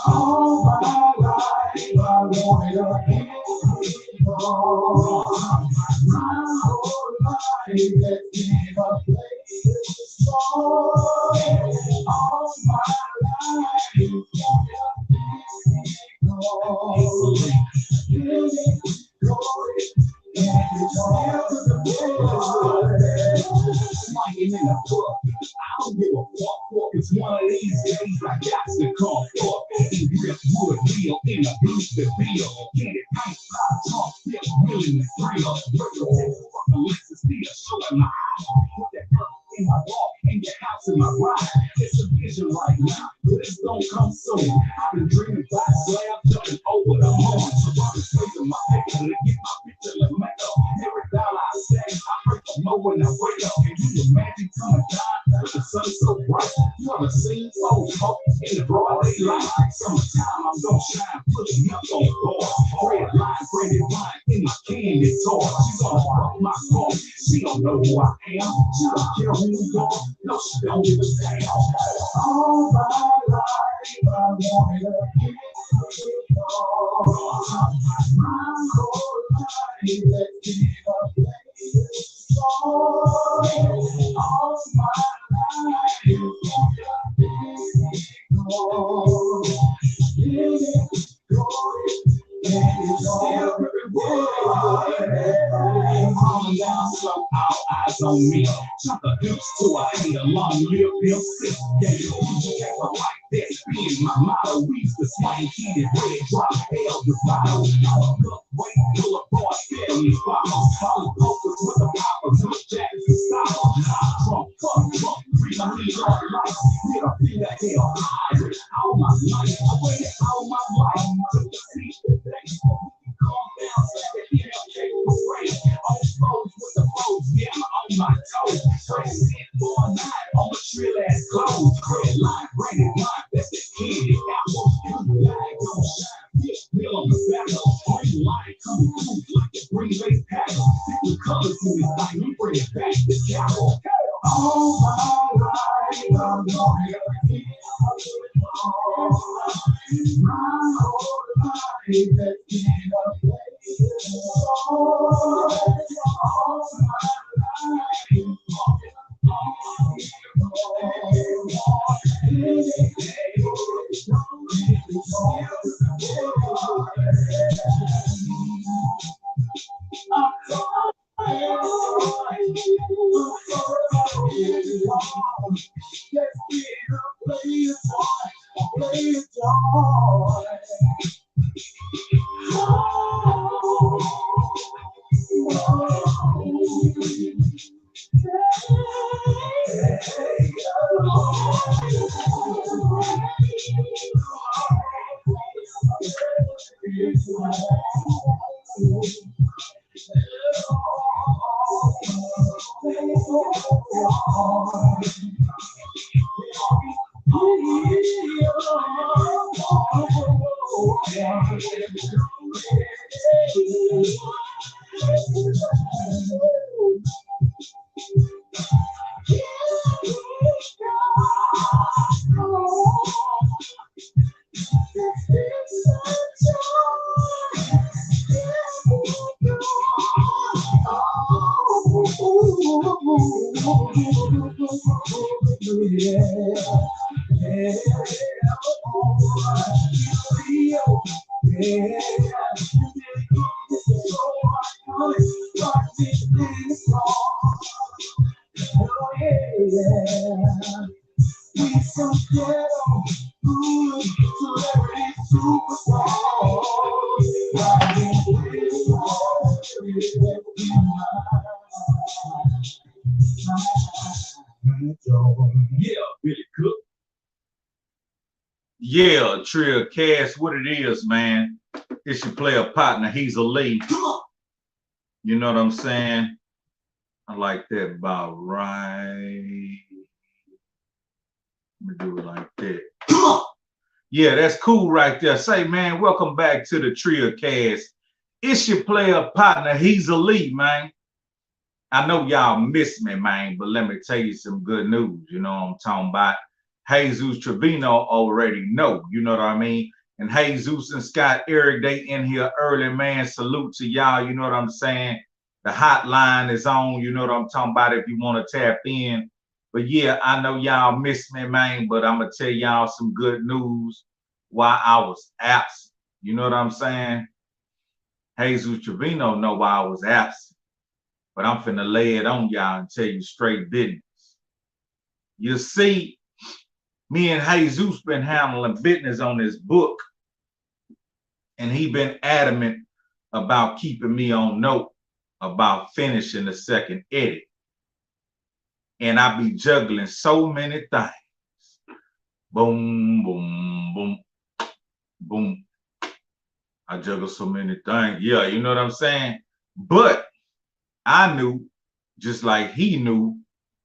All my life I wanted a people. My whole life has been a place for. All my life you wanted a people. Glory, Slanging in the book. I don't give a fuck. It's one of these days I got to call fuck. In driftwood wheel in a booster bill. Get it paint, talk, flip, willing to thrill. Fucking Lexus still showing my eyes. Put that girl in my walk and your house in my ride. It's a vision right now, but it's gonna come soon. I've been dreaming about slab jumping over the moon. So I've been saving my paper to get my picture like makeup. Every dollar I save, I pray for more when I wake up. Can you imagine coming down with the sun so bright? You ever seen folks smoke in the broad daylight? Summertime, I'm gonna shine, putting up on bars. Red line, branded wine in my candy toy. She's gonna fuck my car. She don't know who I am. She don't care who we are. No, she don't give a damn. All my life, I wanted a kid. My whole life has been a place for. All my life, you wanted glory, and it's everywhere. Calling down slow, all eyes on me. Chunk of hips to a hater, long lip, pimp, sip. Yeah, you can't like that. Being my motto, we used to swing heated red, drop hell, the bottle. Look, wait, boulevard, family follows. Follow posters with the poppers, look jackets and style. Drunk, fuck, free my lead on life. Hit a beat of hell, high. All my life, I waited all my life. Took the seat today. Calm down, so that the MK was great. On foes with the foes, yeah, I'm on my toes. Straight sit for a night on the Trill ass clothes. Red line, branded wine, that's the candy apple. Blue line, don't shine, fish pill on the saddle. Green line, coming through like a green lace paddle. Different colors in this thing, we bring it back to cattle. All my life, I'm gonna be my whole life has been a place for. All my Yeah, Trill, Cass, what it is, man. It's your player partner, he's a Lee. You know what I'm saying? I like that about right. Let me do it like that. Yeah, that's cool right there. Say, man, welcome back to the Trill Cass. It's your player partner, he's a Lee, man. I know y'all miss me, man, but let me tell you some good news. You know what I'm talking about? Jesus Trevino already know. You know what I mean? And Jesus and Scott Eric, they in here early, man. Salute to y'all. You know what I'm saying? The hotline is on. You know what I'm talking about if you want to tap in. But yeah, I know y'all miss me, man, but I'm going to tell y'all some good news while I was absent. You know what I'm saying? Jesus Trevino know why I was absent. But I'm finna lay it on y'all and tell you straight business. You see, me and Jesus been handling business on this book, and he been adamant about keeping me on note about finishing the second edit. And I be juggling so many things. Boom, boom, boom, boom. I juggle so many things. Yeah, you know what I'm saying? But I knew, just like he knew,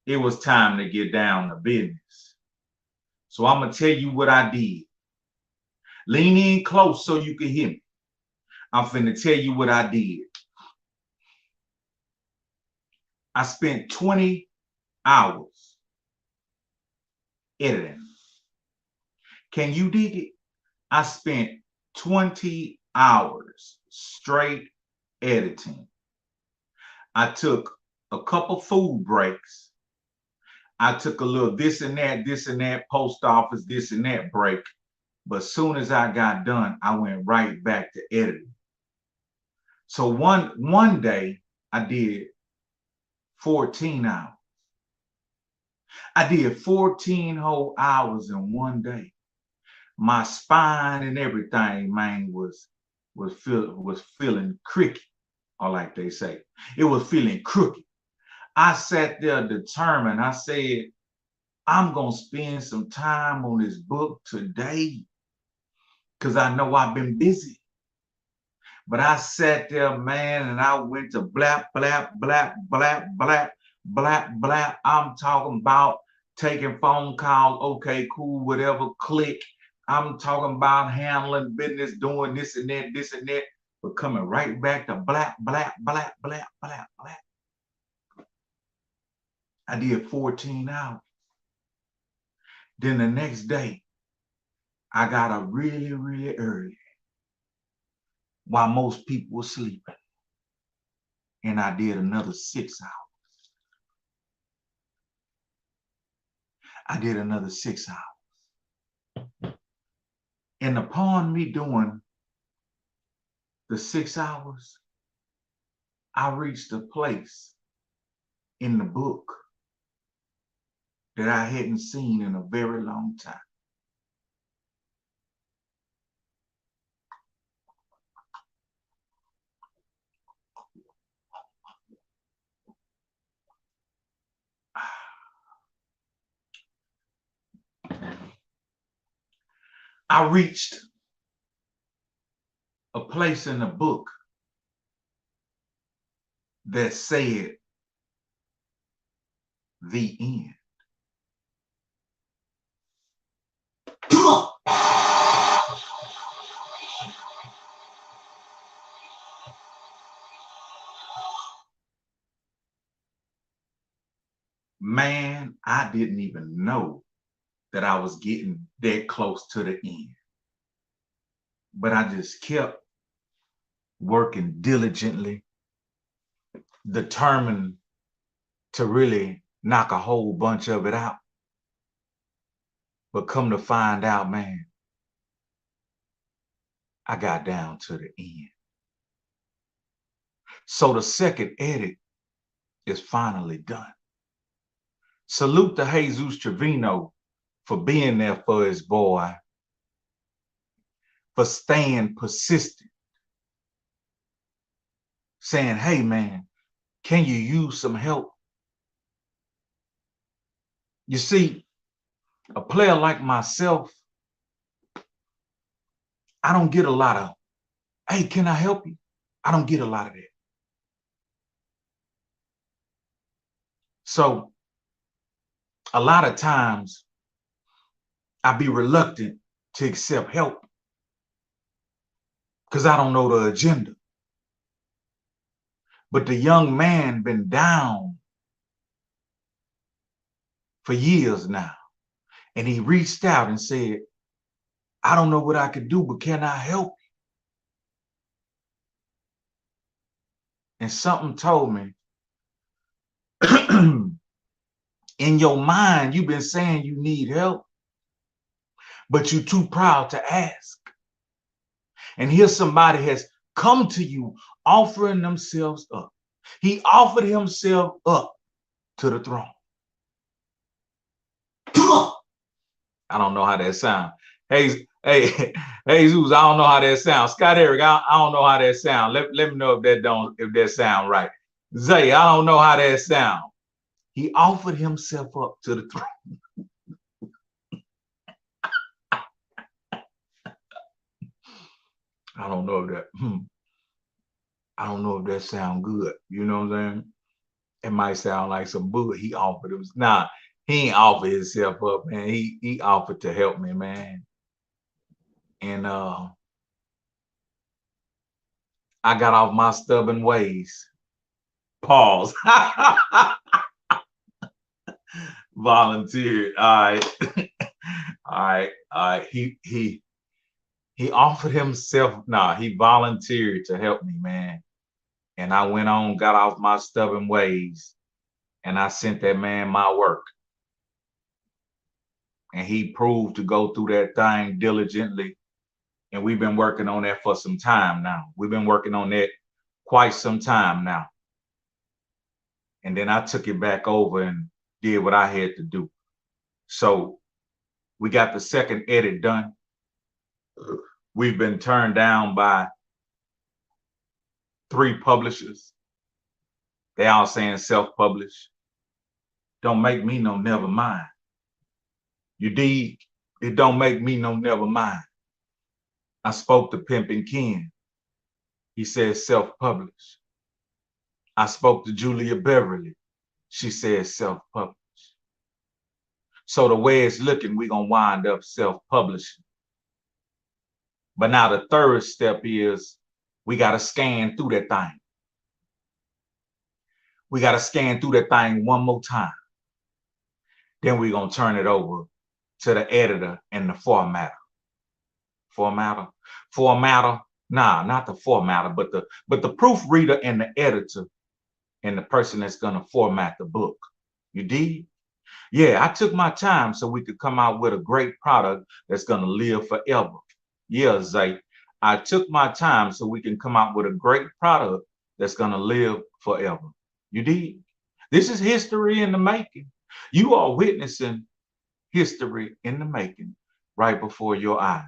it was time to get down to business. So I'm going to tell you what I did. Lean in close so you can hear me. I'm finna tell you what I did. I spent 20 hours editing. Can you dig it? I spent 20 hours straight editing. I took a couple food breaks. I took a little this and that, post office, this and that break. But as soon as I got done, I went right back to editing. So one day I did 14 hours. I did 14 whole hours in one day. My spine and everything, man, was feeling cricky, or like they say. It was feeling crooked. I sat there determined. I said, I'm going to spend some time on this book today because I know I've been busy. But I sat there, man, and I went to blap, blap, blap, blap, blap, blap, blap. I'm talking about taking phone calls. Okay, cool, whatever, click. I'm talking about handling business, doing this and that, but coming right back to blap, blap, blap, blap, blap, blap. I did 14 hours. Then the next day, I got up really, really early while most people were sleeping. And I did another 6 hours. I did another 6 hours. And upon me doing the 6 hours, I reached a place in the book that I hadn't seen in a very long time. I reached a place in the book that said the end. Man, I didn't even know that I was getting that close to the end. But I just kept working diligently, determined to really knock a whole bunch of it out. But come to find out, man, I got down to the end. So the second edit is finally done. Salute to Jesus Trevino for being there for his boy, for staying persistent, saying, hey, man, can you use some help? You see, a player like myself, I don't get a lot of, hey, can I help you? I don't get a lot of that. So a lot of times I be reluctant to accept help because I don't know the agenda. But the young man been down for years now. And he reached out and said, I don't know what I could do, but can I help you? And something told me, in your mind, you've been saying you need help, but you're too proud to ask. And here somebody has come to you offering themselves up. He offered himself up to the throne. Come on. I don't know how that sounds. Hey, Jesus, I don't know how that sounds. Scott Eric, I don't know how that sounds. Let me know if that sound right. Zay, I don't know how that sounds. He offered himself up to the throne. I don't know if that sound good. You know what I'm saying? It might sound like some bull. He offered him. Nah, he ain't offered himself up, man. He offered to help me, man. And I got off my stubborn ways. Pause. Volunteered. All right. All right. He offered himself. Nah, he volunteered to help me, man. And I went on, got off my stubborn ways, and I sent that man my work. And he proved to go through that thing diligently. And we've been working on that for some time now. We've been working on that quite some time now. And then I took it back over and did what I had to do. So we got the second edit done. We've been turned down by 3 publishers. They all saying self-publish. Don't make me no never mind. You dig? It don't make me no never mind. I spoke to Pimpin' Ken. He said self-publish. I spoke to Julia Beverly. She said self-publish. So the way it's looking, we're going to wind up self-publishing. But now the third step is we got to scan through that thing. We got to scan through that thing one more time. Then we're going to turn it over to the editor and the formatter. Formatter? Nah, not the formatter, but the proofreader and the editor and the person that's going to format the book. You dig? Yeah, I took my time so we could come out with a great product that's going to live forever. Yeah, Zay, I took my time so we can come out with a great product that's going to live forever. You dig? This is history in the making. You are witnessing history in the making right before your eyes.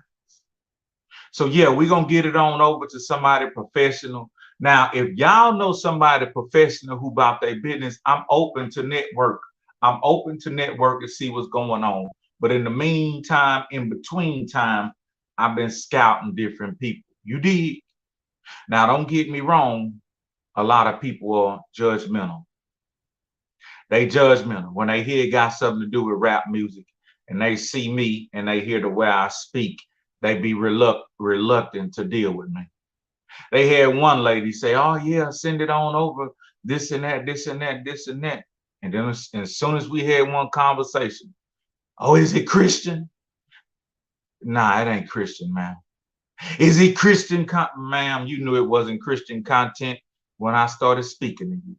So yeah, we're going to get it on over to somebody professional. Now, if y'all know somebody professional who about their business, I'm open to network. I'm open to network to see what's going on. But in the meantime, in between time, I've been scouting different people. You dig? Now, don't get me wrong. A lot of people are judgmental. They judgmental. When they hear it got something to do with rap music and they see me and they hear the way I speak, they be reluctant to deal with me. They had one lady say, oh yeah, send it on over, this and that, this and that, this and that. And then as soon as we had one conversation, oh, is it Christian? Nah, it ain't Christian, ma'am. Is it Christian? Ma'am, you knew it wasn't Christian content when I started speaking to you.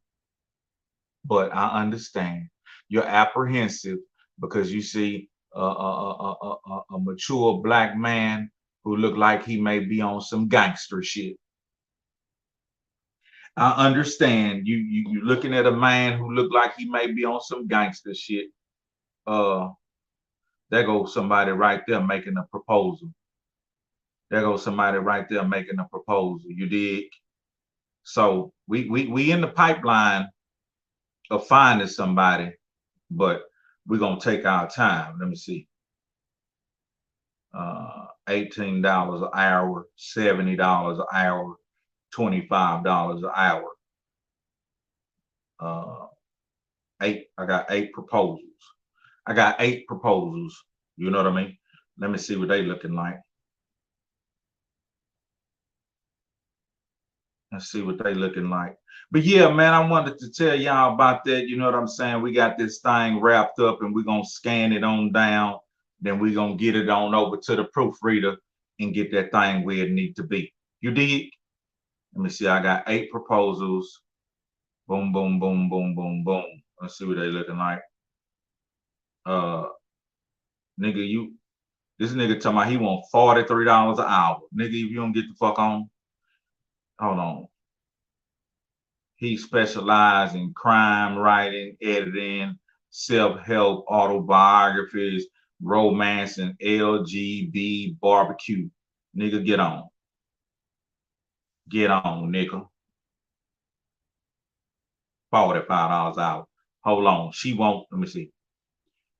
But I understand. You're apprehensive because you see a mature black man who looked like he may be on some gangster shit. I understand you looking at a man who looked like he may be on some gangster shit. There goes somebody right there making a proposal. There goes somebody right there making a proposal. You dig? So we in the pipeline of finding somebody, but we're gonna take our time. Let me see. $18 an hour, $70 an hour, $25 an hour. I got 8 proposals. I got 8 proposals. You know what I mean? Let me see what they looking like. Let's see what they looking like. But yeah, man, I wanted to tell y'all about that. You know what I'm saying? We got this thing wrapped up and we're gonna scan it on down. Then we're gonna get it on over to the proofreader and get that thing where it need to be. You dig? Let me see. I got 8 proposals. Boom, boom, boom, boom, boom, boom. Let's see what they looking like. Uh nigga, this nigga talking about he want $43 an hour. Nigga, if you don't get the fuck on, hold on. He specialized in crime writing, editing, self-help autobiographies, romance, and LGB barbecue. Nigga, get on. Get on, nigga. $45 out. Hold on. She won't, let me see.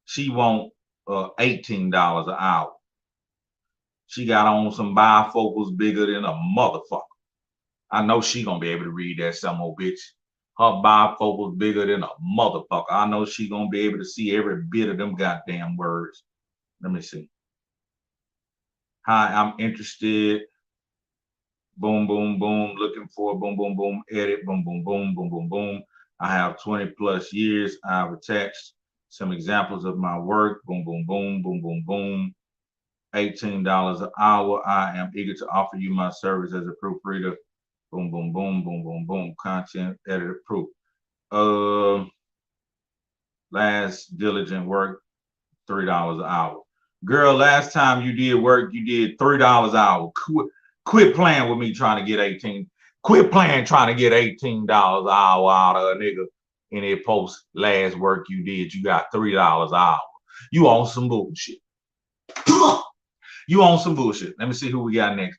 She won't $18 an hour. She got on some bifocals bigger than a motherfucker. I know she gonna be able to read that some old bitch. Her bifocals bigger than a motherfucker. I know she gonna be able to see every bit of them goddamn words. Let me see. Hi, I'm interested. Boom, boom, boom. Looking for boom, boom, boom. Edit. Boom, boom, boom, boom, boom, boom. I have 20 plus years. I've attached some examples of my work. Boom, boom, boom, boom, boom, boom. $18 an hour. I am eager to offer you my service as a proofreader. Boom, boom, boom, boom, boom, boom. Content editor proof. Last diligent work, $3 an hour. Girl, last time you did work, you did $3 an hour. Quit playing with me trying to get 18. Quit playing trying to get $18 an hour out of a nigga in that post last work you did. You got $3 an hour. You on some bullshit. Come on. You on some bullshit. Let me see who we got next.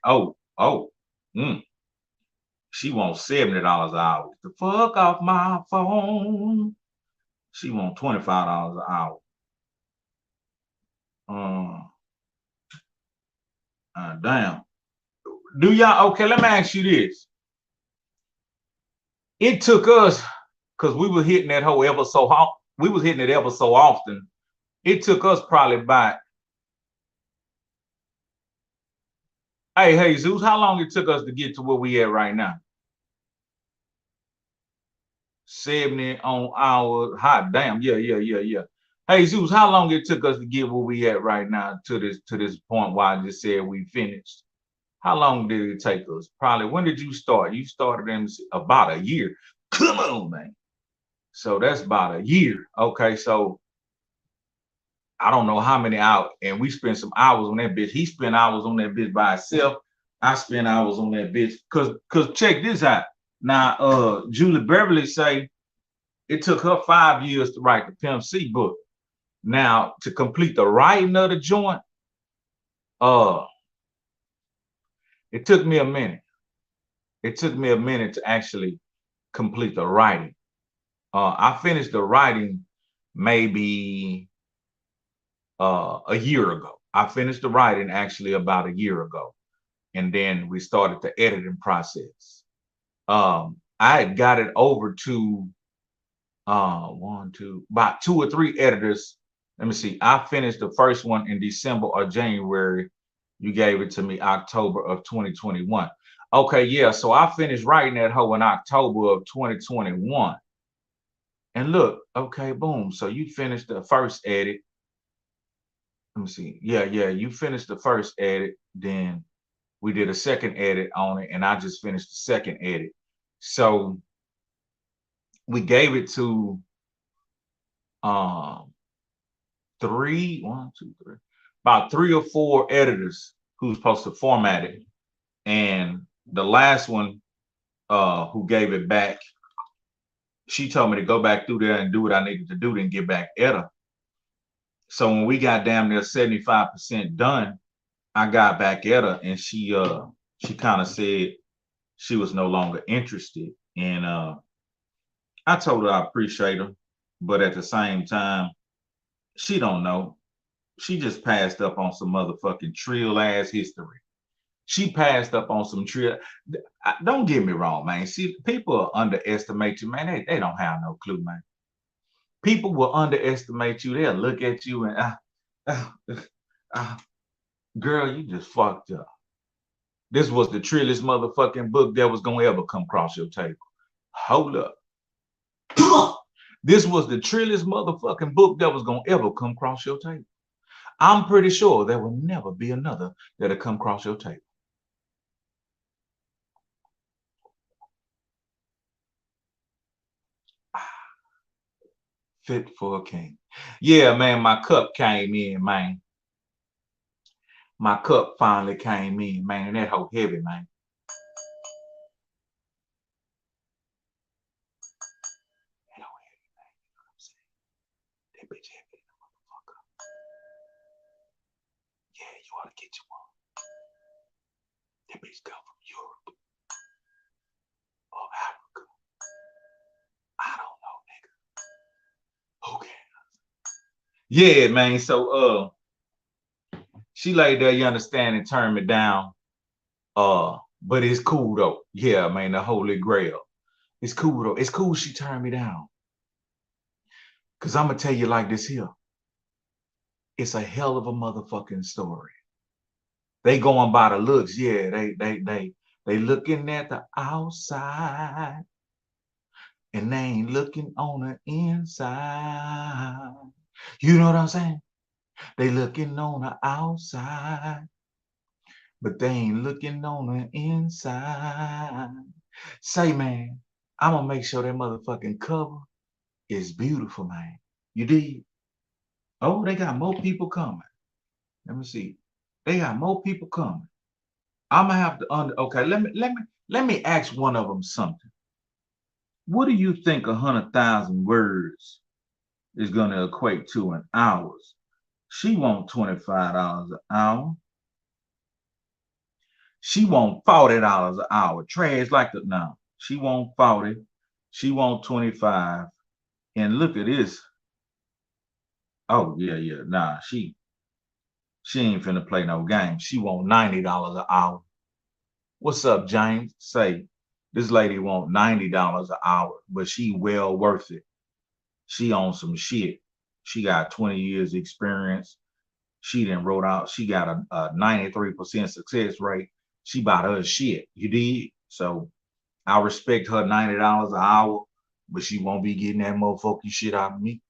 She wants $70 an hour. Get the fuck off my phone. She wants $25 an hour. Damn. Do y'all, okay, let me ask you this. It took us, because we were hitting that hole ever so we was hitting it ever so often. It took us probably about, hey, Zeus, how long it took us to get to where we at right now? 70 on our hot damn. Yeah. Hey Zeus, how long it took us to get where we at right now to this point where I just said we finished? How long did it take us? Probably, when did you start? You started in about a year. Come on, man. So that's about a year. Okay, so I don't know how many hours, and we spent some hours on that bitch. He spent hours on that bitch by himself. I spent hours on that bitch. Cause check this out. Now, Julie Beverly say it took her 5 years to write the Pimp C book. Now, to complete the writing of the joint, it took me a minute. It took me a minute to actually complete the writing. I finished the writing maybe a year ago. I finished the writing actually about a year ago. And then we started the editing process. I had got it over to about 2 or 3 editors. Let me see. I finished the first one in December or January. You gave it to me October of 2021. Okay, yeah. So I finished writing that hoe in October of 2021. And look, okay, boom. So you finished the first edit. Let me see. Yeah. You finished the first edit. Then we did a second edit on it, and I just finished the second edit. So we gave it to about 3 or 4 editors who's supposed to format it. And the last one who gave it back, she told me to go back through there and do what I needed to do, then get back at her. So when we got damn near 75% done, I got back at her, and she kind of said she was no longer interested. And I told her I appreciate her, but at the same time, she don't know. She just passed up on some motherfucking Trill ass history. She passed up on some Trill. Don't get me wrong, man. See, people underestimate you, man. They don't have no clue, man. People will underestimate you. They'll look at you and, girl, you just fucked up. This was the trillest motherfucking book that was gonna ever come across your table. Hold up. Come on. This was the trillest motherfucking book that was gonna ever come across your table. I'm pretty sure there will never be another that'll come across your table. Fit for a king. Yeah, man, my cup came in, man. My cup finally came in, man, and that hoe heavy, man. That hoe heavy, man. You know what I'm saying? That bitch heavy, motherfucker. Yeah, you ought to get you one. That bitch come from Europe or Africa. I don't know, nigga. Who cares? Yeah, man. So she laid there, you understand, and turned me down. But it's cool though. Yeah, man, the Holy Grail. It's cool though. It's cool she turned me down. Cause I'm gonna tell you like this here. It's a hell of a motherfucking story. They going by the looks, yeah. They looking at the outside and they ain't looking on the inside. You know what I'm saying? They looking on the outside, but they ain't looking on the inside. Say, man, I'm gonna make sure that motherfucking cover is beautiful, man. You did? Oh, they got more people coming. Let me see. They got more people coming. I'm gonna have to okay. Let me ask one of them something. What do you think 100,000 words is gonna equate to in hours? She want $25 an hour. She want $40 an hour. Trash like the now. She want 40. She want 25. And look at this. Oh yeah. Nah, she ain't finna play no game. She want $90 an hour. What's up, James? Say, this lady want $90 an hour, but she well worth it. She on some shit. She got 20 years experience. She done wrote out, she got a 93% success rate. She bought her shit. You did? So I respect her $90 an hour, but she won't be getting that motherfucking shit out of me.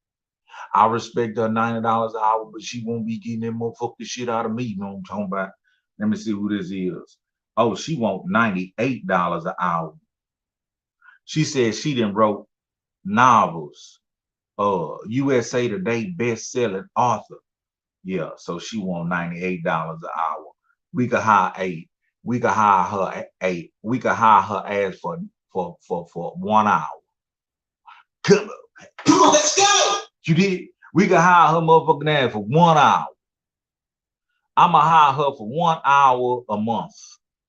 I respect her $90 an hour, but she won't be getting that motherfucking shit out of me. You know what I'm talking about? Let me see who this is. Oh, she want $98 an hour. She said she done wrote novels. USA Today best-selling author. Yeah, so she want $98 an hour. We could hire 8. We could hire her at 8. We could hire her ass for 1 hour. Come on, let's go. You did? We could hire her motherfucking ass for 1 hour. I'ma hire her for 1 hour a month.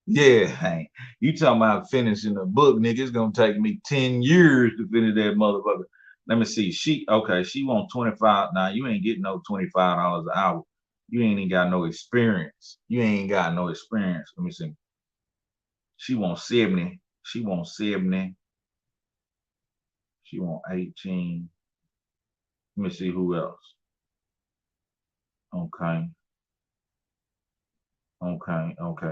Yeah, hey, you talking about finishing a book, nigga? It's gonna take me 10 years to finish that motherfucker. Let me see. She want 25. Now you ain't getting no $25 an hour. You ain't even got no experience. You ain't got no experience. Let me see. She want 70. She want 70. She want 18. Let me see who else. Okay.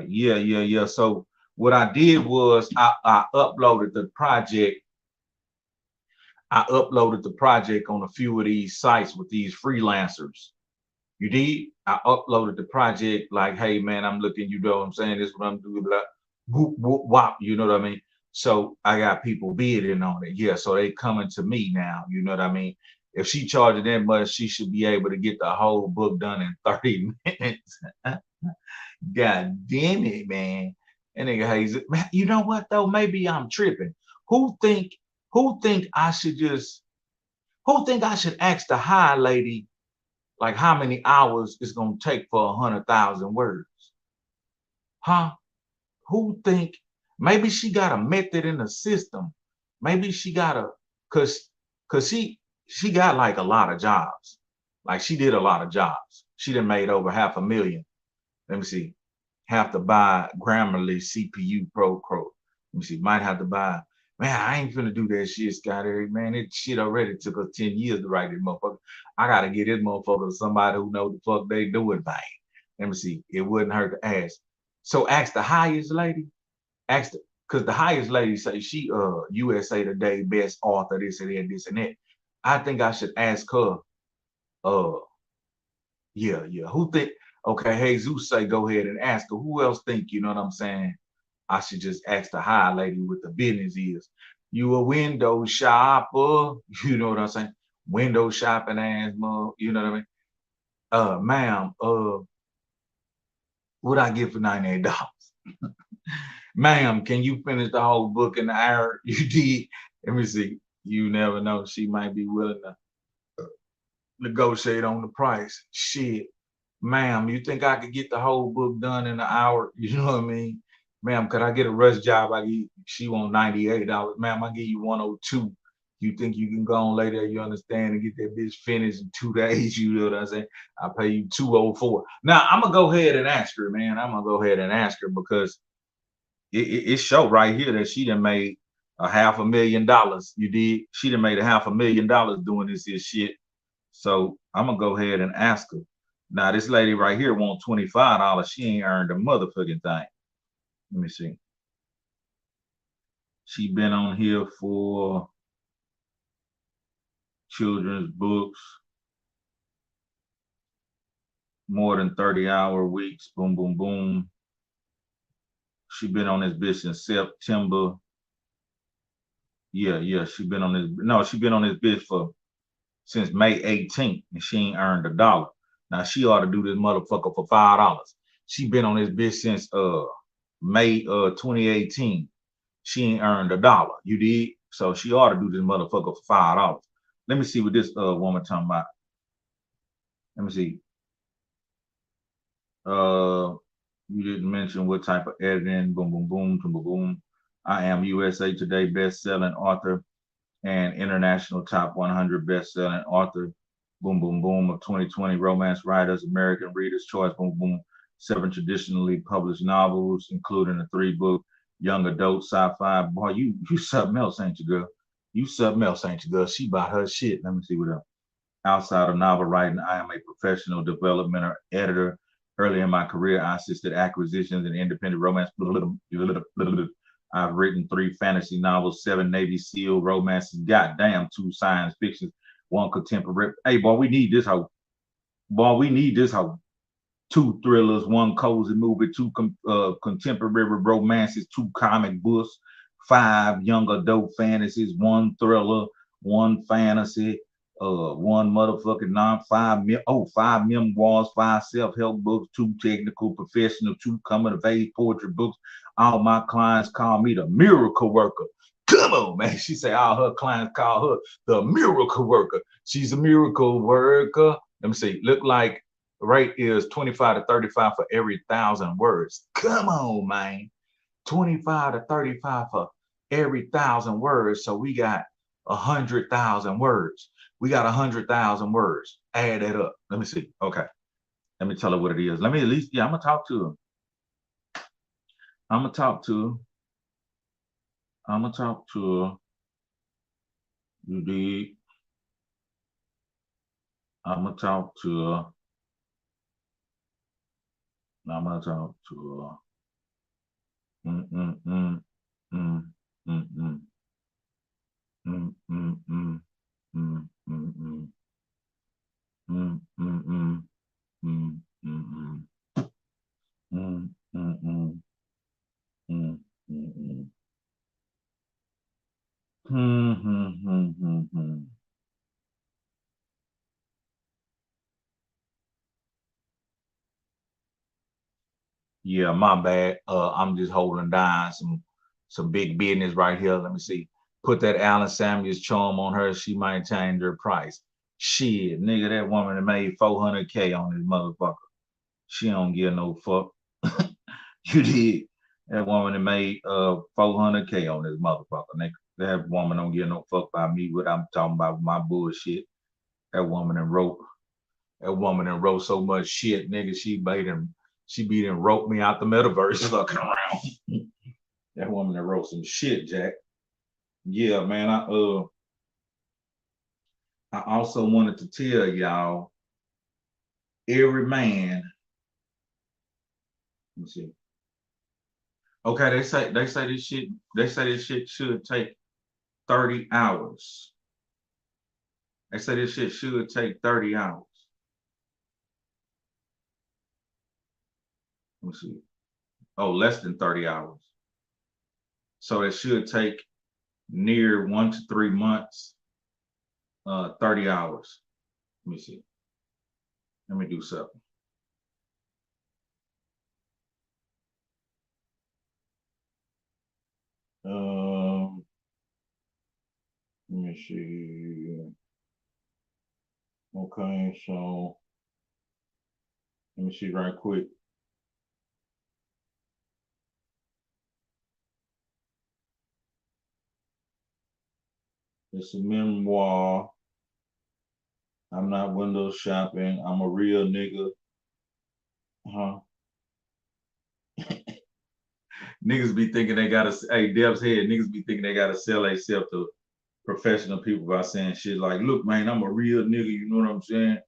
Yeah. So what I did was I uploaded the project. I uploaded the project on a few of these sites with these freelancers. You did? I uploaded the project like, hey man, I'm looking, you know what I'm saying? This is what I'm doing, blah, whoop, whoop, wop, you know what I mean? So I got people bidding on it. Yeah, so they coming to me now, you know what I mean? If she charging that much, she should be able to get the whole book done in 30 minutes. God damn it, man. And nigga Hazel, you know what though? Maybe I'm tripping. Who think who think I should just who think I should ask the high lady like how many hours it's gonna take for 100,000 words? Huh? Who think maybe she got a method in the system? Maybe she got a cause she got like a lot of jobs. Like she did a lot of jobs. She done made over 500,000. Let me see. Have to buy Grammarly CPU Pro. Let me see. Might have to buy. Man, I ain't finna do that shit, Scotty. Man, it shit already took us 10 years to write this motherfucker. I gotta get this motherfucker to somebody who know the fuck they doing, man. Let me see. It wouldn't hurt to ask. So ask the highest lady. Ask the, because the highest lady say she USA Today best author, this and that, this and that. I think I should ask her, uh, yeah. Who think okay, Jesus say go ahead and ask her. Who else think, you know what I'm saying? I should just ask the high lady what the business is. You a window shopper, you know what I'm saying? Window shopping ass mother, you know what I mean? Ma'am, what I get for $98? Ma'am, can you finish the whole book in the hour you did? Let me see. You never know. She might be willing to negotiate on the price. Shit. Ma'am, you think I could get the whole book done in an hour? You know what I mean? Ma'am, could I get a rush job? She want $98. Ma'am, I give you 102. You think you can go on later, you understand, and get that bitch finished in 2 days, you know what I'm saying? I'll pay you 204. Now I'm gonna go ahead and ask her, man. I'm gonna go ahead and ask her because it show right here that she done made $500,000. You did. She done made $500,000 doing this here shit. So I'm gonna go ahead and ask her. Now this lady right here want $25. She ain't earned a motherfucking thing. Let me see. She been on here for children's books, more than 30-hour weeks. Boom, boom, boom. She been on this bitch since September. Yeah. She been on this. No, she been on this bitch for since May 18th, and she ain't earned a dollar. Now she ought to do this motherfucker for $5. She been on this bitch since May 2018. She ain't earned a dollar. You did? So she ought to do this motherfucker for $5. Let me see what this woman talking about. Let me see. You didn't mention what type of editing. Boom, boom, boom, boom, boom, boom. I am USA Today best-selling author and international top 100 best-selling author. Boom, boom, boom of 2020 romance writers, American Reader's Choice. Boom, boom. 7 traditionally published novels, including a 3-book young adult sci-fi. Boy, you something else, ain't you, girl? You something else, ain't you, girl? She bought her shit. Let me see what else. Outside of novel writing, I am a professional development editor. Early in my career, I assisted acquisitions and independent romance. I've written 3 fantasy novels, 7 Navy SEAL romances, goddamn 2 science fictions, 1 contemporary. Hey, boy, we need this hoe. Boy, we need this hoe. 2 thrillers, 1 cozy movie, 2 contemporary romances, 2 comic books, 5 young adult fantasies, 1 thriller, 1 fantasy, 1 motherfucking 5 memoirs, 5 self-help books, 2 technical professional, 2 coming of age poetry books. All my clients call me the miracle worker. Come on, man. She say all her clients call her the miracle worker. She's a miracle worker. Let me see. Look like rate is 25 to 35 for every 1,000 words. Come on, man. 25 to 35 for every 1,000 words. So we got 100,000 words. We got 100,000 words. Add that up. Let me see. Okay. Let me tell her what it is. Let me at least, I'm going to talk to her. I'm going to talk to her. I'm going to talk to her. You dig? I'm going to talk to her. I'm going to talk to her. Mm-mm-mm. Mm-mm-mm. Mm-mm-mm. Mm-mm-mm. Mm-mm-mm. Mm-mm-mm. Mm-mm-mm. Mm-mm-mm. Mm-mm-mm. Yeah, my bad. I'm just holding down some big business right here. Let me see. Put that Alan Samuels charm on her. She might change her price. Shit, nigga, that woman that made 400K on this motherfucker. She don't give no fuck. You did. That woman that made 400K on this motherfucker, nigga. That woman don't give no fuck about me. What I'm talking about, my bullshit. That woman that wrote. That woman that wrote so much shit, nigga. She beat and wrote me out the metaverse fucking around. That woman that wrote some shit, Jack. Yeah, man. I also wanted to tell y'all, every man. Let me see. Okay, they say this shit should take 30 hours. They say this shit should take 30 hours. Let me see. Oh, less than 30 hours. So it should take near 1 to 3 months, 30 hours. Let me see. Let me do something. Let me see. Okay, so let me see right quick. It's a memoir. I'm not window shopping. I'm a real nigga. Huh? Niggas be thinking they gotta, hey, Deb's head, niggas be thinking they gotta sell themselves to professional people by saying shit like, look, man, I'm a real nigga, you know what I'm saying?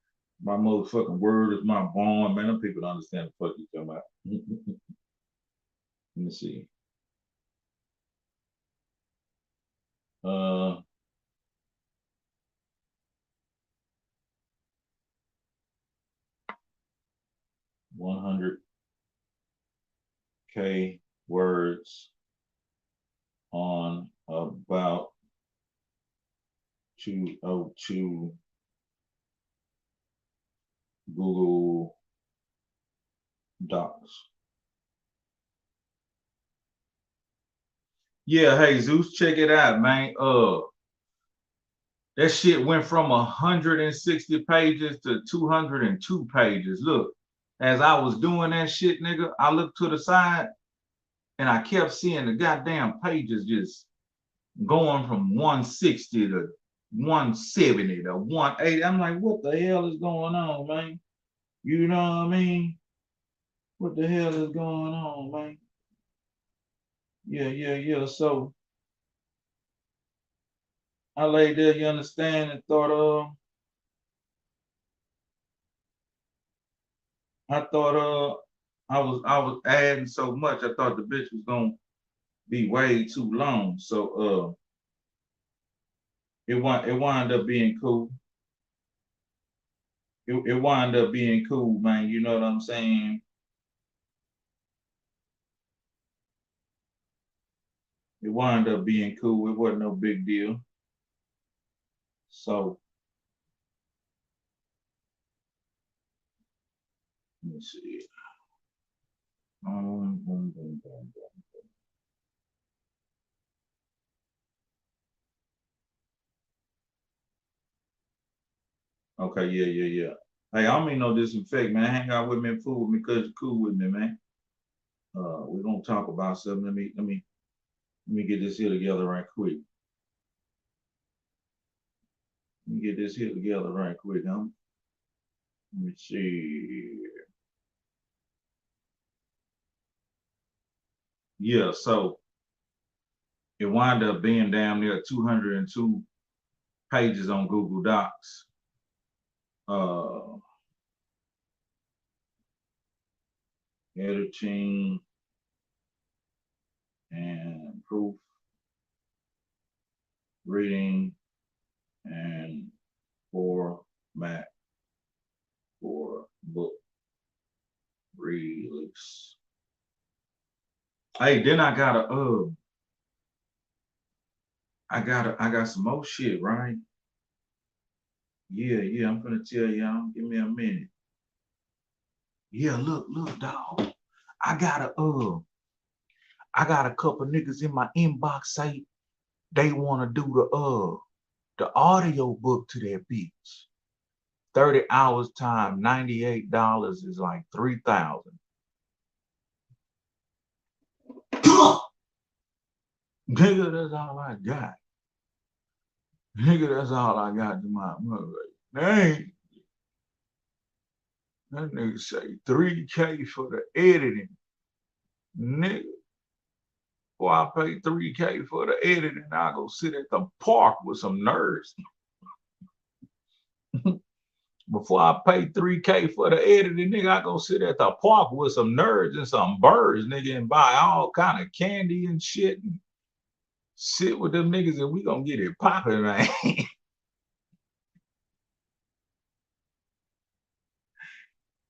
My motherfucking word is my bond, man. Them people don't understand the fuck you talking about. Let me see. 100K words on about 202 Google Docs. Yeah, hey Zeus, check it out, man. That shit went from 160 pages to 202 pages. Look, as I was doing that shit, nigga, I looked to the side and I kept seeing the goddamn pages just going from 160 to 170 to 180. I'm like, what the hell is going on, man? You know what I mean? What the hell is going on, man? Yeah. So I laid there, you understand, and thought, I was adding so much. I thought the bitch was gonna be way too long. So it wound up being cool. It wound up being cool, man. You know what I'm saying? It wound up being cool. It wasn't no big deal. So let me see. Boom, boom, boom. Okay, yeah. Hey, I don't mean no disrespect, man. Hang out with me and fool with me because you're cool with me, man. We're gonna talk about something. Let me get this here together right quick. Let me get this here together right quick, huh? Let me see. Yeah, so it wound up being down there 202 pages on Google Docs. Editing and proof reading and format for book release. Hey, then I got some more shit, right? Yeah, I'm gonna tell y'all. Give me a minute. Yeah, look, dog. I got I got a couple niggas in my inbox say they wanna do the audio book to their bitch. 30 hours time, $98 is like 3,000. Nigga, that's all I got. Nigga, that's all I got to my mother. Dang. That nigga say 3K for the editing. Nigga, before I pay 3K for the editing, I go sit at the park with some nerds. Before I pay 3K for the editing, nigga, I go sit at the park with some nerds and some birds, nigga, and buy all kind of candy and shit and sit with them niggas and we gonna get it popping, man.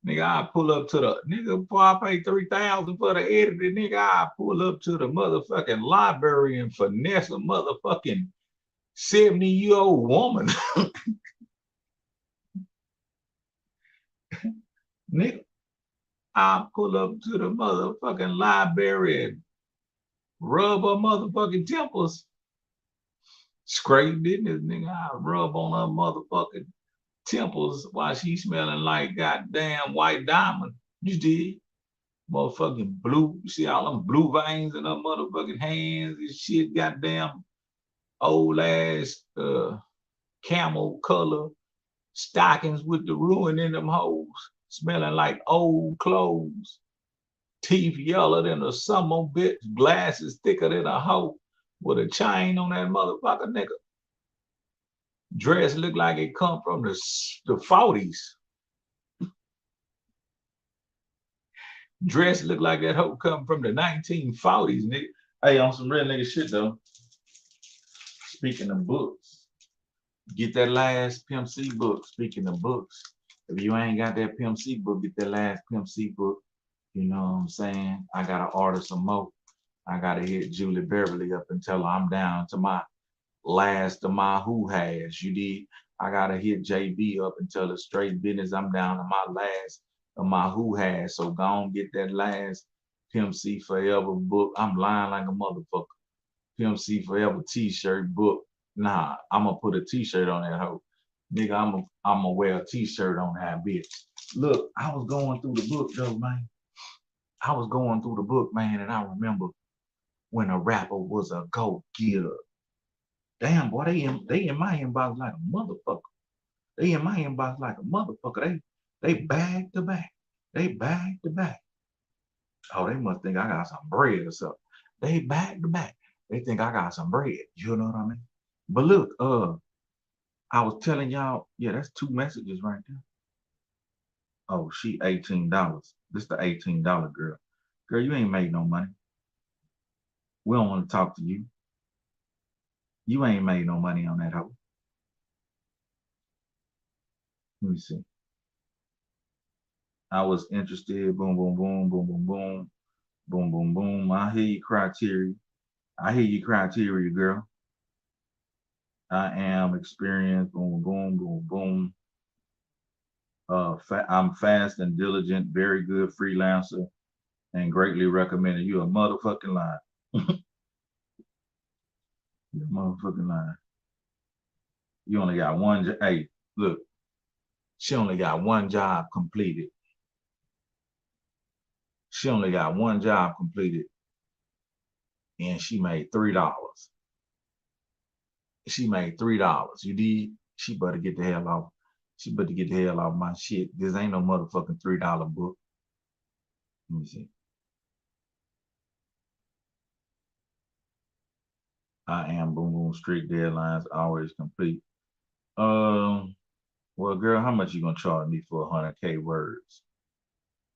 Nigga, I pull up to the nigga before I pay 3,000 for the editing, nigga. I pull up to the motherfucking library and finesse a motherfucking 70-year-old woman. Nigga, I pull up to the motherfucking library and rub her motherfucking temples. Scrape business, nigga. I rub on her motherfucking temples while she smelling like goddamn white diamond. You did. Motherfucking blue. You see all them blue veins in her motherfucking hands and shit. Goddamn old ass camel color stockings with the ruin in them hoes. Smelling like old clothes. Teeth yellow than a summer bitch. Glasses thicker than a hoe. With a chain on that motherfucker, nigga. Dress look like it come from the 40s. Dress look like that hoe come from the 1940s, nigga. Hey, on some real nigga shit though. Speaking of books, get that last Pimp C book. Speaking of books, if you ain't got that Pimp C book, get that last Pimp C book. You know what I'm saying? I gotta order some more. I gotta hit Julie Beverly up and tell her I'm down to my last of my who has. You did. I gotta hit JB up and tell her straight business I'm down to my last of my who has. So go on get that last Pimp C Forever book. I'm lying like a motherfucker. Pimp C Forever t-shirt book. Nah, I'm gonna put a t-shirt on that hoe. Nigga, I'm gonna wear a t-shirt on that bitch. Look, I was going through the book though, man. I was going through the book, man, and I remember when a rapper was a go-getter. Damn, boy, they in my inbox like a motherfucker. They in my inbox like a motherfucker. They back to back. They back to back. Oh, they must think I got some bread or something. They back to back. They think I got some bread. You know what I mean? But look, I was telling y'all, yeah, that's 2 messages right there. Oh, she $18. This the $18 girl. Girl, you ain't made no money. We don't want to talk to you. You ain't made no money on that hoe. Let me see. I was interested. Boom, boom, boom, boom, boom, boom, boom, boom, boom. I hear your criteria. I hear your criteria, girl. I am experienced. Boom, boom, boom, boom. I'm fast and diligent, very good freelancer, and greatly recommended. You a motherfucking lie. You a motherfucking lie. You only got one. Hey, look, she only got one job completed. She only got one job completed, and she made $3. She made $3. You did. She better get the hell off. She better get the hell off my shit. This ain't no motherfucking $3 book. Let me see. I am boom boom strict deadlines always complete. Well, girl, how much you gonna charge me for 100K words?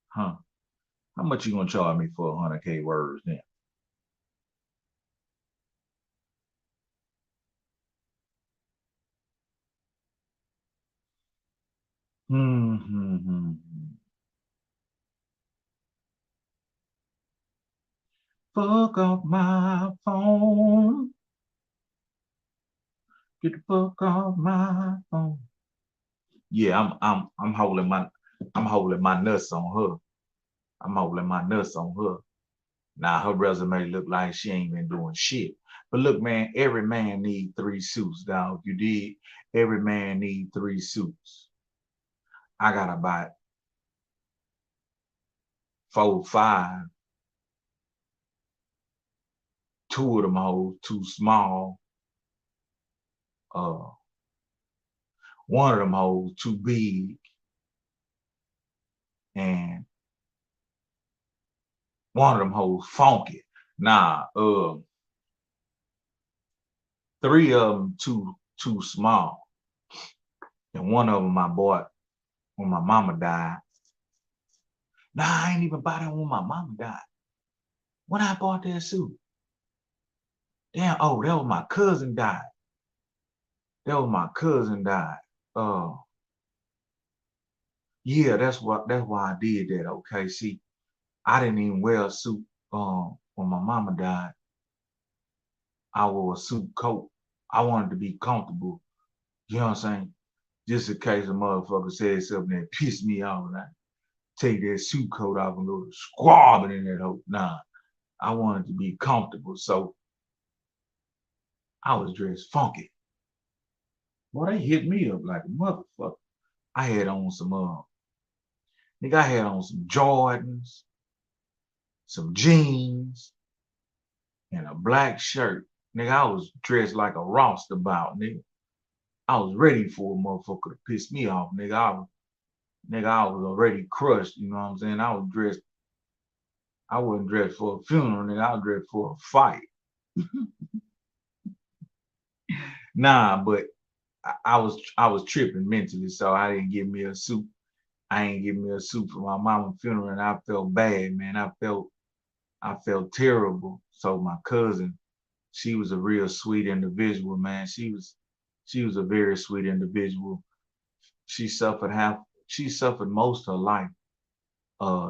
Huh? How much you gonna charge me for 100K words then? Hmm. Fuck off my phone. Get the fuck off my phone. Yeah, I'm holding my nuts on her. I'm holding my nuts on her. Now her resume look like she ain't been doing shit. But look, man, every man need 3 suits, dog. You did. Every man need 3 suits. I got about 4, 5. 2 of them hoes too small. Uh, one of them hoes too big, and one of them hoes funky. Nah, 3 of them too small, and one of them I bought when my mama died. Nah, I ain't even buy that when my mama died. When I bought that suit. Damn, oh, that was my cousin died. That was my cousin died. Yeah, that's why I did that. Okay, see, I didn't even wear a suit when my mama died. I wore a suit coat. I wanted to be comfortable. You know what I'm saying? Just in case a motherfucker said something that pissed me off, and I take that suit coat off and go squabbing in that hole. Nah, I wanted to be comfortable, so I was dressed funky. Boy, they hit me up like a motherfucker. I had on some nigga, I had on some Jordans, some jeans, and a black shirt. Nigga, I was dressed like a roustabout, nigga. I was ready for a motherfucker to piss me off, nigga. I was already crushed, you know what I'm saying? I wasn't dressed for a funeral, nigga. I was dressed for a fight. Nah, but I was tripping mentally, so I didn't give me a suit. I ain't give me a suit for my mama's funeral, and I felt bad, man. I felt terrible. So my cousin, she was a real sweet individual, man. She was a very sweet individual. She suffered most of her life,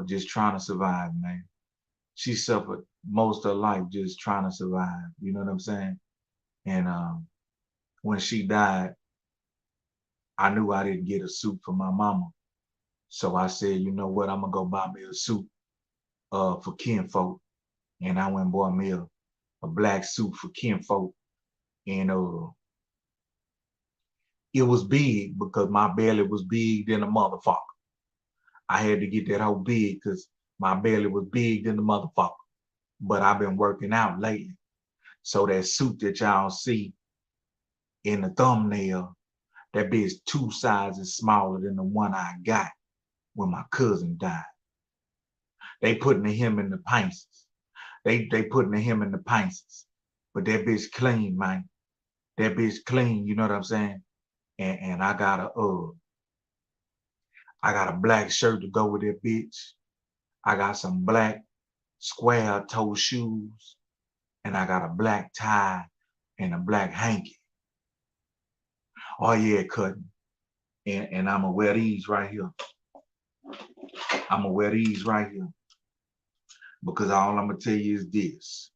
just trying to survive, man. She suffered most of her life just trying to survive. You know what I'm saying? And when she died, I knew I didn't get a suit for my mama. So I said, you know what, I'm gonna go buy me a suit for kinfolk. And I went and bought me a black suit for kinfolk. And it was big because my belly was big than a motherfucker. I had to get that whole big because my belly was big than the motherfucker. But I've been working out lately. So that suit that y'all see in the thumbnail, that bitch 2 sizes smaller than the one I got when my cousin died. They putting him in the pinces. They putting him in the pinces. But that bitch clean, man. That bitch clean, you know what I'm saying? And I got a black shirt to go with that bitch. I got some black square toe shoes, and I got a black tie and a black hanky. Oh yeah, cutting. And I'ma wear these right here. I'ma wear these right here. Because all I'm gonna tell you is this.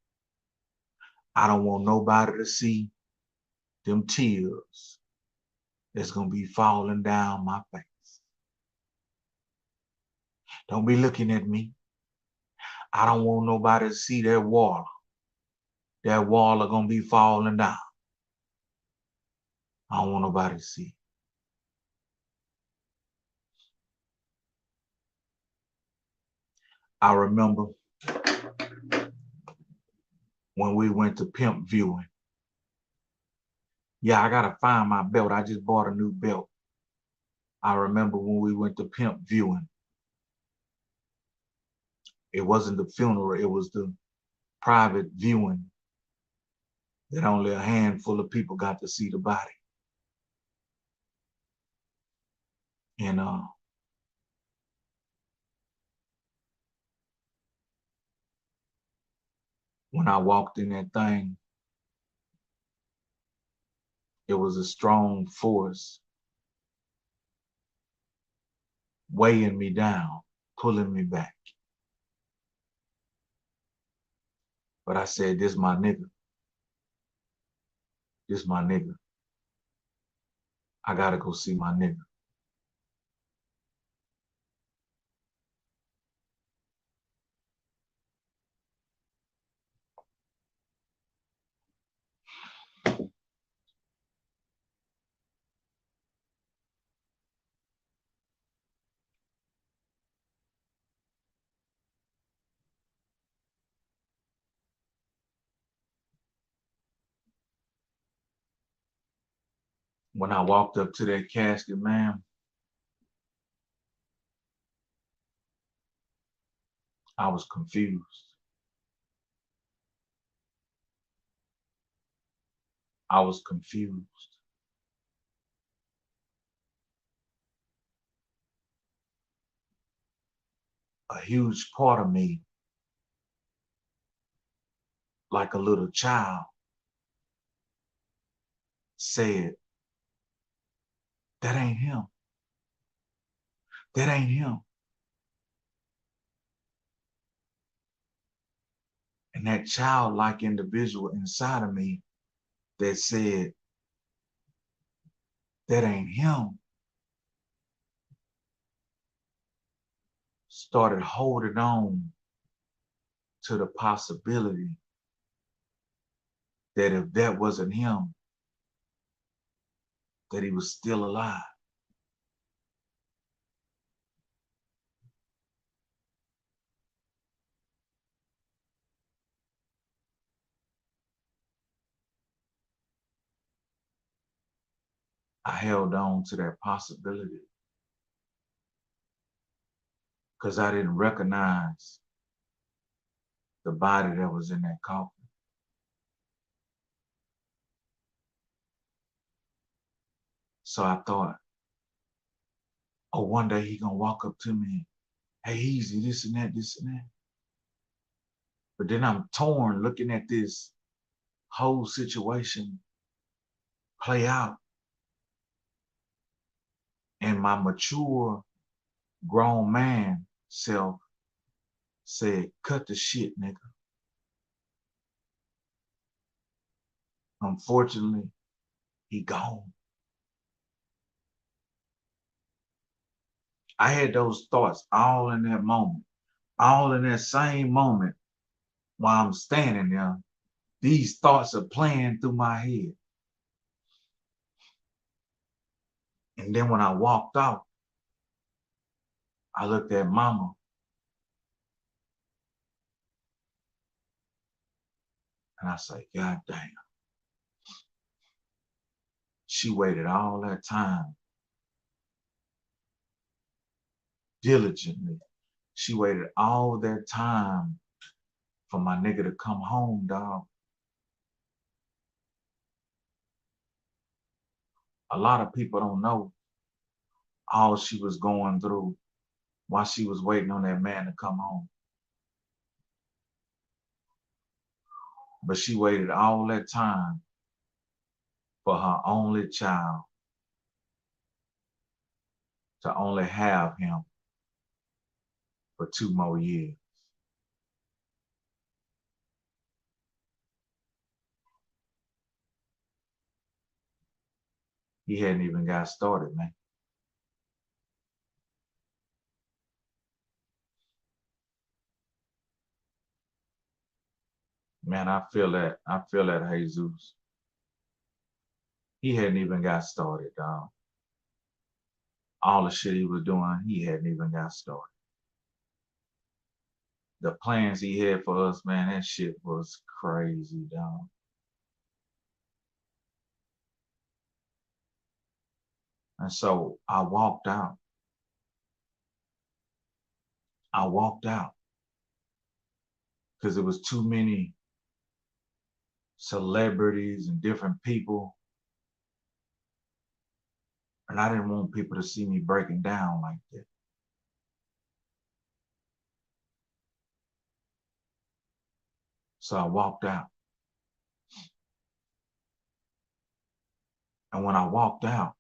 I don't want nobody to see them tears that's gonna be falling down my face. Don't be looking at me. I don't want nobody to see that water. That water gonna be falling down. I don't want nobody to see. I remember when we went to pimp viewing. Yeah, I gotta find my belt. I just bought a new belt. I remember when we went to pimp viewing. It wasn't the funeral, it was the private viewing that only a handful of people got to see the body. And when I walked in that thing, it was a strong force weighing me down, pulling me back. But I said, this my nigga. This my nigga. I gotta go see my nigga. When I walked up to that casket, man, I was confused. I was confused. a huge part of me, like a little child, said, that ain't him. That ain't him. And that childlike individual inside of me that said, that ain't him, started holding on to the possibility that if that wasn't him, that he was still alive. I held on to that possibility because I didn't recognize the body that was in that coffin. So I thought, oh, one day he gonna walk up to me, hey, easy, this and that, this and that. But then I'm torn looking at this whole situation play out. And my mature grown man self said, cut the shit, nigga. Unfortunately, he gone. I had those thoughts all in that moment, all in that same moment while I'm standing there. These thoughts are playing through my head. And then when I walked out, I looked at mama and I said, God damn. She waited all that time diligently. She waited all that time for my nigga to come home, dog. A lot of people don't know all she was going through while she was waiting on that man to come home. But she waited all that time for her only child to only have him for 2 more years. He hadn't even got started, man. Man, I feel that. I feel that, Jesus. He hadn't even got started, dog. All the shit he was doing, he hadn't even got started. The plans he had for us, man, that shit was crazy, dog. And so I walked out. I walked out because there was too many celebrities and different people. And I didn't want people to see me breaking down like that. So I walked out. And when I walked out,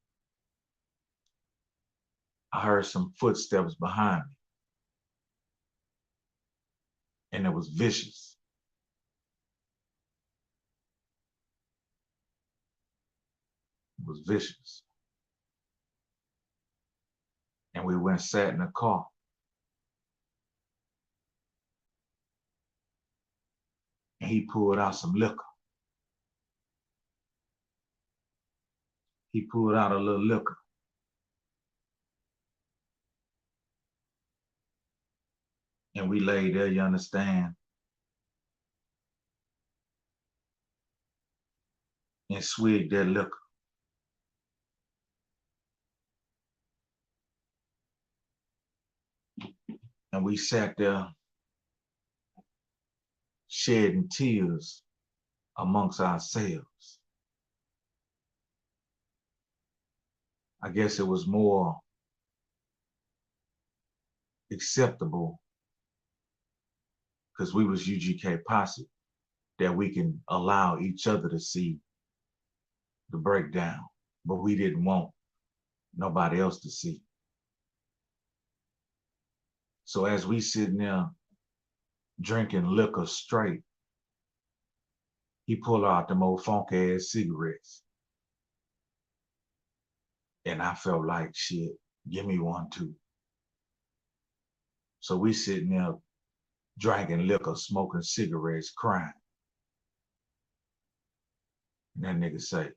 I heard some footsteps behind me. And it was vicious. It was vicious. And we went and sat in the car. And he pulled out some liquor. He pulled out a little liquor. And we laid there, you understand, and swigged that liquor. And we sat there shedding tears amongst ourselves. I guess it was more acceptable because we was UGK posse, that we can allow each other to see the breakdown, but we didn't want nobody else to see. So as we sitting there drinking liquor straight, he pulled out them old funky ass cigarettes. And I felt like, shit, give me one too. So we sitting there drinking liquor, smoking cigarettes, crying. And that nigga say,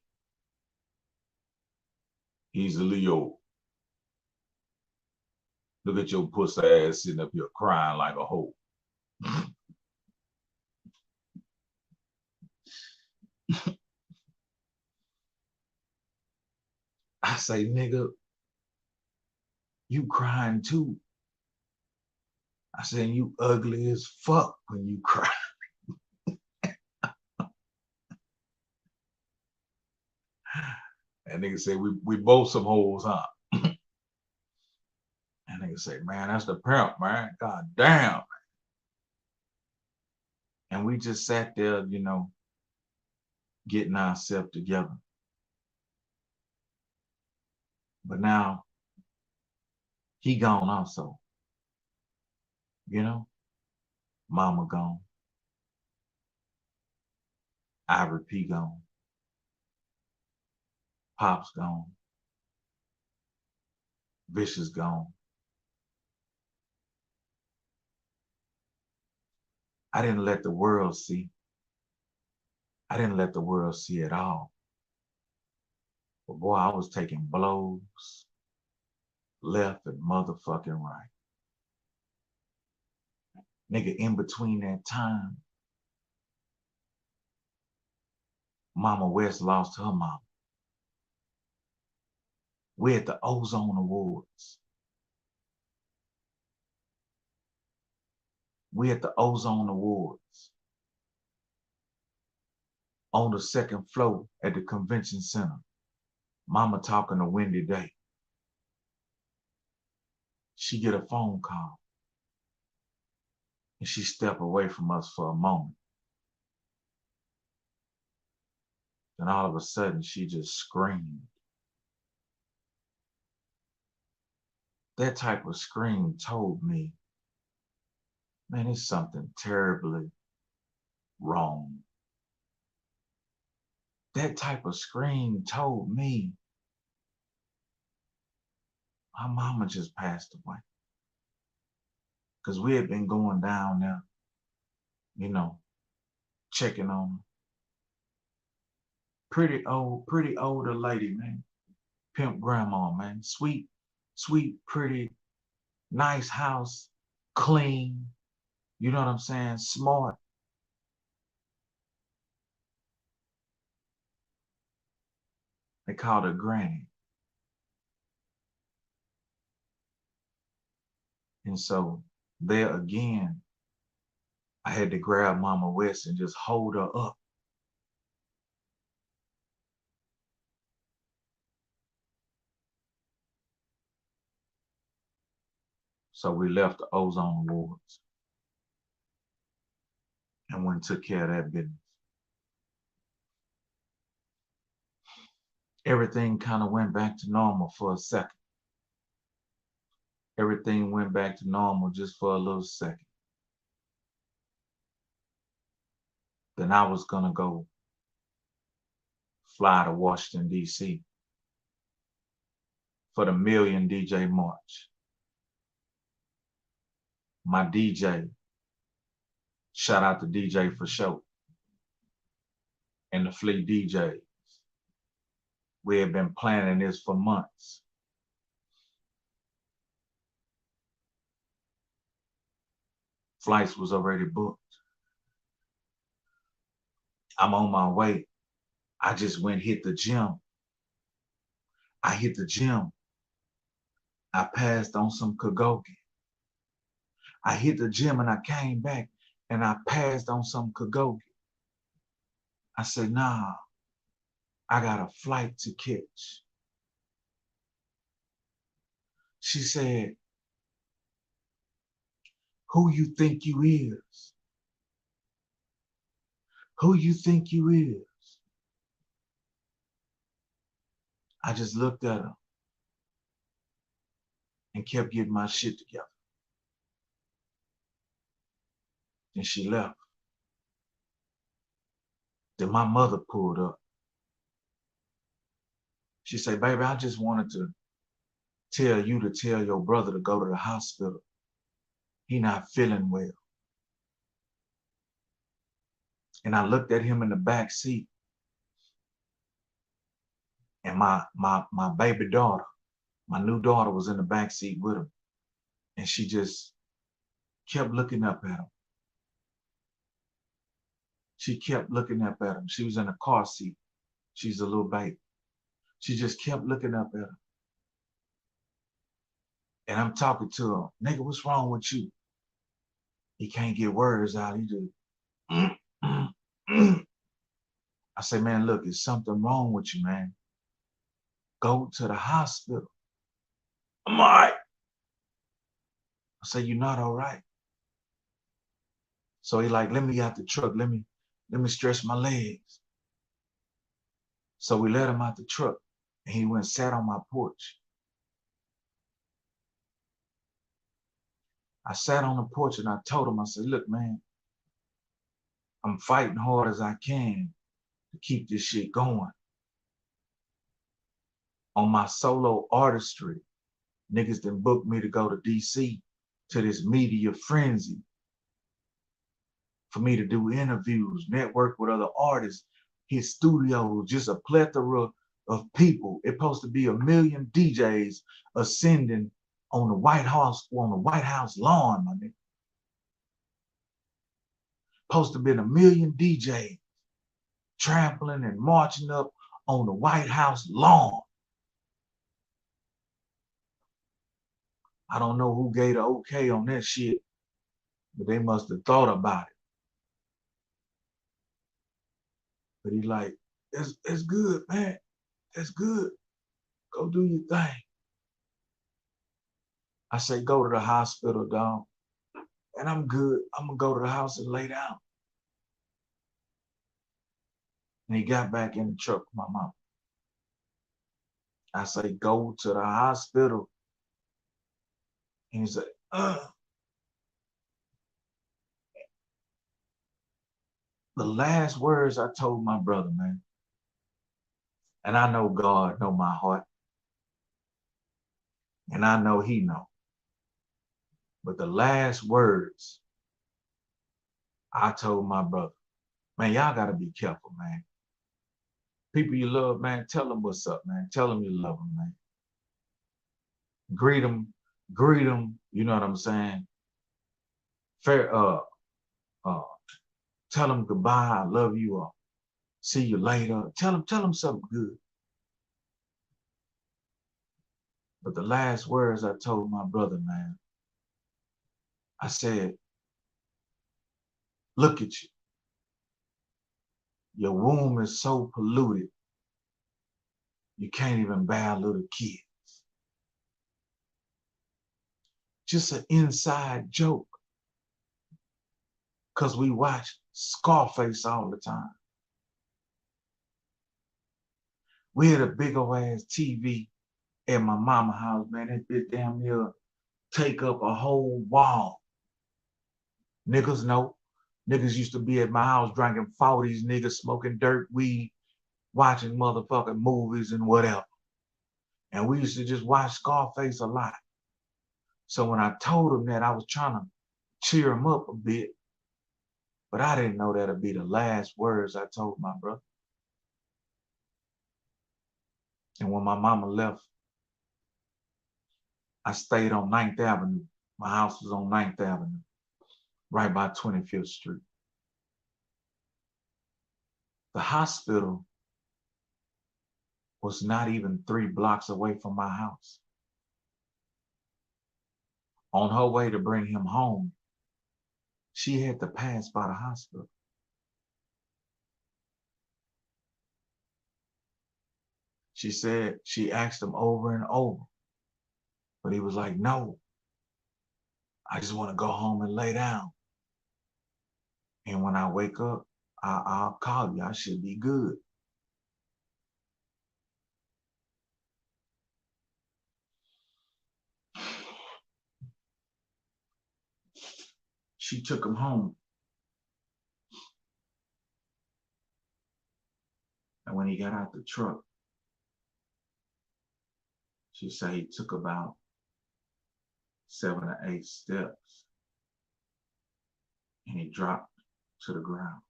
he's a Leo. Look at your pussy ass sitting up here crying like a hoe. I say, nigga, you crying too. I said, you ugly as fuck when you cry. And nigga say, we both some hoes, huh? And nigga say, man, that's the pimp, man. God damn, man. And we just sat there, you know, getting ourselves together. But now he gone also. You know, mama gone. Ivory P gone. Pop's gone. Vicious gone. I didn't let the world see. I didn't let the world see it all. But boy, I was taking blows left and motherfucking right. Nigga, in between that time, Mama West lost her mama. We're at the Ozone Awards. We're at the Ozone Awards on the second floor at the convention center. Mama talking to Wendy Day. She get a phone call and she step away from us for a moment. Then all of a sudden she just screamed. That type of scream told me, man, it's something terribly wrong. That type of scream told me my mama just passed away. Because we had been going down there, you know, checking on her. Pretty older lady, man. Pimp grandma, man. Sweet, pretty, nice house, clean. You know what I'm saying? Smart. They called her Granny. And so there again, I had to grab Mama West and just hold her up. So we left the Ozone Awards and went and took care of that business. Everything kind of went back to normal for a second. Everything went back to normal just for a little second. Then I was gonna go fly to Washington, D.C. for the Million DJ March. My DJ, shout out to DJ for show, and the Flea DJs. We had been planning this for months. Flights was already booked. I'm on my way. I just went hit the gym. I hit the gym. I passed on some Kagoki. I hit the gym and I came back and I passed on some Kagoki. I said, nah, I got a flight to catch. She said, who you think you is? Who you think you is? I just looked at her and kept getting my shit together. Then she left. Then my mother pulled up. She said, baby, I just wanted to tell you to tell your brother to go to the hospital. He not feeling well. And I looked at him in the back seat. And my baby daughter, my new daughter was in the back seat with him. And she just kept looking up at him. She kept looking up at him. She was in a car seat. She's a little baby. She just kept looking up at him. And I'm talking to him, nigga, what's wrong with you? He can't get words out. He just, I say, man, look, there's something wrong with you, man. Go to the hospital. I'm all right. I say, you're not all right. So he like, let me out the truck. Let me stretch my legs. So we let him out the truck and he went and sat on my porch. I sat on the porch and I told him, I said, look, man, I'm fighting hard as I can to keep this shit going. On my solo artistry, niggas done booked me to go to DC to this media frenzy for me to do interviews, network with other artists, hit studios, just a plethora of people. It's supposed to be 1 million DJs ascending on the White House lawn, my nigga. Supposed to be 1 million DJs trampling and marching up on the White House lawn. I don't know who gave the okay on that shit, but they must have thought about it. But he like, it's good, man. It's good. Go do your thing. I say, go to the hospital, dog. And I'm good. I'm gonna go to the house and lay down. And he got back in the truck with my mom. I say, go to the hospital. And he said, The last words I told my brother, man, and I know God know my heart, and I know he know, but the last words I told my brother, man, y'all gotta be careful, man. People you love, man, tell them what's up, man. Tell them you love them, man. Greet them, you know what I'm saying? Fair, tell them goodbye, I love you, or see you later. Tell them something good. But the last words I told my brother, man, I said, look at you. Your womb is so polluted, you can't even bear little kids. Just an inside joke. Because we watch Scarface all the time. We had a big old ass TV at my mama's house, man. That bitch damn near take up a whole wall. Niggas know. Niggas used to be at my house drinking 40s, niggas smoking dirt weed, watching motherfucking movies and whatever. And we used to just watch Scarface a lot. So when I told him that, I was trying to cheer him up a bit. But I didn't know that'd be the last words I told my brother. And when my mama left, I stayed on 9th Avenue. My house was on 9th Avenue, right by 25th Street. The hospital was not even 3 blocks away from my house. On her way to bring him home, she had to pass by the hospital. She said she asked him over and over, but he was like, no, I just want to go home and lay down. And when I wake up, I'll call you. I should be good. She took him home. And when he got out the truck, she said he took about 7 or 8 steps and he dropped to the ground.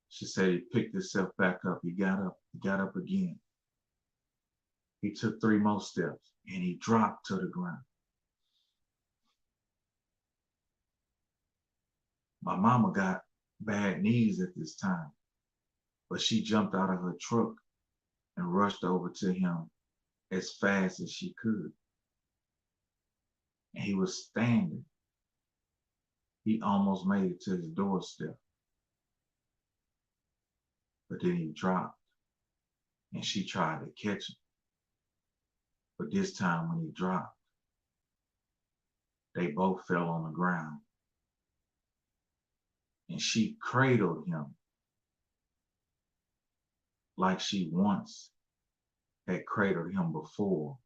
She said he picked himself back up. He got up again. He took 3 more steps and he dropped to the ground. My mama got bad knees at this time, but she jumped out of her truck and rushed over to him as fast as she could. And he was standing. He almost made it to his doorstep. But then he dropped and she tried to catch him. But this time when he dropped, they both fell on the ground. And she cradled him like she once had cradled him before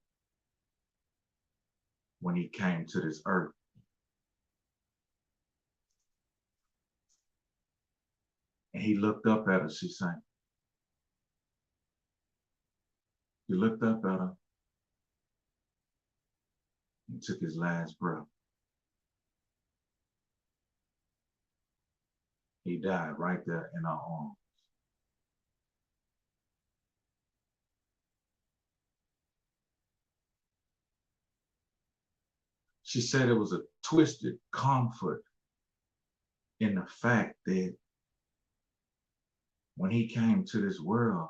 when he came to this earth. And he looked up at her, she said. He looked up at her and took his last breath. He died right there in our arms. She said it was a twisted comfort in the fact that when he came to this world,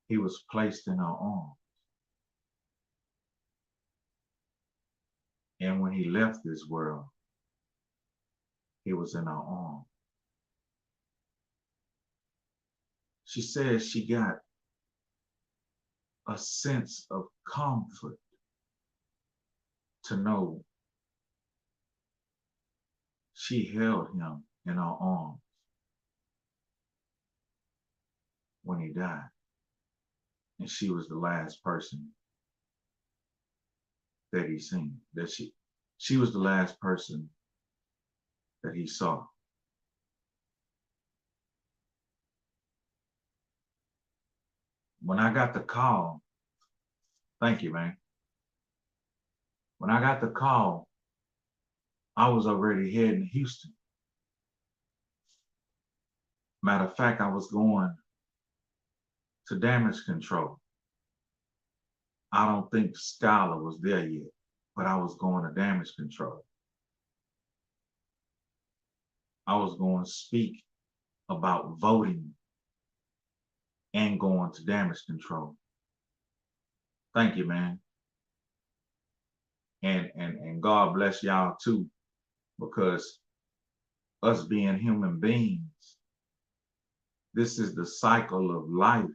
he was placed in our arms. And when he left this world, he was in our arms. She said she got a sense of comfort to know she held him in her arms when he died. And she was the last person that he seen, that she was the last person that he saw. When I got the call, thank you, man. When I got the call, I was already heading to Houston. Matter of fact, I was going to damage control. I don't think Skylar was there yet, but I was going to damage control. I was going to speak about voting and going to damage control. Thank you, man. And God bless y'all too, because us being human beings, this is the cycle of life.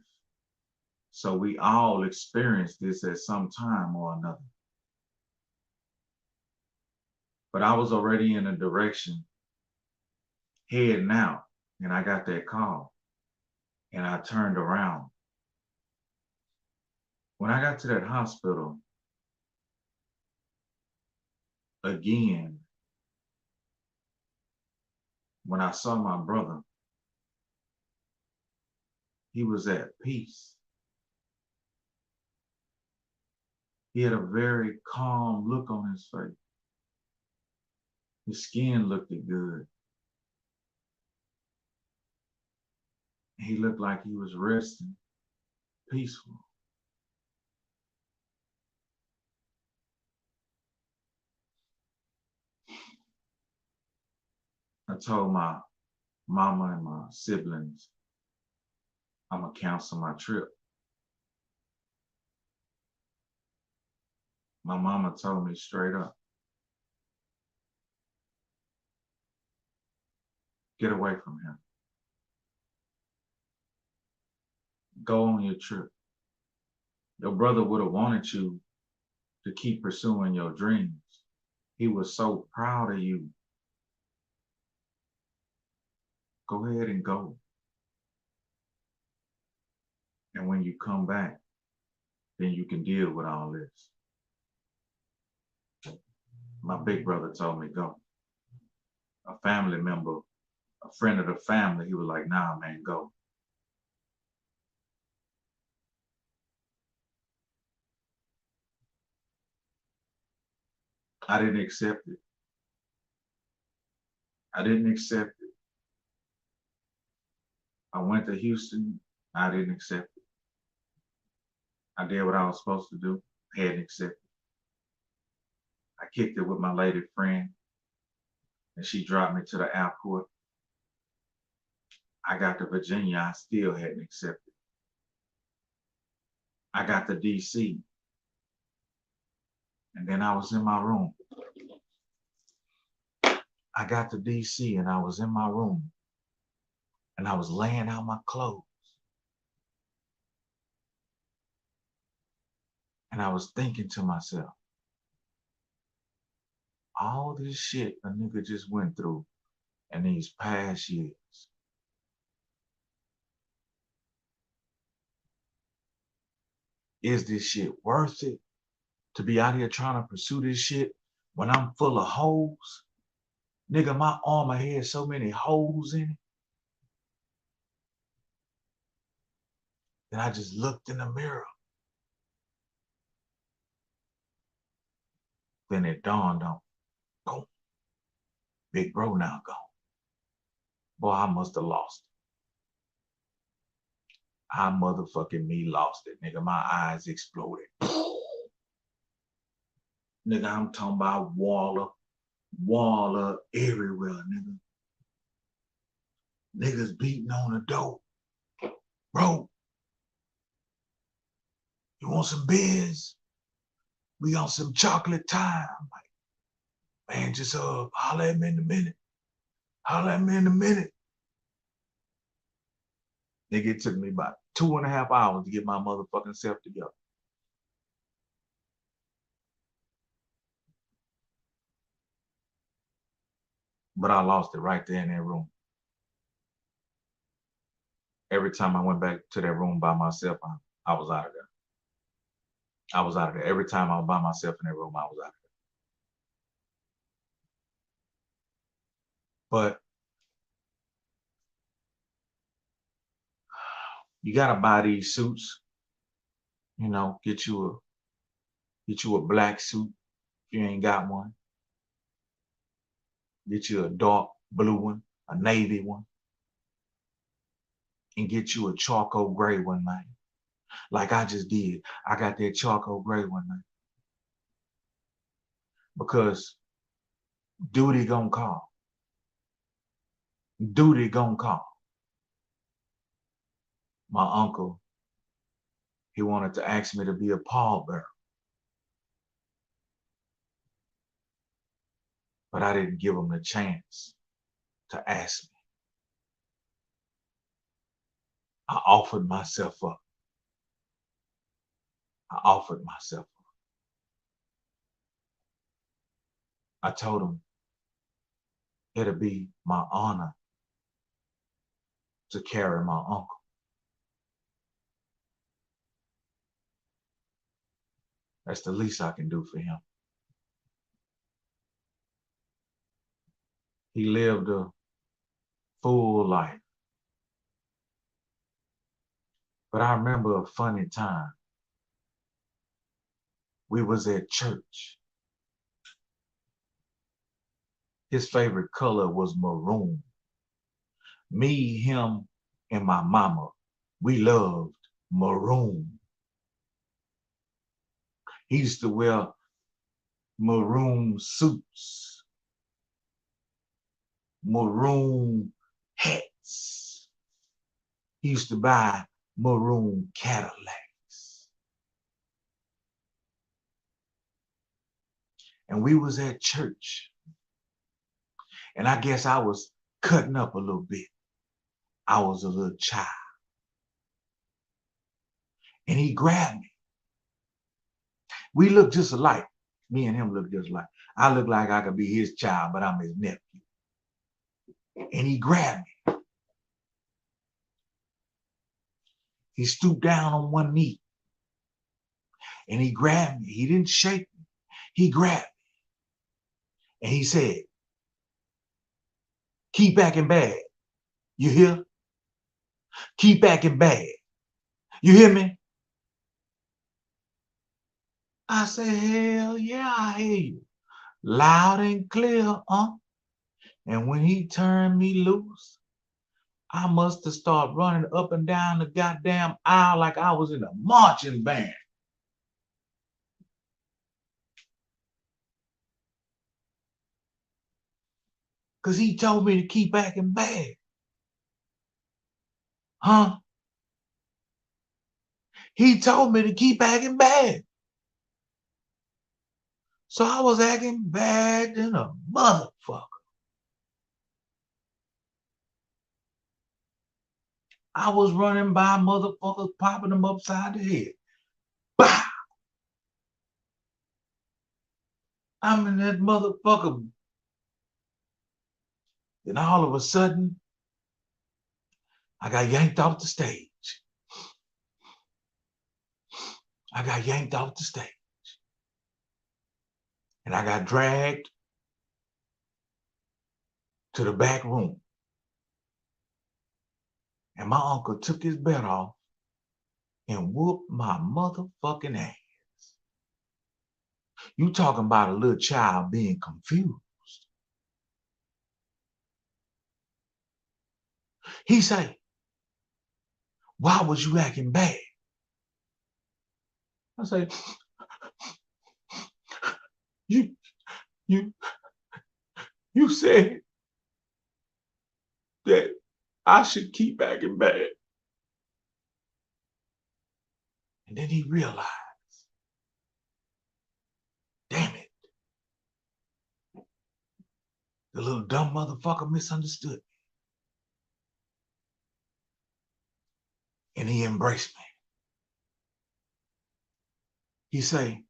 So we all experience this at some time or another. But I was already in a direction heading out, and I got that call, and I turned around. When I got to that hospital, again, when I saw my brother, he was at peace. He had a very calm look on his face. His skin looked good. He looked like he was resting, peaceful. I told my mama and my siblings, I'm gonna cancel my trip. My mama told me straight up, get away from him. Go on your trip. Your brother would have wanted you to keep pursuing your dreams. He was so proud of you. Go ahead and go. And when you come back, then you can deal with all this. My big brother told me go. A family member, a friend of the family, he was like, nah, man, go. I didn't accept it. I didn't accept it. I went to Houston. I didn't accept it. I did what I was supposed to do. I hadn't accepted it. I kicked it with my lady friend, and she dropped me to the airport. I got to Virginia. I still hadn't accepted it. I got to DC, and then I was in my room. I got to DC, and I was in my room, and I was laying out my clothes. And I was thinking to myself, all this shit a nigga just went through in these past years. Is this shit worth it to be out here trying to pursue this shit when I'm full of holes? Nigga, my armor had so many holes in it. Then I just looked in the mirror. Then it dawned on me, boom, big bro now gone. Boy, I must have lost it. I motherfucking me lost it, nigga. My eyes exploded. Nigga, I'm talking about Waller everywhere, nigga. Niggas beating on the door. Bro, you want some beers? We got some chocolate time. I'm like, man, just holler at me in a minute. Holler at me in a minute. Nigga, it took me about 2.5 hours to get my motherfucking self together. But I lost it right there in that room. Every time I went back to that room by myself, I was out of there. I was out of there. Every time I was by myself in that room, I was out of there. But you gotta buy these suits, you know, get you a black suit if you ain't got one. Get you a dark blue one, a navy one, and get you a charcoal gray one, man. Like I just did. I got that charcoal gray one, man. Because duty gonna call. Duty gonna call. My uncle, he wanted to ask me to be a pallbearer. But I didn't give him the chance to ask me. I offered myself up. I offered myself up. I told him it'll be my honor to carry my uncle. That's the least I can do for him. He lived a full life. But I remember a funny time. We was at church. His favorite color was maroon. Me, him, and my mama, we loved maroon. He used to wear maroon suits, maroon hats. He used to buy maroon Cadillacs. And we was at church. And I guess I was cutting up a little bit. I was a little child. And he grabbed me. We looked just alike. Me and him look just like. I look like I could be his child, but I'm his nephew. And he grabbed me. He stooped down on one knee. And he grabbed me. He didn't shake me. He grabbed me. And he said, keep acting bad. You hear? Keep acting bad. You hear me? I said, hell yeah, I hear you. Loud and clear, And when he turned me loose, I must have started running up and down the goddamn aisle like I was in a marching band. Because he told me to keep acting bad. Huh? He told me to keep acting bad. So I was acting bad than a motherfucker. I was running by motherfuckers, popping them upside the head. Bah! I'm in that motherfucker. And all of a sudden, I got yanked off the stage. I got yanked off the stage. And I got dragged to the back room. And my uncle took his belt off and whooped my motherfucking ass. You talking about a little child being confused. He say, why was you acting bad? I say, you said that I should keep acting bad. And then he realized, damn it, the little dumb motherfucker misunderstood me. And he embraced me. He say,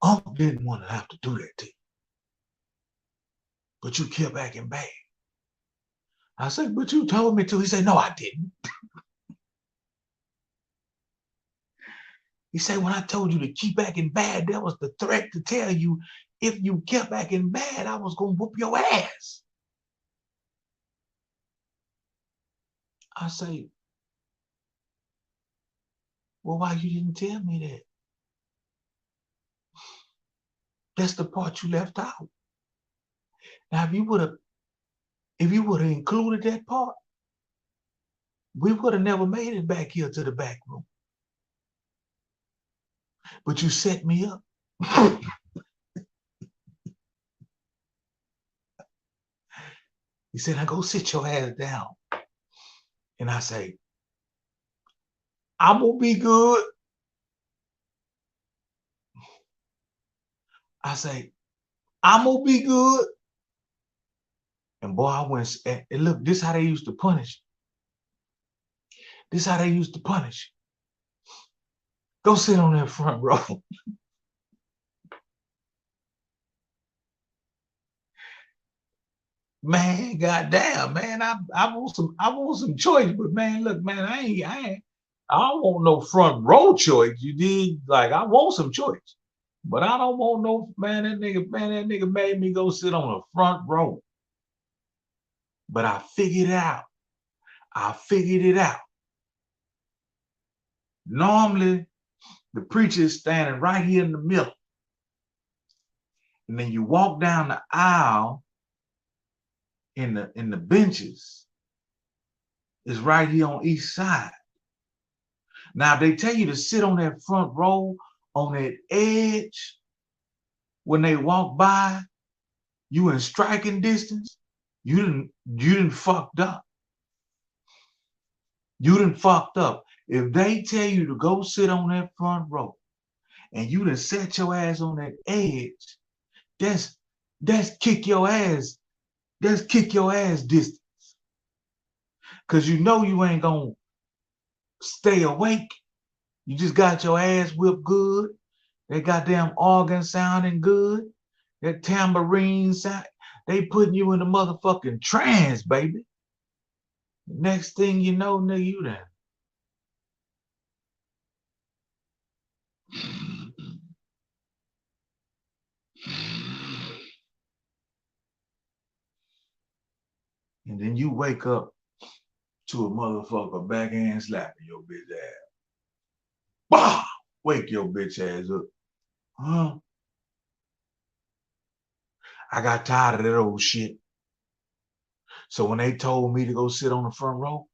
Uncle didn't want to have to do that to you, but you kept acting bad. I said, but you told me to. He said, no, I didn't. He said, when I told you to keep acting bad, that was the threat to tell you if you kept acting bad, I was going to whoop your ass. I say, well, why you didn't tell me that? That's the part you left out. Now, if you would have included that part, we would have never made it back here to the back room. But you set me up. He said, now go sit your ass down. And I say, I'm going to be good. I say, I'm going to be good. And boy, I went, and look, this is how they used to punish. This is how they used to punish. Go sit on that front row. Man, goddamn, man, I want some choice, but man, look, man, I don't want no front row choice. You did, like, I want some choice, but I don't want no, man, that nigga made me go sit on the front row. But I figured it out. Normally, the preacher is standing right here in the middle. And then you walk down the aisle in the benches is right here on each side. Now, if they tell you to sit on that front row, on that edge, when they walk by, you in striking distance, you didn't fucked up. You done fucked up. If they tell you to go sit on that front row and you done set your ass on that edge, that's kick your ass. That's kick your ass distance. Cause you know you ain't gonna stay awake. You just got your ass whipped good. That goddamn organ sounding good. That tambourine sound. They putting you in a motherfucking trance, baby. Next thing you know, nigga, you there. And then you wake up to a motherfucker backhand slapping your bitch ass. Bah! Wake your bitch ass up. Huh? I got tired of that old shit. So when they told me to go sit on the front row,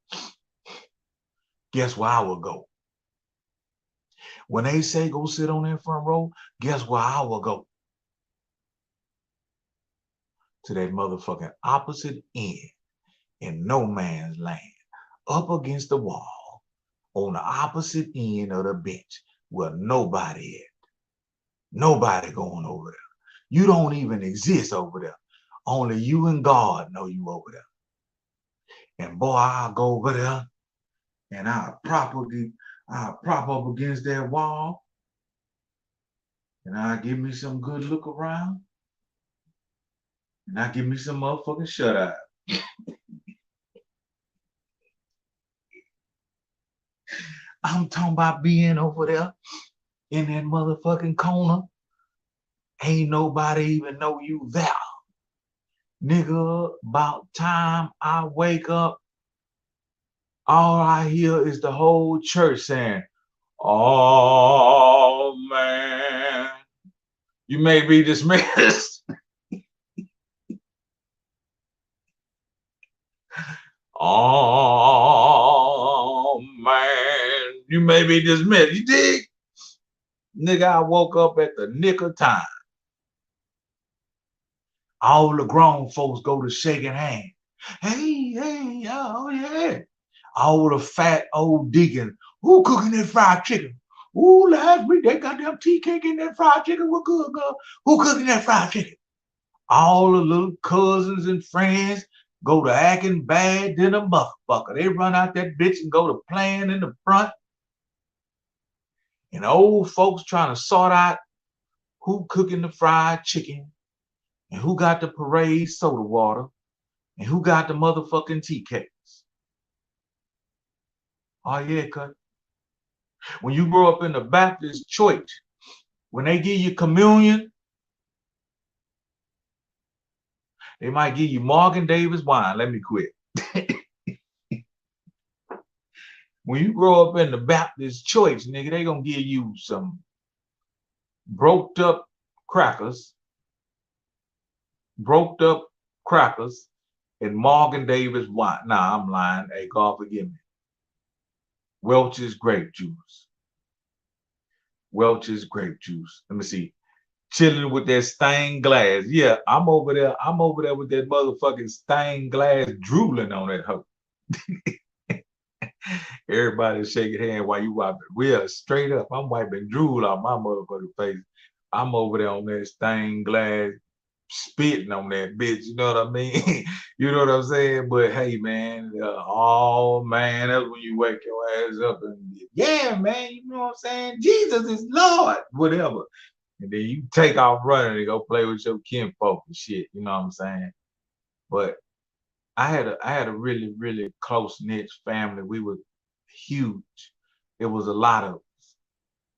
guess where I would go? When they say go sit on that front row, guess where I will go? To that motherfucking opposite end in no man's land, up against the wall, on the opposite end of the bench where nobody at. Nobody going over there. You don't even exist over there. Only you and God know you over there. And boy, I'll go over there and I'll prop up against that wall and I'll give me some good look around and I'll give me some motherfucking shut eye. I'm talking about being over there in that motherfucking corner. Ain't nobody even know you there. Nigga, about time I wake up, all I hear is the whole church saying, "Oh man, you may be dismissed." Oh man, you may be dismissed. You dig? Nigga, I woke up at the nick of time. All the grown folks go to shaking hands. Hey, oh yeah. All the fat old deacons, who cooking that fried chicken? Ooh, last week they got them tea cake in that fried chicken. What good, girl? Who cooking that fried chicken? All the little cousins and friends go to acting bad than a motherfucker. They run out that bitch and go to playing in the front. And the old folks trying to sort out who cooking the fried chicken and who got the parade soda water and who got the motherfucking tea cakes. Oh yeah, cut. When you grow up in the Baptist church, when they give you communion, they might give you Morgan Davis wine. Let me quit. When you grow up in the Baptist church, nigga, they gonna give you some broked up crackers, and Morgan Davis wine. Nah, I'm lying. Hey, God forgive me. Welch's grape juice. Welch's grape juice. Let me see. Chilling with that stained glass. Yeah, I'm over there. I'm over there with that motherfucking stained glass drooling on that hoe. Everybody shaking hand while you wiping. We are straight up. I'm wiping drool off my motherfucking face. I'm over there on that stained glass, spitting on that bitch. You know what I mean? You know what I'm saying? But hey, man, oh man, that's when you wake your ass up and yeah, man, you know what I'm saying? Jesus is Lord, whatever. And then you take off running and go play with your kinfolk and shit. You know what I'm saying? But I had a really, really close knit family. We were huge. It was a lot of us.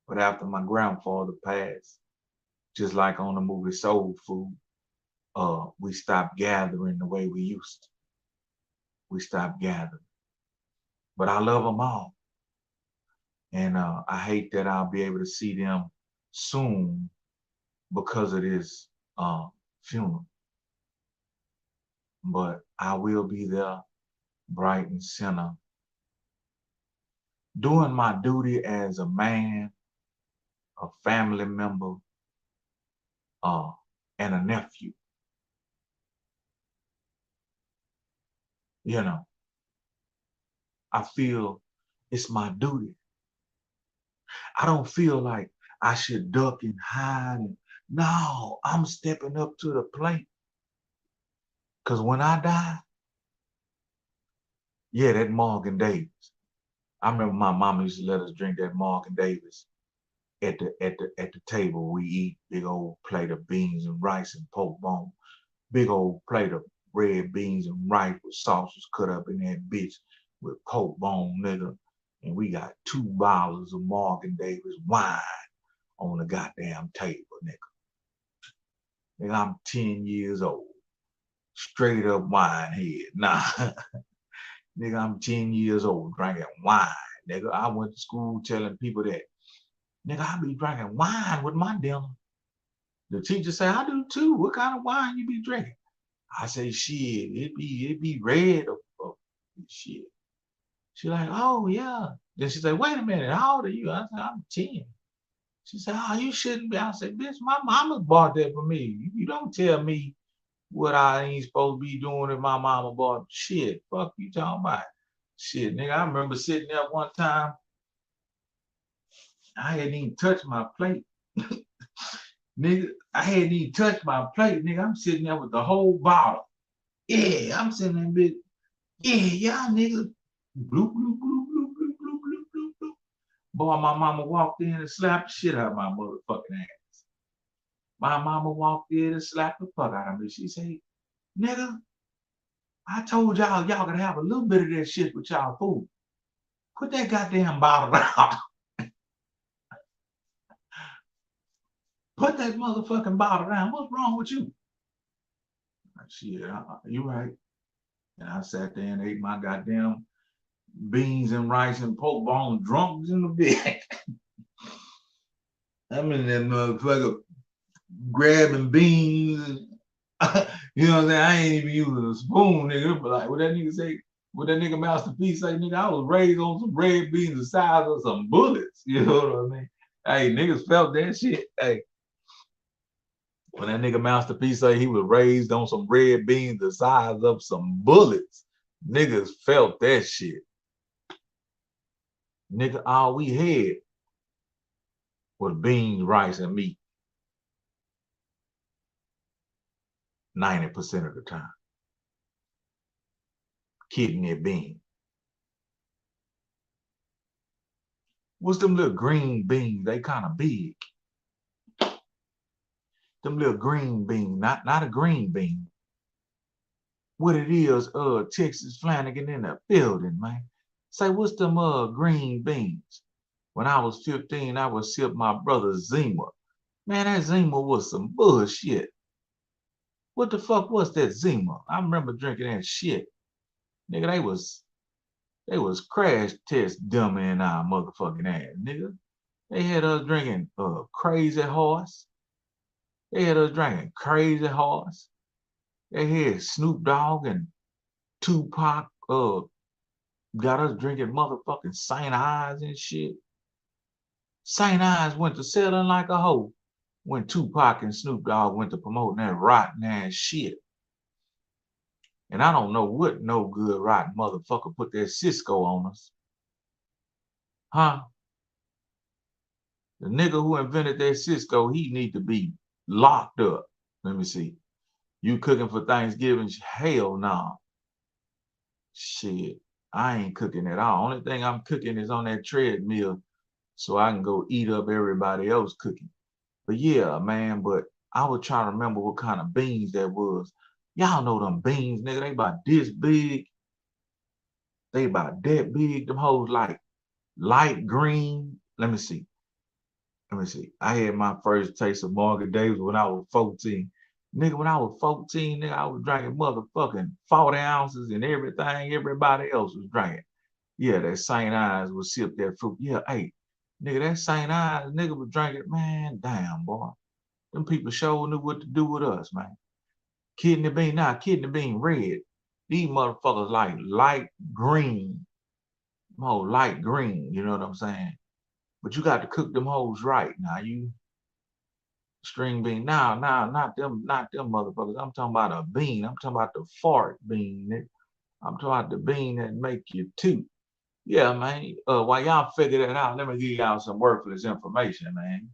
But after my grandfather passed, just like on the movie Soul Food, we stopped gathering the way we used to. We stopped gathering. But I love them all. And I hate that I'll be able to see them soon because of this funeral. But I will be there bright and center, doing my duty as a man, a family member, uh, and a nephew. You know, I feel it's my duty. I don't feel like I should duck and hide. No, I'm stepping up to the plate. Because when I die, yeah, that Morgan Davis. I remember my mama used to let us drink that Morgan Davis at the table we eat big old plate of beans and rice and pork bone, big old plate of red beans and rice with sausage cut up in that bitch with pork bone, nigga. And we got 2 bottles of Morgan Davis wine on the goddamn table, nigga. Nigga, I'm 10 years old. Straight up wine head. Nah. Nigga, I'm 10 years old drinking wine. Nigga, I went to school telling people that, nigga, I be drinking wine with my dinner. The teacher said, I do too. What kind of wine you be drinking? I say, shit, it be red or shit. She like, oh yeah. Then she said, wait a minute, how old are you? I said, I'm 10. She said, oh, you shouldn't be. I said, bitch, my mama bought that for me. You don't tell me what I ain't supposed to be doing if my mama bought shit. Fuck you talking about. Shit, nigga, I remember sitting there one time. I hadn't even touched my plate. Nigga, I hadn't even touched my plate. Nigga, I'm sitting there with the whole bottle. Yeah, I'm sitting there, bitch. Yeah, nigga. Bloop, bloop, bloop, bloop, bloop, bloop, bloop, bloop, bloop. Boy, my mama walked in and slapped the shit out of my motherfucking ass. My mama walked in and slapped the fuck out of me. She said, nigga, I told y'all could have a little bit of that shit with y'all food. Put that goddamn bottle down. Put that motherfucking bottle down. What's wrong with you? Shit, you right. And I sat there and ate my goddamn beans and rice and pork bone drunk in the bed. I'm in that motherfucker grabbing beans. You know what I'm saying? I ain't even using a spoon, nigga. But like what that nigga say, what that nigga Master P say, nigga, I was raised on some red beans the size of some bullets. You know what I mean? Hey, niggas felt that shit. Hey. When that nigga Master P say he was raised on some red beans the size of some bullets, niggas felt that shit. Nigga, all we had was beans, rice, and meat. 90% of the time. Kidney bean. What's them little green beans? They kind of big. Them little green beans, not a green bean. What it is, Texas Flanagan in the building, man. Say, what's them green beans? When I was 15, I would sip my brother's Zima. Man, that Zima was some bullshit. What the fuck was that Zima? I remember drinking that shit. Nigga, they was crash test dummy in our motherfucking ass, nigga. They had us drinking Crazy Horse. They had us drinking Crazy Horse. They had Snoop Dogg and Tupac got us drinking motherfucking St. Ives and shit. St. Ives went to selling like a hoe when Tupac and Snoop Dogg went to promoting that rotten ass shit. And I don't know what no good rotten motherfucker put that Cisco on us. Huh? The nigga who invented that Cisco, he need to be locked up. Let me see. You cooking for Thanksgiving? Hell no. Shit, I ain't cooking at all. Only thing I'm cooking is on that treadmill so I can go eat up everybody else cooking. But yeah, man, but I was trying to remember what kind of beans that was. Y'all know them beans, nigga, they about this big. They about that big. Them hoes like light green. Let me see. I had my first taste of Morgan Davis when I was 14. Nigga, when I was 14, nigga, I was drinking motherfucking 40 ounces and everything everybody else was drinking. Yeah, that St. Ives was sip that fruit. Yeah, hey, nigga, that St. Ives, nigga was drinking, man, damn, boy. Them people sure knew what to do with us, man. Kidney bean red. These motherfuckers like light green. More light green, you know what I'm saying? But you got to cook them hoes right. Now you string bean. Now, not them motherfuckers. I'm talking about a bean. I'm talking about the fart bean. I'm talking about the bean that make you toot. Yeah, man. While y'all figure that out, let me give y'all some worthless information, man.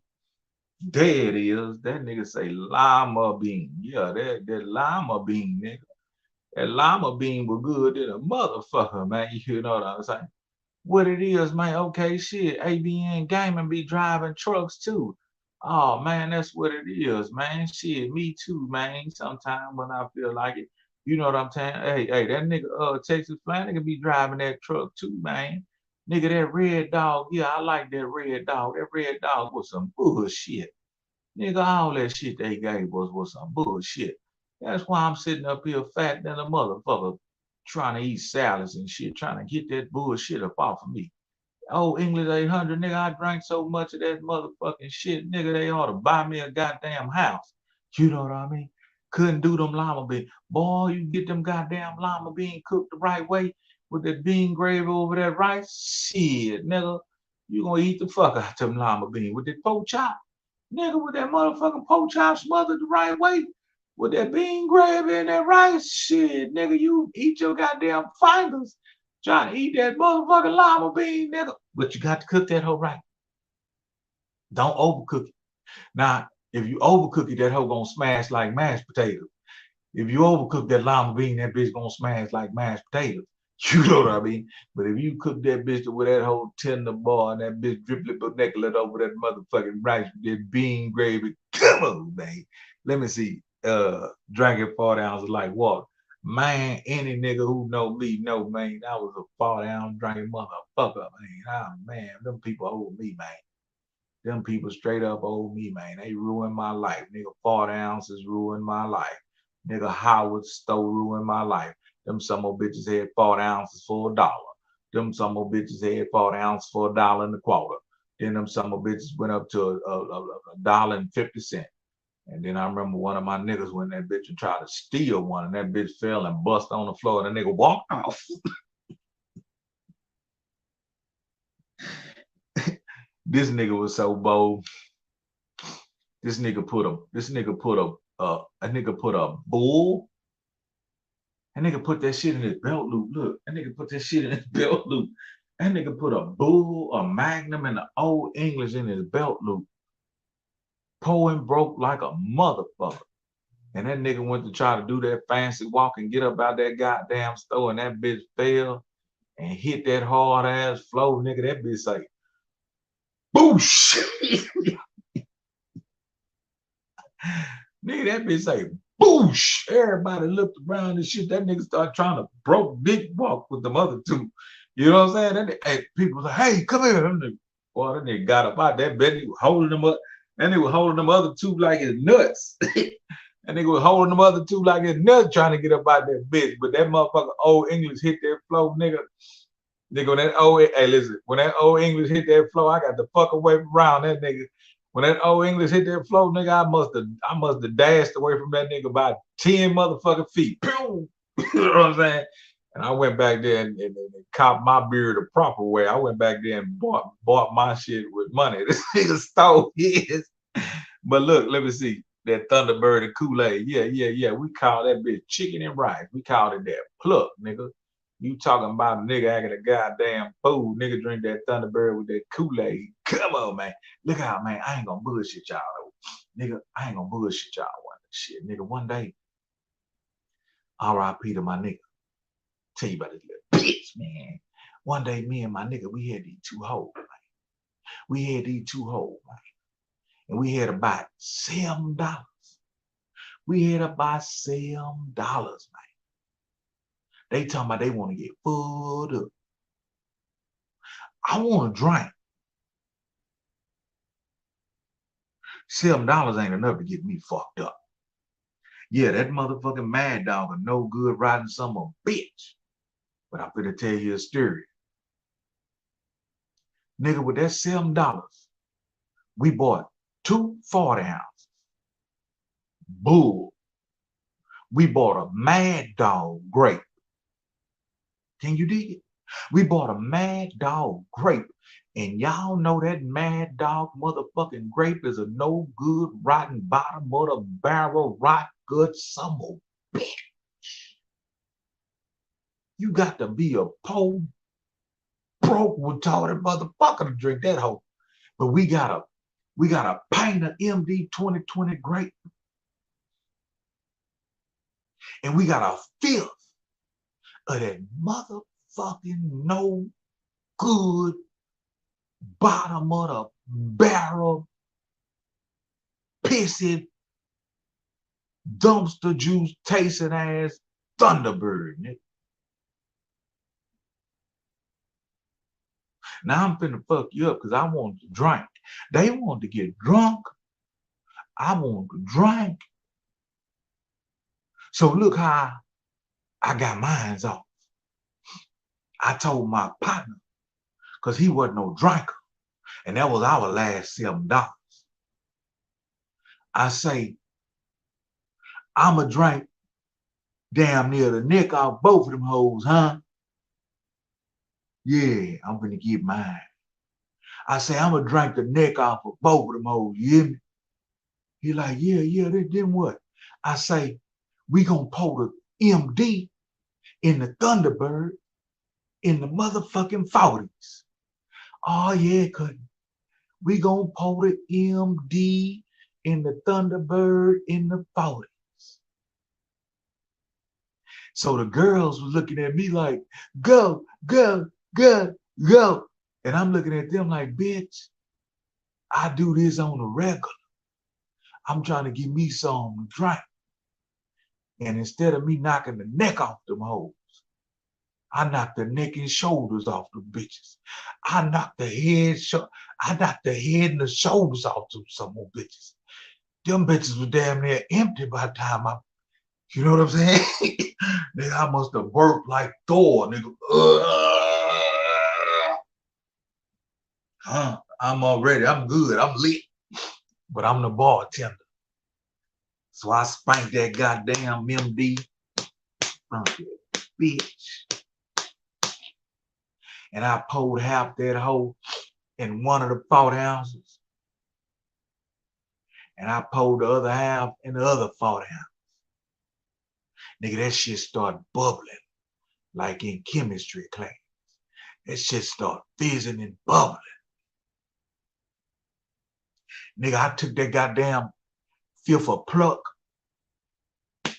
There it is. That nigga say lima bean. Yeah, that lima bean, nigga. That lima bean was good than a motherfucker, man. You know what I'm saying? what it is, man. Okay, shit. ABN Gaming be driving trucks too. Oh man, that's what it is, man. Shit, me too, man. Sometime when I feel like it, you know what I'm saying? Hey, that nigga, Texas Fly nigga be driving that truck too, man. Nigga, that red dog, yeah, I like that red dog. That red dog was some bullshit. Nigga, all that shit they gave us was some bullshit. That's why I'm sitting up here fat than a motherfucker trying to eat salads and shit, trying to get that bullshit up off of me. Oh, English 800, nigga, I drank so much of that motherfucking shit, nigga, they ought to buy me a goddamn house. You know what I mean? Couldn't do them llama beans. Boy, you get them goddamn llama beans cooked the right way with that bean gravy over that rice. Shit, nigga, you gonna eat the fuck out them llama beans with that pork chop. Nigga, with that motherfucking pork chop smothered the right way, with that bean gravy and that rice, shit, nigga, you eat your goddamn fingers trying to eat that motherfucking lima bean, nigga. But you got to cook that hoe right. Don't overcook it. Now, if you overcook it, that hoe gonna smash like mashed potatoes. If you overcook that lima bean, that bitch gonna smash like mashed potatoes. You know what I mean? But if you cook that bitch with that whole tender bar and that bitch driplet necklace over that motherfucking rice with that bean gravy, come on, man. Let me see. Drinking 40 ounces like water. Man, any nigga who know me know, man, I was a 40 ounce drinking motherfucker, man. Ah, man, them people owe me, man. Them people straight up owe me, man. They ruined my life. Nigga, 40 ounces ruined my life. Nigga, Howard Stowe ruined my life. Them some old bitches had 40 ounces for $1. Them some old bitches had 40 ounces for $1.25. Then them some old bitches went up to $1.50. And then I remember one of my niggas went in that bitch and tried to steal one, and that bitch fell and bust on the floor, and the nigga walked off. This nigga was so bold. This nigga put a bull. That nigga put that shit in his belt loop. Look, that nigga put that shit in his belt loop. That nigga put a bull, a magnum, and the old English in his belt loop. Pouring broke like a motherfucker. And that nigga went to try to do that fancy walk and get up out that goddamn store, and that bitch fell and hit that hard ass floor, nigga. That bitch like, boosh. Nigga, that bitch say, boosh. Everybody looked around and shit. That nigga started trying to broke big walk with the other two. You know what I'm saying? Hey, people say, hey, come here. Boy, that nigga got up out that bed. He was holding them up. And they was holding them other two like his nuts. And they was holding them other two like his nuts trying to get up out that bitch. But that motherfucker old English hit that floor, nigga. Nigga, when that old, hey, listen, when that old English hit that floor, I got the fuck away from around that nigga. When that old English hit that floor, nigga, I must have dashed away from that nigga about 10 motherfucking feet. You know what I'm saying? And I went back there and copped my beer the proper way. I went back there and bought my shit with money. This nigga stole his. But look, let me see. That Thunderbird and Kool-Aid. Yeah. We call that bitch chicken and rice. We called it that pluck, nigga. You talking about a nigga acting a goddamn fool. Nigga drink that Thunderbird with that Kool-Aid. Come on, man. Look out, man. I ain't gonna bullshit y'all, though. Nigga, I ain't gonna bullshit y'all one shit. Nigga, one day, R.I.P. to my nigga. Tell you about this little bitch, man. One day, me and my nigga, we had these two hoes, man. And we had about $7. We had about $7, man. They talking about they want to get fucked up. I want to drink. $7 ain't enough to get me fucked up. Yeah, that motherfucking mad dog are no good riding some of a bitch. But I'm finna tell you a story. Nigga, with that $7, we bought 2 40 ounces. Bull. We bought a Mad Dog grape. Can you dig it? We bought a Mad Dog grape. And y'all know that Mad Dog motherfucking grape is a no good, rotten bottom of the barrel, rot good some old bitch. You got to be a poor, broke, retarded motherfucker to drink that hoe. But we got a pint of MD 2020 grape. And we got a fifth of that motherfucking no good bottom of the barrel, pissy, dumpster juice tasting ass Thunderbird, nigga. Now I'm finna fuck you up because I want to drink. They want to get drunk. I want to drink. So look how I got mines off. I told my partner, because he wasn't no drinker, and that was our last $7. I say, I'ma drink damn near the neck off both of them hoes, huh? Yeah, I'm gonna get mine. I say, I'ma drink the neck off of both of them hoes, you hear me? He like, yeah, then what? I say, we gonna pour the MD in the Thunderbird in the motherfucking 40s. Oh yeah, cuz we gonna pour the MD in the Thunderbird in the 40s. So the girls was looking at me like, go, go, go, go. And I'm looking at them like, bitch, I do this on a regular. I'm trying to give me some to drink. And instead of me knocking the neck off them hoes, I knocked the neck and shoulders off them bitches. I knocked the head and the shoulders off to some more bitches. Them bitches were damn near empty by the time you know what I'm saying? Nigga, I must have burped like Thor, nigga. I'm good, I'm lit. But I'm the bartender. So I spanked that goddamn MD from that bitch. And I poured half that hoe in one of the 40 ounces. And I poured the other half in the other 40 ounces. Nigga, that shit started bubbling like in chemistry class. That shit started fizzing and bubbling. Nigga, I took that goddamn fifth of pluck.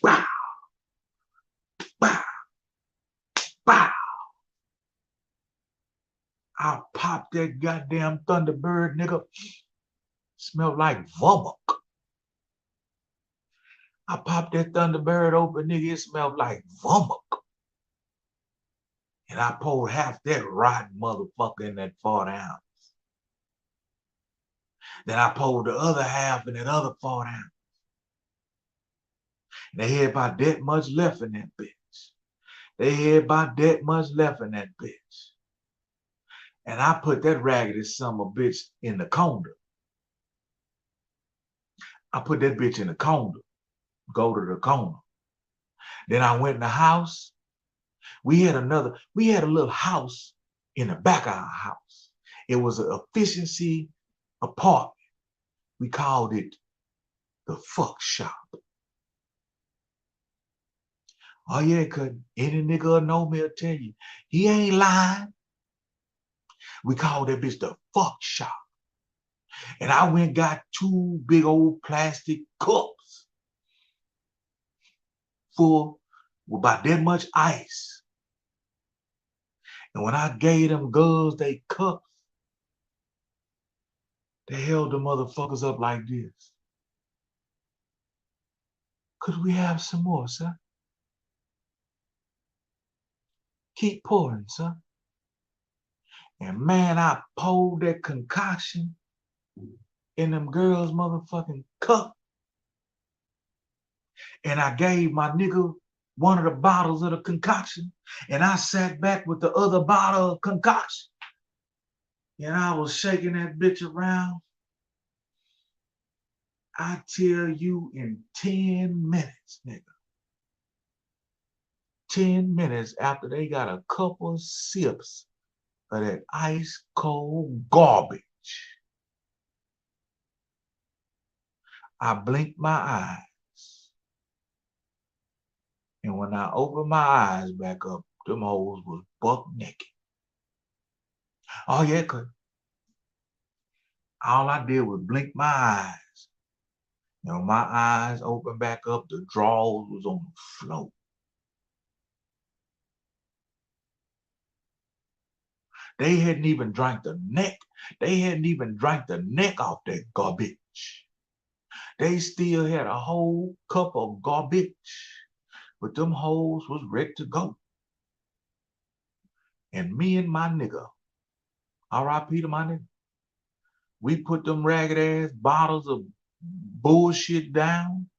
Bow, bow, bow. I popped that goddamn Thunderbird, nigga. Smelled like vomit. I popped that Thunderbird open, nigga. It smelled like vomit. And I poured half that rotten motherfucker in that 40 ounce. Then I poured the other half in that other 40 ounce. And they had about that much left in that bitch. They had about that much left in that bitch. And I put that raggedy son of a bitch in the conder. I put that bitch in the conder. Go to the corner. Then I went in the house. We had a little house in the back of our house. It was an efficiency apartment. We called it the fuck shop. Oh yeah, cause any nigga know me will tell you, he ain't lying. We called that bitch the fuck shop. And I went and got 2 big old plastic cups full with about that much ice. And when I gave them girls they cups, they held the motherfuckers up like this. Could we have some more, sir? Keep pouring, sir. And man, I poured that concoction in them girls' motherfucking cup. And I gave my nigga one of the bottles of the concoction. And I sat back with the other bottle of concoction. And I was shaking that bitch around. I tell you, in 10 minutes, nigga. 10 minutes after they got a couple sips of that ice cold garbage, I blinked my eyes. And when I opened my eyes back up, them hoes was buck naked. Oh yeah, cause all I did was blink my eyes. And when my eyes opened back up, the drawers was on the floor. They hadn't even drank the neck. They hadn't even drank the neck off that garbage. They still had a whole cup of garbage, but them hoes was ready to go. And me and my nigga, R.I.P. to my nigga, we put them ragged ass bottles of bullshit down,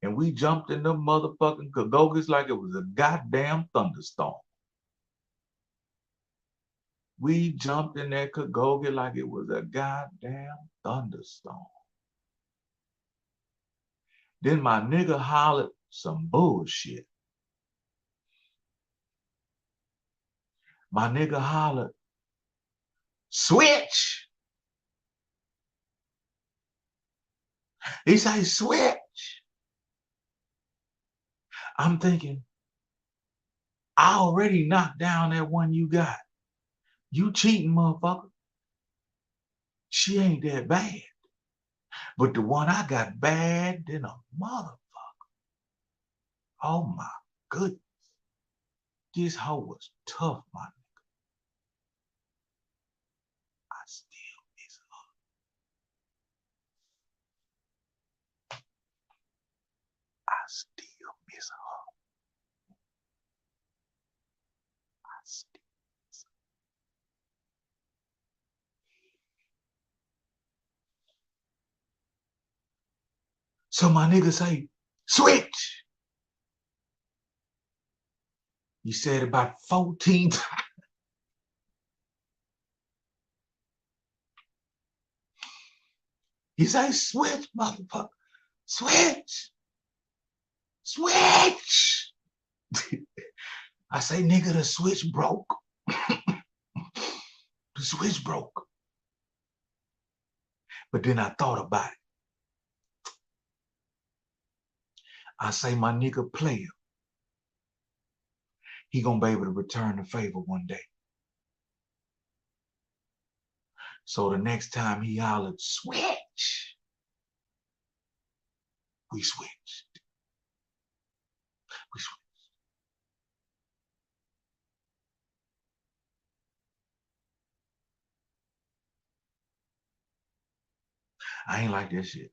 and we jumped in them motherfucking cagogas like it was a goddamn thunderstorm. We jumped in that cagoga like it was a goddamn thunderstorm. Then my nigga hollered some bullshit. My nigga hollered, switch. He say, switch. I'm thinking, I already knocked down that one you got. You cheating, motherfucker. She ain't that bad. But the one I got bad than a motherfucker. Oh my goodness. This hoe was tough, my nigga. I still miss her. I still miss her. I still miss her. So my nigga say, switch. He said about 14 times. He say, switch, motherfucker. Switch. Switch. I say, nigga, the switch broke. The switch broke. But then I thought about it. I say, my nigga player, he gonna be able to return the favor one day. So the next time he hollered, switch, we switched. We switched. I ain't like that shit.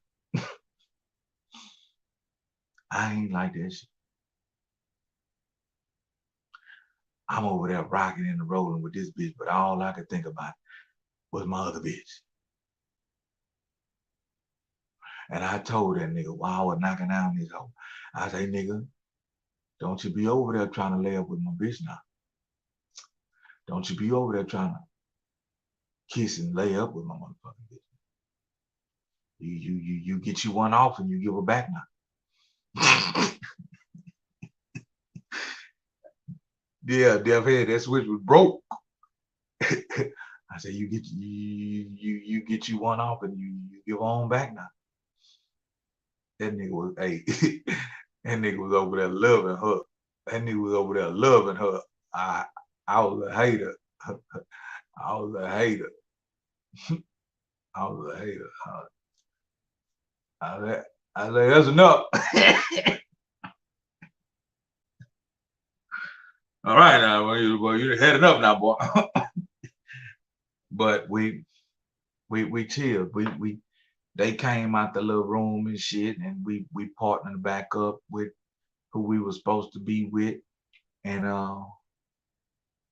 I ain't like that shit. I'm over there rocking and rolling with this bitch, but all I could think about was my other bitch. And I told that nigga while I was knocking down this hoe, I say, nigga, don't you be over there trying to lay up with my bitch now. Don't you be over there trying to kiss and lay up with my motherfucking bitch. You get you one off and you give her back now. Yeah, Dev Head, that switch was broke. I said, you get you one off and you give her on back now. That nigga was, hey, that nigga was over there loving her. That nigga was over there loving her. I was a hater. I was a hater. I was a hater. I said, that's enough. All right, now, well, you're heading up now, boy. But we chilled. They came out the little room and shit, and we partnered back up with who we were supposed to be with, and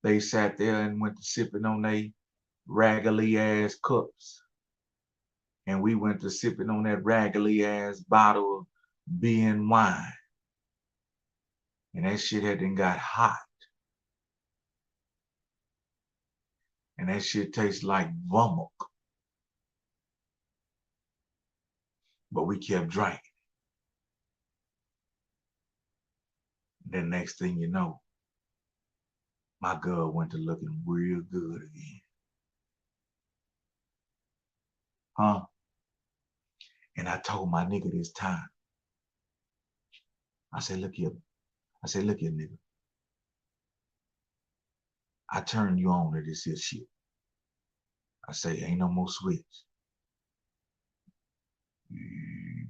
they sat there and went to sipping on they raggedy ass cups, and we went to sipping on that raggedy ass bottle of beer and wine, and that shit had then got hot, and that shit tastes like vomit, but we kept drinking. Then next thing you know, my girl went to looking real good again. Huh? And I told my nigga this time. I said, look here, nigga. I turned you on to this here shit. I say, ain't no more switch. You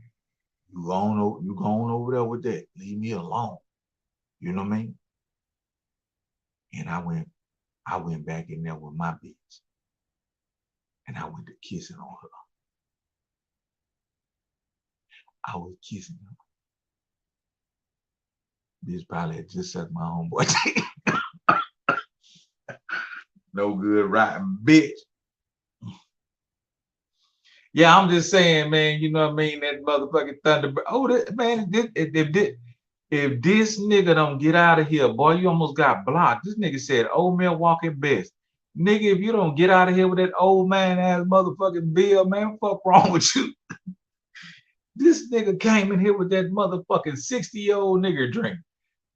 going over there with that. Leave me alone. You know what I mean? And I went, I went back in there with my bitch. And I went to kissing on her. I was kissing her. Bitch probably had just sucked my homeboy. No good rotten bitch. Yeah, I'm just saying, man, you know what I mean? That motherfucking thunder. Oh, that, man, if this nigga don't get out of here, boy, you almost got blocked. This nigga said old Milwaukee best. Nigga, if you don't get out of here with that old man ass motherfucking bill, man, fuck wrong with you? This nigga came in here with that motherfucking 60-year-old nigga drink.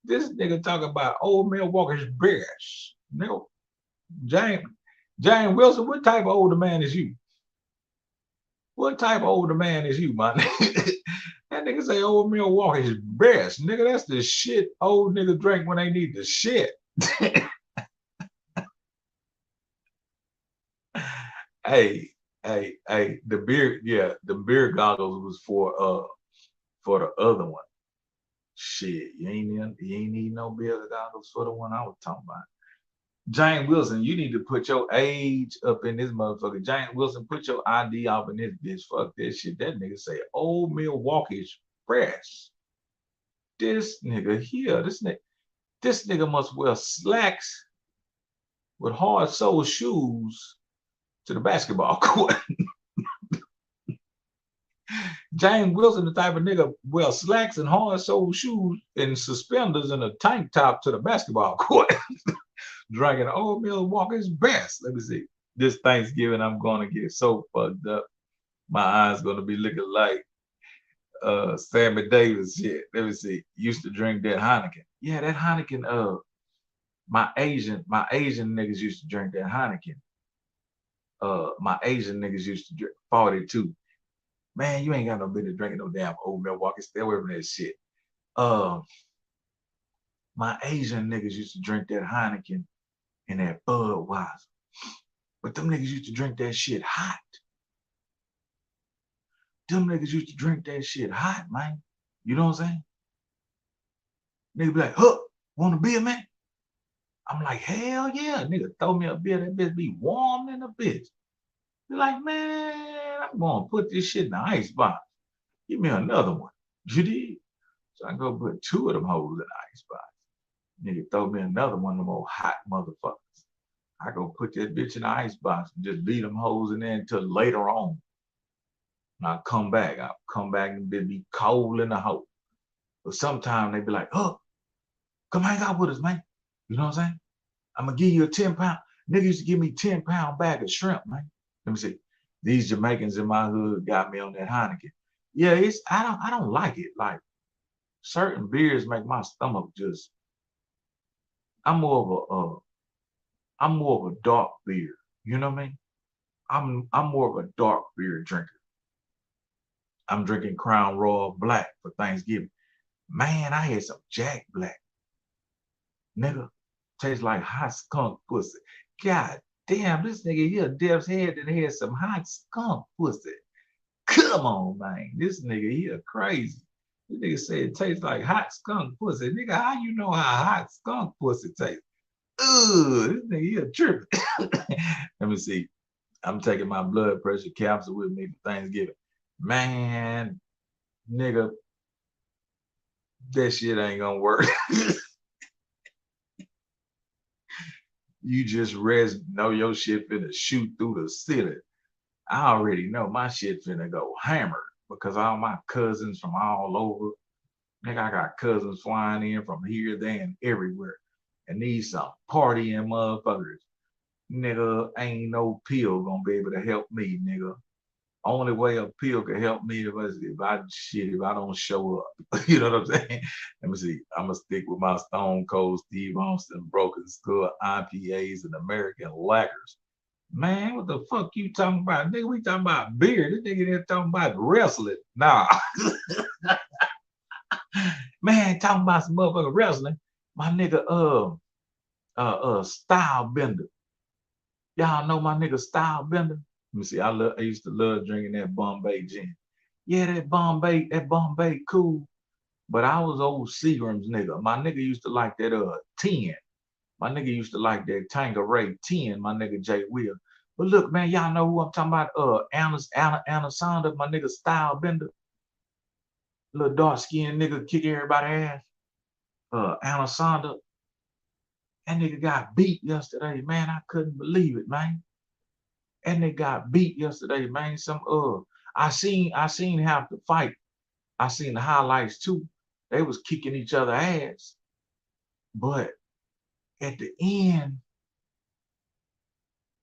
This nigga talking about old Milwaukee's best. No, James Wilson, what type of older man is you? What type of older man is you, man? That nigga say old Milwaukee's best. Nigga, that's the shit old nigga drink when they need the shit. Hey, the beer, yeah, the beer goggles was for the other one. Shit, you ain't need no beer goggles for the one I was talking about. James Wilson, you need to put your age up in this motherfucker. James Wilson, put your ID off in this bitch. Fuck that shit. That nigga say old Milwaukee's fresh. This nigga here, this nigga must wear slacks with hard sole shoes to the basketball court. James Wilson, the type of nigga wear slacks and hard sole shoes and suspenders and a tank top to the basketball court. Drinking old Milwaukee's best. Let me see. This Thanksgiving, I'm gonna get so fucked up. My eyes gonna be looking like Sammy Davis shit. Let me see. Used to drink that Heineken. Yeah, that Heineken. My Asian niggas used to drink that Heineken. My Asian niggas used to drink 42. Man, you ain't got no business drinking no damn old Milwaukee. Stay away from that shit. My Asian niggas used to drink that Heineken and that Budweiser. But them niggas used to drink that shit hot. Them niggas used to drink that shit hot, man. You know what I'm saying? Nigga be like, huh, want a beer, man? I'm like, hell yeah. Nigga throw me a beer, that bitch be warm in a bitch. Be like, man, I'm gonna put this shit in the icebox. Give me another one. You did? So I go put 2 of them hoes in the icebox. Nigga throw me another one of them old hot motherfuckers. I go put that bitch in the icebox and just leave them hoes in there until later on. And I'll come back and be cold in the hole. But sometimes they be like, oh, come hang out with us, man. You know what I'm saying? I'm gonna give you a 10-pound. Nigga used to give me 10-pound bag of shrimp, man. Let me see. These Jamaicans in my hood got me on that Heineken. Yeah, I don't like it. Like certain beers make my stomach just. I'm more of a dark beer. You know what I mean? I'm more of a dark beer drinker. I'm drinking Crown Royal Black for Thanksgiving. Man, I had some Jack Black. Nigga, tastes like hot skunk pussy. God damn, this nigga here, Dev's head that had some hot skunk pussy. Come on, man. This nigga here crazy. This nigga said it tastes like hot skunk pussy. Nigga, how you know how hot skunk pussy tastes? Ugh, this nigga here tripping. Let me see. I'm taking my blood pressure capsule with me for Thanksgiving. Man, nigga, that shit ain't gonna work. You just know your shit finna shoot through the ceiling. I already know my shit finna go hammered because all my cousins from all over, nigga, I got cousins flying in from here, there, and everywhere. And these some partying motherfuckers. Nigga, ain't no pill gonna be able to help me, nigga. Only way a pill can help me if I don't show up. You know what I'm saying? Let me see. I'm gonna stick with my Stone Cold Steve Austin Broken Skull IPAs and American Lagers. Man, what the fuck you talking about? Nigga, we talking about beer. This nigga there talking about wrestling. Nah. Man, talking about some motherfucking wrestling. My nigga, Style Bender. Y'all know my nigga Style Bender? Let me see. I used to love drinking that Bombay gin. Yeah, that Bombay cool. But I was old Seagram's nigga. My nigga used to like that 10. My nigga used to like that Tangeray 10, my nigga Jay Will. But look, man, y'all know who I'm talking about? Anna Sonda, my nigga Style Bender. Little dark-skinned nigga kick everybody's ass. Anna Sonda. That nigga got beat yesterday, man. I couldn't believe it, man. That nigga got beat yesterday, man. I seen half the fight. I seen the highlights too. They was kicking each other ass. But at the end,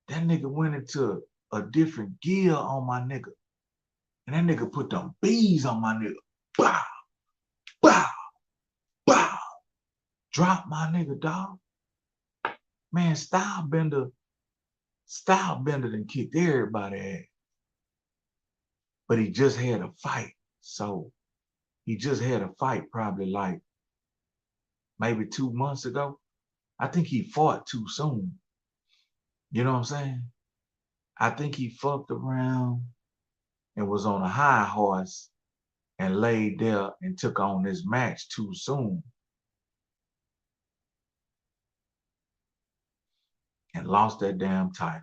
that nigga went into a different gear on my nigga. And that nigga put them bees on my nigga. Bow, bow, bow. Drop my nigga, dog. Man, Style Bender done kicked everybody ass. But he just had a fight. So he just had a fight probably like maybe 2 months ago. I think he fought too soon. You know what I'm saying? I think he fucked around and was on a high horse and laid there and took on this match too soon. And lost that damn title.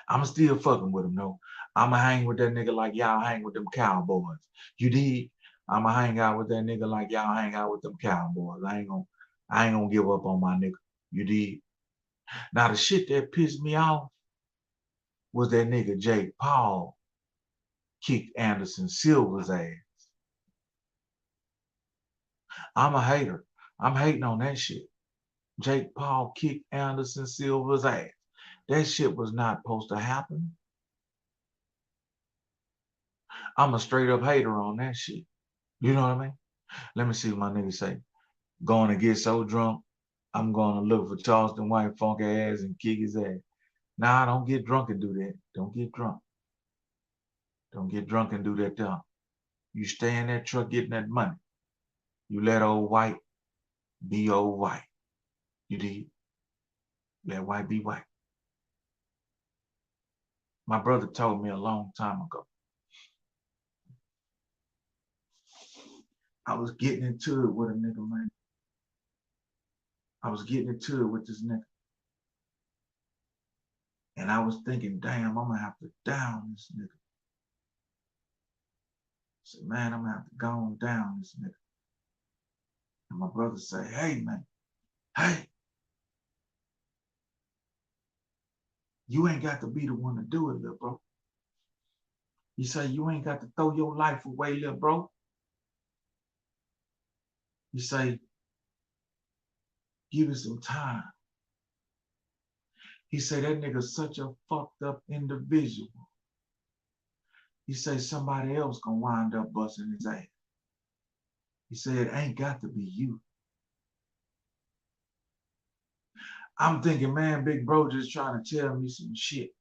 I'm still fucking with him though. I'ma hang with that nigga like y'all hang with them cowboys. You dig? I'ma hang out with that nigga like y'all hang out with them cowboys. I ain't gonna give up on my nigga. You dig? Now the shit that pissed me off was that nigga Jake Paul kicked Anderson Silva's ass. I'm a hater. I'm hating on that shit. Jake Paul kicked Anderson Silva's ass. That shit was not supposed to happen. I'm a straight up hater on that shit. You know what I mean? Let me see what my nigga say. Going to get so drunk, I'm going to look for Charleston White funky ass and kick his ass. Nah, don't get drunk and do that. Don't get drunk. Don't get drunk and do that dumb. You stay in that truck getting that money. You let old white be old white. You did. Let white be white. My brother told me a long time ago. I was getting into it with a nigga, man. I was getting into it with this nigga. And I was thinking, damn, I'm gonna have to down this nigga. I said, man, I'm gonna have to go on down this nigga. And my brother said, hey, man, hey, you ain't got to be the one to do it, little bro. He said, you ain't got to throw your life away, little bro. He say, give it some time. He said, that nigga's such a fucked up individual. He said, somebody else gonna wind up busting his ass. He said, it ain't got to be you. I'm thinking, man, big bro just trying to tell me some shit.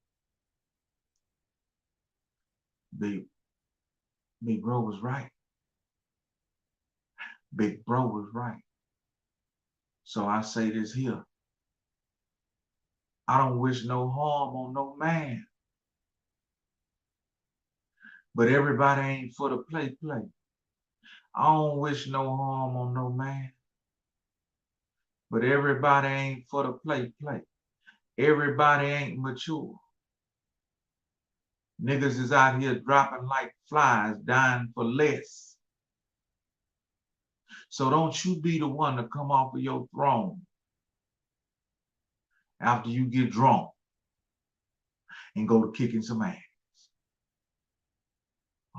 Big bro was right. Big bro was right. So I say this here. I don't wish no harm on no man. But everybody ain't for the play. I don't wish no harm on no man. But everybody ain't for the play. Everybody ain't mature. Niggas is out here dropping like flies, dying for less. So don't you be the one to come off of your throne after you get drunk and go to kicking some ass.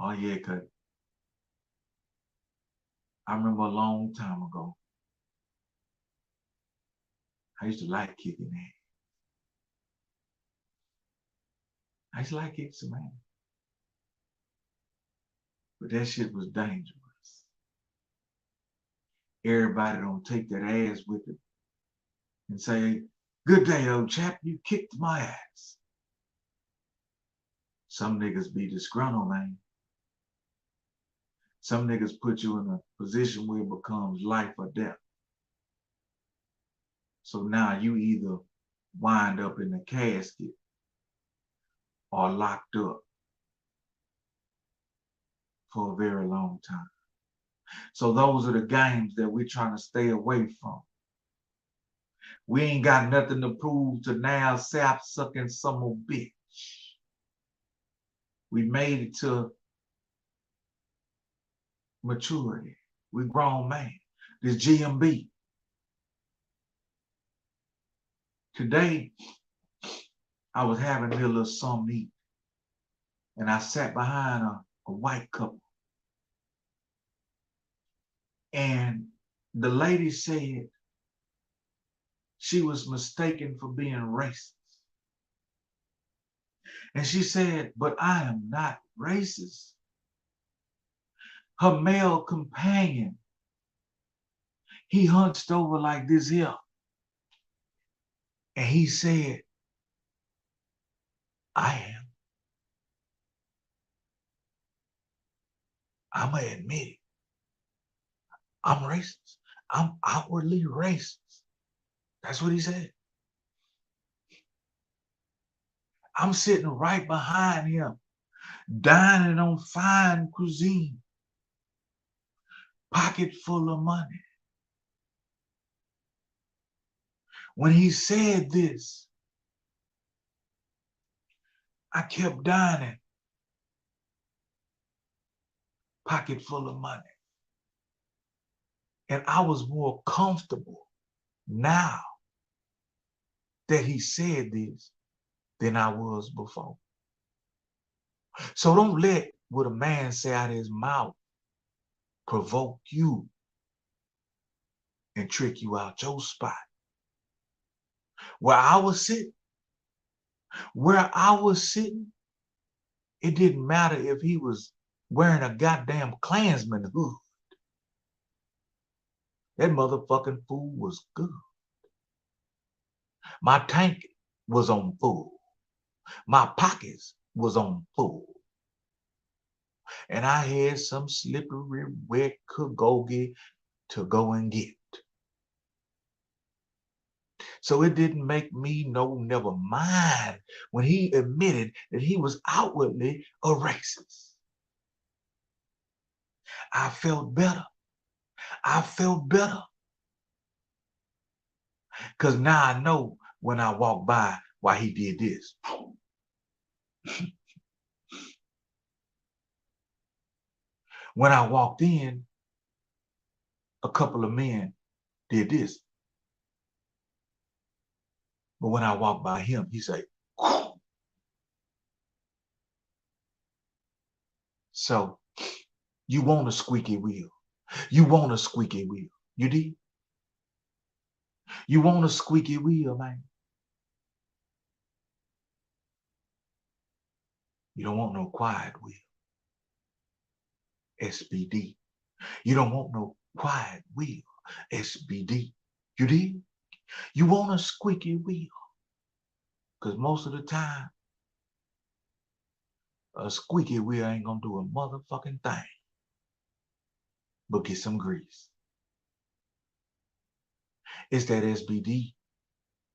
Oh yeah, cuz I remember a long time ago, I used to like kicking ass. I used to like kicking some ass. But that shit was dangerous. Everybody don't take that ass with it and say, good day, old chap, you kicked my ass. Some niggas be disgruntled, man. Some niggas put you in a position where it becomes life or death. So now you either wind up in a casket or locked up for a very long time. So those are the games that we're trying to stay away from. We ain't got nothing to prove to now sap sucking some old bitch. We made it to maturity. We grown man. This GMB. Today, I was having me a little something to eat. And I sat behind a white couple. And the lady said she was mistaken for being racist. And she said, but I am not racist. Her male companion, he hunched over like this here. And he said, I am. I'm going to admit it. I'm racist. I'm outwardly racist. That's what he said. I'm sitting right behind him, dining on fine cuisine, pocket full of money. When he said this, I kept dining, pocket full of money. And I was more comfortable now that he said this than I was before. So don't let what a man say out of his mouth provoke you and trick you out your spot. Where I was sitting, it didn't matter if he was wearing a goddamn Klansman hood. That motherfucking food was good. My tank was on full. My pockets was on full. And I had some slippery, wet cagogie to go and get. So it didn't make me never mind when he admitted that he was outwardly a racist. I felt better. Because now I know when I walk by why he did this. When I walked in, a couple of men did this. But when I walked by him, he said, whew. So you want a squeaky wheel. You want a squeaky wheel. You did? You want a squeaky wheel, man. You don't want no quiet wheel. SBD. You don't want no quiet wheel. SBD. You did? You want a squeaky wheel. Because most of the time, a squeaky wheel ain't gonna do a motherfucking thing but get some grease. It's that SBD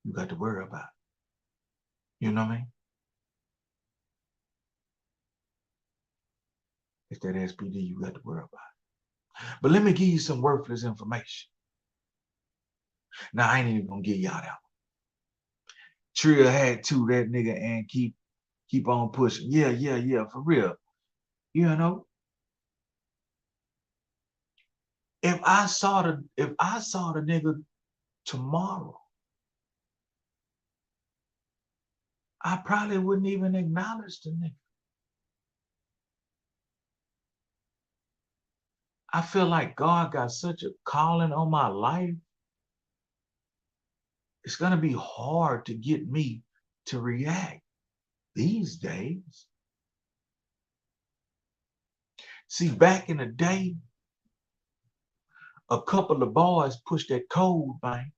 you got to worry about. You know what I mean? It's that SBD you got to worry about. But let me give you some worthless information. Now, I ain't even gonna give y'all that one. Trill had to that nigga and keep on pushing. Yeah, for real. You know? If I saw the nigga tomorrow, I probably wouldn't even acknowledge the nigga. I feel like God got such a calling on my life. It's gonna be hard to get me to react these days. See, back in the day, a couple of boys pushed that code, man.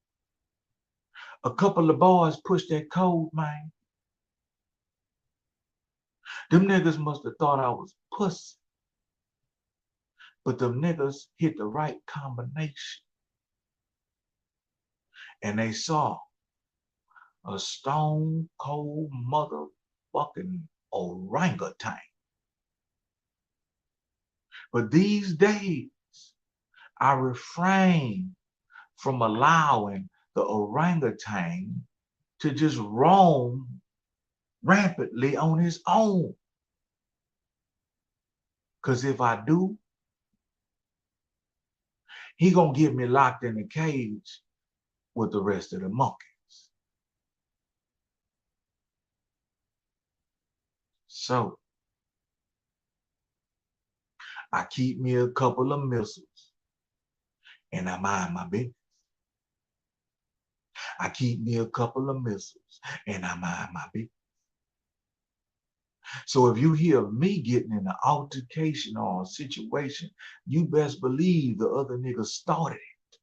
A couple of boys pushed that code, man. Them niggas must have thought I was pussy. But them niggas hit the right combination. And they saw a stone cold motherfucking orangutan. But these days, I refrain from allowing the orangutan to just roam rampantly on his own. Because if I do, he gonna get me locked in a cage with the rest of the monkeys. So I keep me a couple of missiles and I mind my business. I keep me a couple of missiles and I mind my business. So if you hear me getting in an altercation or a situation, you best believe the other nigga started it.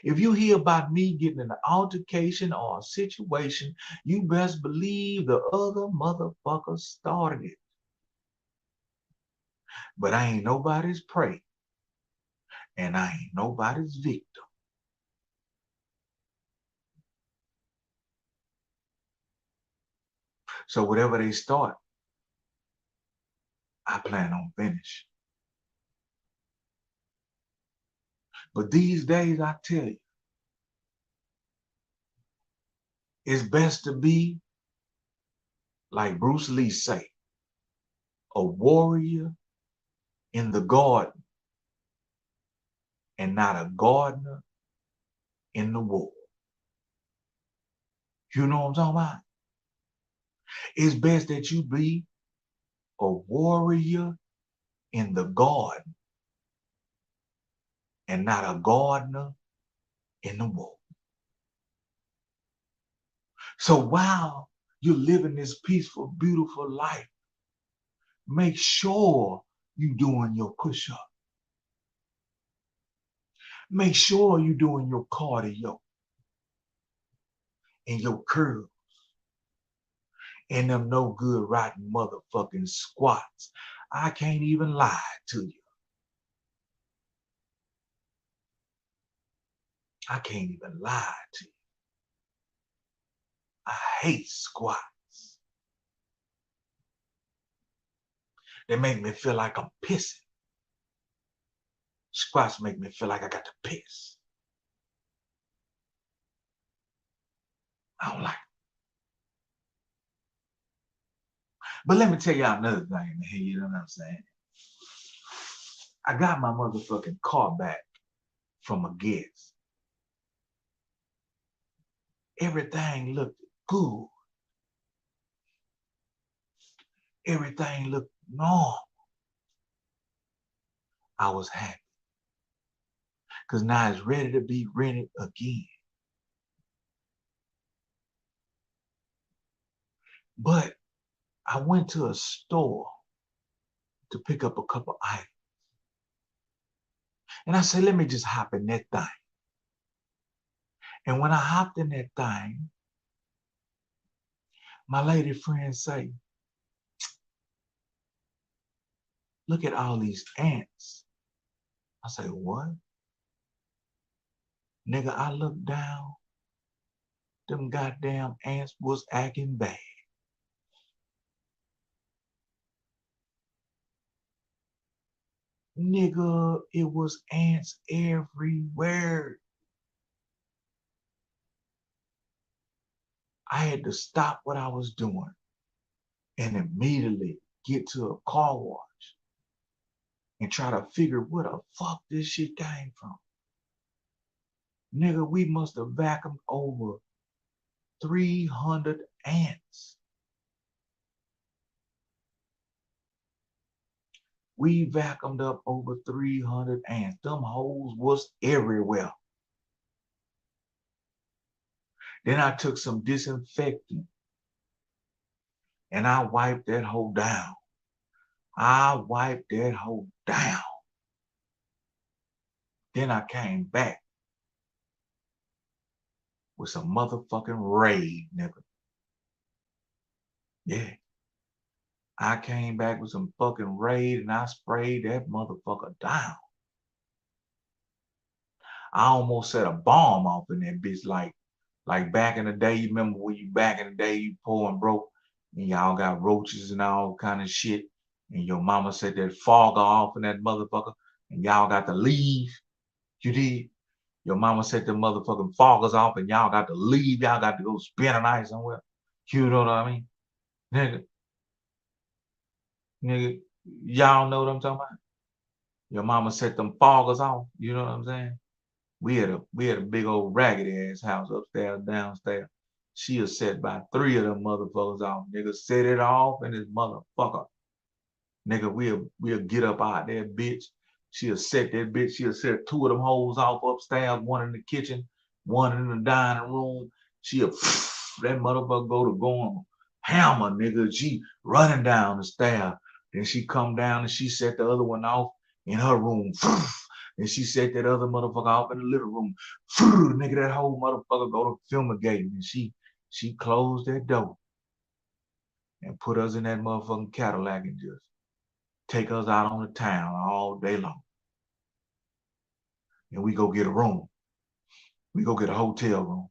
If you hear about me getting in an altercation or a situation, you best believe the other motherfucker started it. But I ain't nobody's prey, and I ain't nobody's victim. So whatever they start, I plan on finish. But these days, I tell you, it's best to be, like Bruce Lee say, a warrior in the garden and not a gardener in the war. You know what I'm talking about? It's best that you be a warrior in the garden and not a gardener in the war. So while you're living this peaceful, beautiful life, make sure you're doing your push-up. Make sure you're doing your cardio and your curls and them no good rotten motherfucking squats. I can't even lie to you. I can't even lie to you. I hate squats. They make me feel like I'm pissing. Squats make me feel like I got to piss. I don't like it. But let me tell y'all another thing, man. You know what I'm saying? I got my motherfucking car back from a guest. Everything looked good. Everything looked normal. I was happy. Because now it's ready to be rented again. But I went to a store to pick up a couple items. And I said, let me just hop in that thing. And when I hopped in that thing, my lady friend say, look at all these ants. I say, what? Nigga, I looked down. Them goddamn ants was acting bad. Nigga, it was ants everywhere. I had to stop what I was doing and immediately get to a car wash and try to figure where the fuck this shit came from. Nigga, we must have vacuumed over 300 ants. We vacuumed up over 300 ants. Them hoes was everywhere. Then I took some disinfectant and I wiped that hole down. I wiped that hole down. Then I came back with some motherfucking Raid, nigga. Yeah. I came back with some fucking Raid and I sprayed that motherfucker down. I almost set a bomb off in that bitch like back in the day. You remember when you back in the day you pouring broke and y'all got roaches and all kind of shit and your mama set that fog off in that motherfucker and y'all got to leave You did. Your mama set them motherfucking foggers off and y'all got to leave. Y'all got to go spend a night somewhere. You know what I mean? Nigga, y'all know what I'm talking about? Your mama set them foggers off. You know what I'm saying? We had a big old raggedy ass house upstairs, downstairs. She was set by 3 of them motherfuckers off. Nigga set it off and this motherfucker. Nigga, we'll get up out there, bitch. She'll set that bitch. She'll set 2 of them hoes off upstairs, one in the kitchen, one in the dining room. She'll that motherfucker go to going hammer, nigga. She running down the stair. Then she come down and she set the other one off in her room. And she set that other motherfucker off in the living room. Nigga, that whole motherfucker go to fumigating. And she closed that door and put us in that motherfucking Cadillac and just take us out on the town all day long. And we go get a room. We go get a hotel room.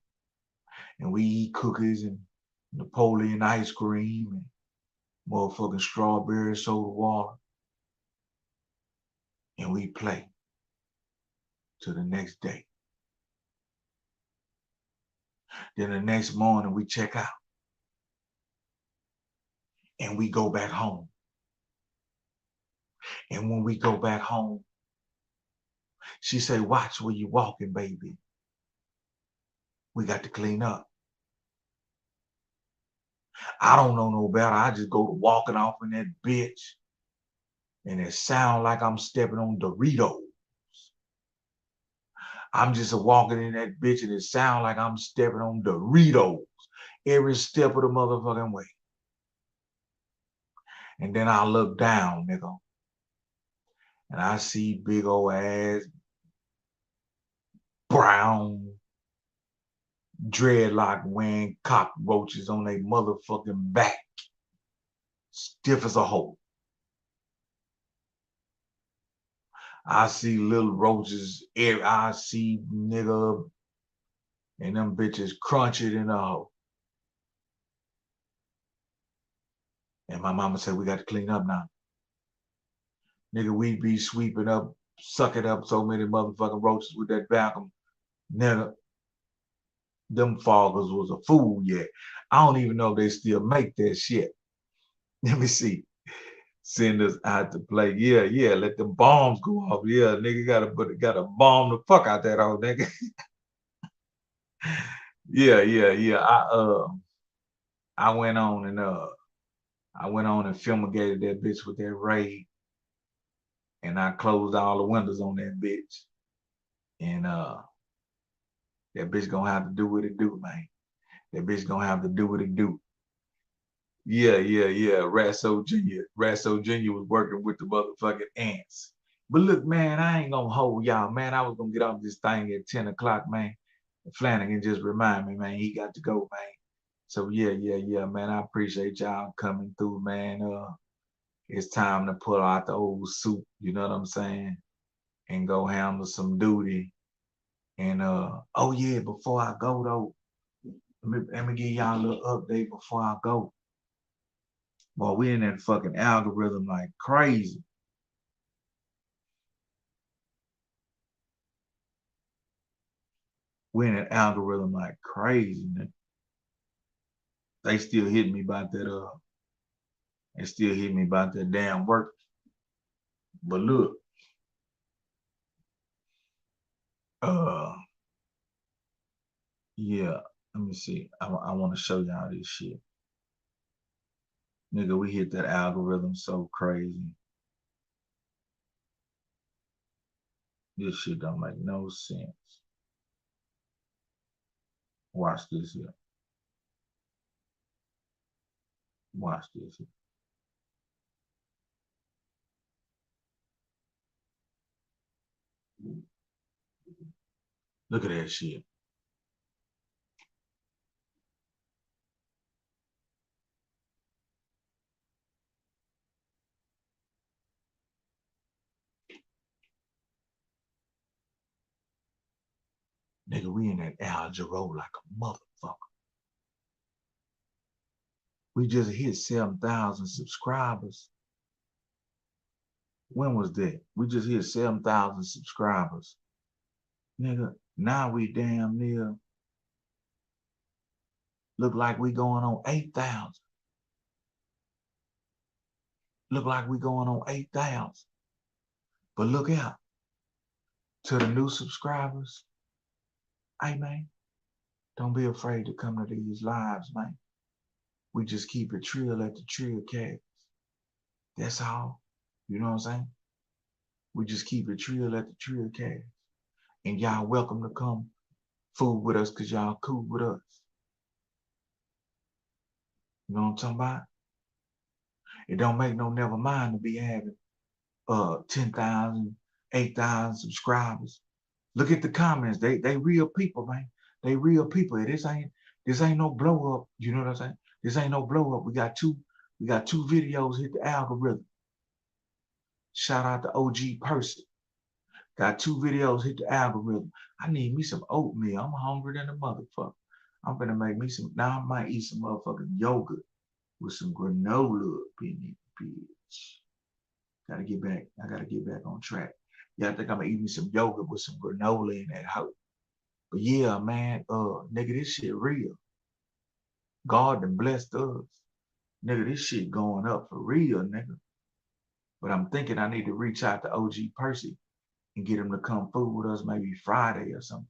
And we eat cookies and Napoleon ice cream and motherfucking strawberry soda water. And we play till the next day. Then the next morning we check out. And we go back home. And when we go back home, she say, watch where you walking, baby. We got to clean up. I don't know no better. I just go to walking off in that bitch. And it sound like I'm stepping on Doritos. I'm just walking in that bitch and it sound like I'm stepping on Doritos every step of the motherfucking way. And then I look down, nigga, and I see big old ass, brown, dreadlock wearing cockroaches on their motherfucking back, stiff as a hoe. I see little roaches, I see nigga, and them bitches crunch it in a hoe. And my mama said, we got to clean up now. Nigga, we be sweeping up, sucking up so many motherfucking roaches with that vacuum. Nigga, them foggers was a fool yet. I don't even know if they still make that shit. Let me see. Send us out to play. Yeah, let them bombs go off. Yeah, nigga gotta bomb the fuck out that old nigga. Yeah. I went on and fumigated that bitch with that raid. And I closed all the windows on that bitch. And that bitch gonna have to do what it do, man. That bitch gonna have to do what it do. Yeah. Ratso Jr. was working with the motherfucking ants. But look, man, I ain't gonna hold y'all, man. I was gonna get off this thing at 10 o'clock, man. Flanagan just remind me, man, he got to go, man. So yeah, man. I appreciate y'all coming through, man. It's time to pull out the old suit, you know what I'm saying? And go handle some duty. And oh yeah, before I go though, let me give y'all a little update before I go. Well, we in that fucking algorithm like crazy. We in that algorithm like crazy, man. They still hit me about that they still hit me about that damn work. But look, yeah, let me see. I want to show y'all this shit. Nigga, we hit that algorithm so crazy. This shit don't make no sense. Watch this here. Watch this here. Look at that shit. Nigga, we in that Al Jarreau like a motherfucker. We just hit 7,000 subscribers. When was that? We just hit 7,000 subscribers. Nigga, now we damn near look like we going on 8,000. Look like we going on 8,000. But look out to the new subscribers. Hey, man, don't be afraid to come to these lives, man. We just keep it trill at the Trill Cast. That's all. You know what I'm saying? We just keep it trill at the Trill Cast. And y'all welcome to come fool with us because y'all cool with us. You know what I'm talking about? It don't make no never mind to be having 10,000, 8,000 subscribers. Look at the comments. They real people, man. They real people. This ain't no blow up. You know what I'm saying? This ain't no blow up. We got two videos hit the algorithm. Shout out to OG Person. Got 2 videos hit the algorithm. I need me some oatmeal. I'm hungry than a motherfucker. I'm gonna make me some. Now I might eat some motherfucking yogurt with some granola up in it, bitch. Gotta get back. I gotta get back on track. Yeah, I think I'm gonna eat me some yogurt with some granola in that hoe. But yeah, man, nigga, this shit real. God done blessed us. Nigga, this shit going up for real, nigga. But I'm thinking I need to reach out to OG Percy and get him to come food with us maybe Friday or something.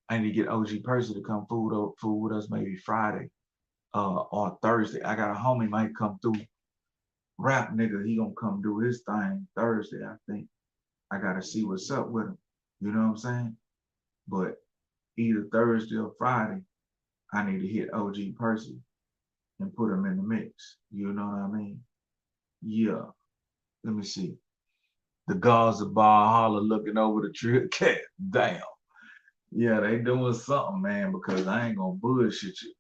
I need to get OG Percy to come food with us maybe Friday or Thursday. I got a homie might come through. Rap nigga, he gonna come do his thing Thursday, I think. I gotta see what's up with him. You know what I'm saying? But either Thursday or Friday, I need to hit OG Percy and put him in the mix. You know what I mean? Yeah. Let me see. The Gaza Bar Holler looking over the Trill Cast. Damn. Yeah, they doing something, man, because I ain't gonna bullshit you.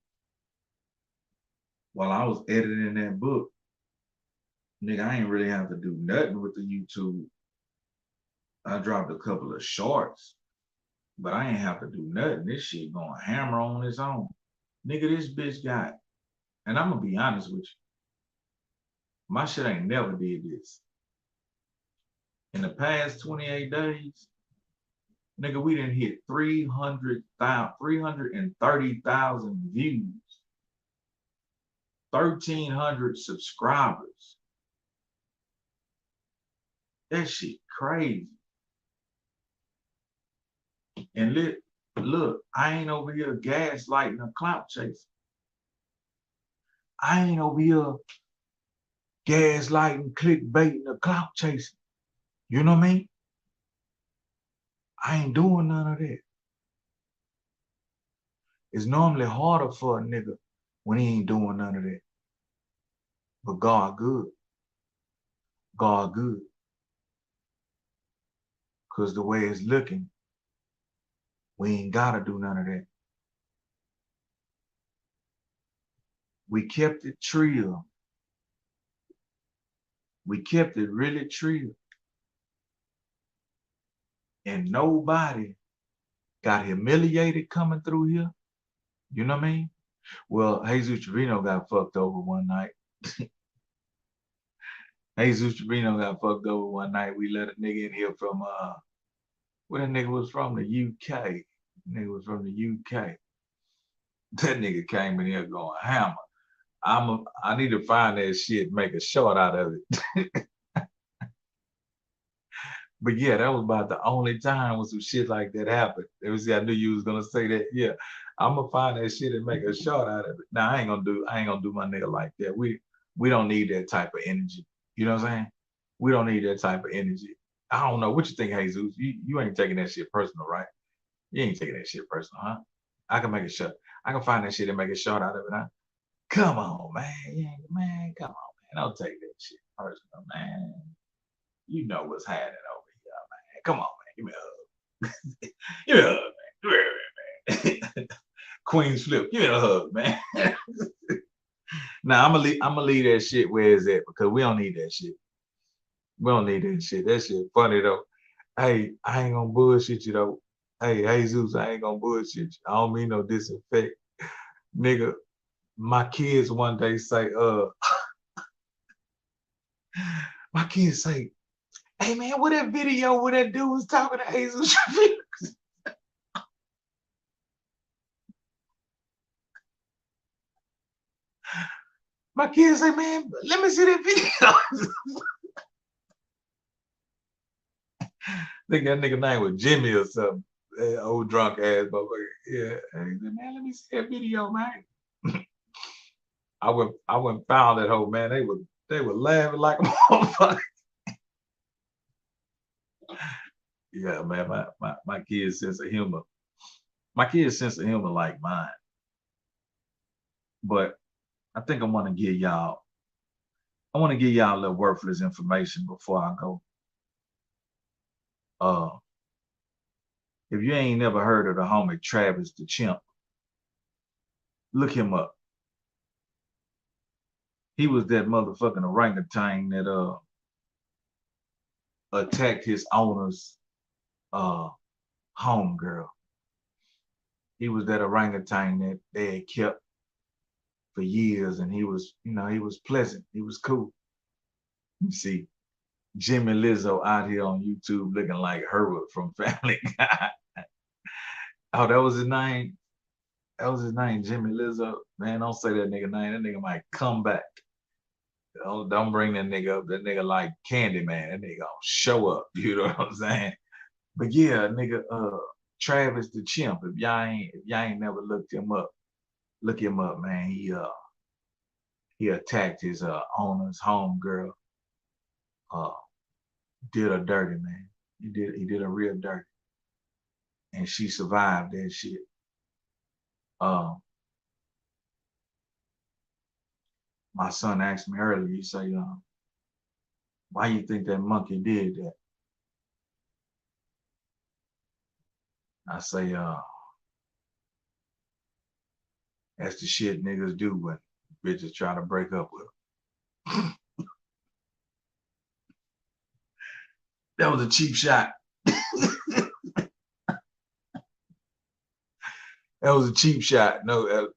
While I was editing that book, nigga, I ain't really have to do nothing with the YouTube. I dropped a couple of shorts, but I ain't have to do nothing. This shit going hammer on its own. Nigga, this bitch got, and I'm gonna be honest with you, my shit ain't never did this. In the past 28 days, nigga, we didn't hit 330,000 views, 1,300 subscribers. That shit crazy. And look, I ain't over here gaslighting a clout chasing. I ain't over here gaslighting, clickbaiting, a clout chasing. You know what I mean? I ain't doing none of that. It's normally harder for a nigga when he ain't doing none of that. But God good. God good. Because the way it's looking, we ain't gotta do none of that. We kept it trill. We kept it really trill. And nobody got humiliated coming through here. You know what I mean? Well, Jesus Trevino got fucked over one night. Jesus Trevino got fucked over one night. We let a nigga in here from where that nigga was from, the UK. Nigga was from the UK. That nigga came in here going hammer. I need to find that shit and make a short out of it. But yeah, that was about the only time when some shit like that happened. I knew you was gonna say that. Yeah, I'm gonna find that shit and make a short out of it. Now I ain't gonna do my nigga like that. We don't need that type of energy. You know what I'm saying? We don't need that type of energy. I don't know what you think, Jesus. You ain't taking that shit personal, right? You ain't taking that shit personal, huh? I can make a shot. I can find that shit and make a shot out of it, huh? Come on, man. Man, come on, man. Don't take that shit personal, man. You know what's happening over here, man. Come on, man. Give me a hug. Give me a hug, man. Give me a hug, man. Queen's flip. Give me a hug, man. Now I'm gonna leave that shit where it's at because we don't need that shit. We don't need that shit. That shit funny though. Hey, I ain't gonna bullshit you though. Hey, Jesus, I ain't gonna bullshit you. I don't mean no disinfect. Nigga, my kids one day say, my kids say, hey man, what that video where that dude was talking to Jesus? My kids say, man, let me see that video. Think that nigga name was Jimmy or something. That old drunk ass motherfucker. Yeah. And he said, man, let me see that video, man. I went and found that whole man. They were laughing like a motherfucker. Yeah, man, my kids' sense of humor. My kids' sense of humor like mine. But I think I want to give y'all a little worthless information before I go. If you ain't never heard of the homie Travis the Chimp, look him up. He was that motherfucking orangutan that attacked his owner's homegirl. He was that orangutan that they had kept for years, and he was, he was pleasant. He was cool. You see Jimmy Lizzo out here on YouTube looking like Herbert from Family Guy. Oh, that was his name? That was his name, Jimmy Lizzo? Man, don't say that nigga name. That nigga might come back. Don't bring that nigga up. That nigga like Candyman. That nigga gonna show up. You know what I'm saying? But yeah, nigga, Travis the Chimp. If y'all ain't never looked him up, look him up, man. He attacked his owner's homegirl. Did her dirty, man. He did her real dirty. And she survived that shit. My son asked me earlier, he say, why you think that monkey did that? I say, that's the shit niggas do when bitches try to break up with them. That was a cheap shot. That was a cheap shot. No,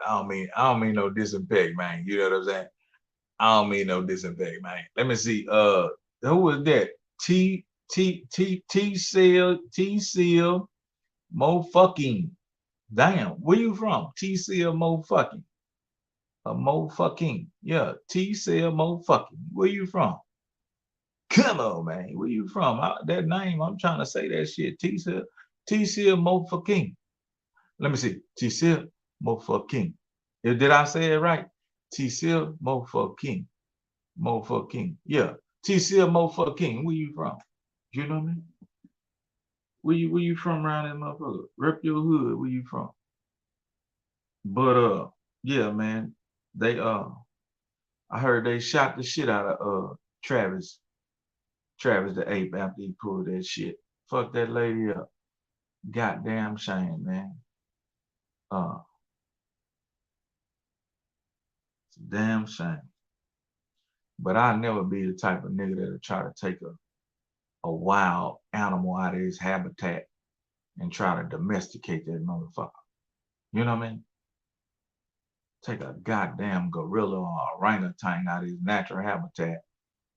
I don't mean no disinfect, man. You know what I'm saying? I don't mean no disinfect, man. Let me see. Who was that? T-Seal, Mo fucking. Damn, where you from? T-Seal, Mo fucking. Mo fucking. Yeah, T-Seal, Mo fucking. Where you from? Come on, man. Where you from? That name, I'm trying to say that shit. T-Seal, Mo fucking. Let me see. T-Seal, Mo fucking. Did I say it right? T-Seal, Mo fucking. Mo fucking. Yeah. T-Seal, Mo fucking. Where you from? You know what I mean? Where you from around that motherfucker? Rep your hood. Where you from? But yeah, man. They I heard they shot the shit out of Travis the Ape after he pulled that shit. Fuck that lady up. Goddamn shame, man. It's a damn shame. But I'll never be the type of nigga that'll try to take a wild animal out of his habitat and try to domesticate that motherfucker. You know what I mean? Take a goddamn gorilla or orangutan out of his natural habitat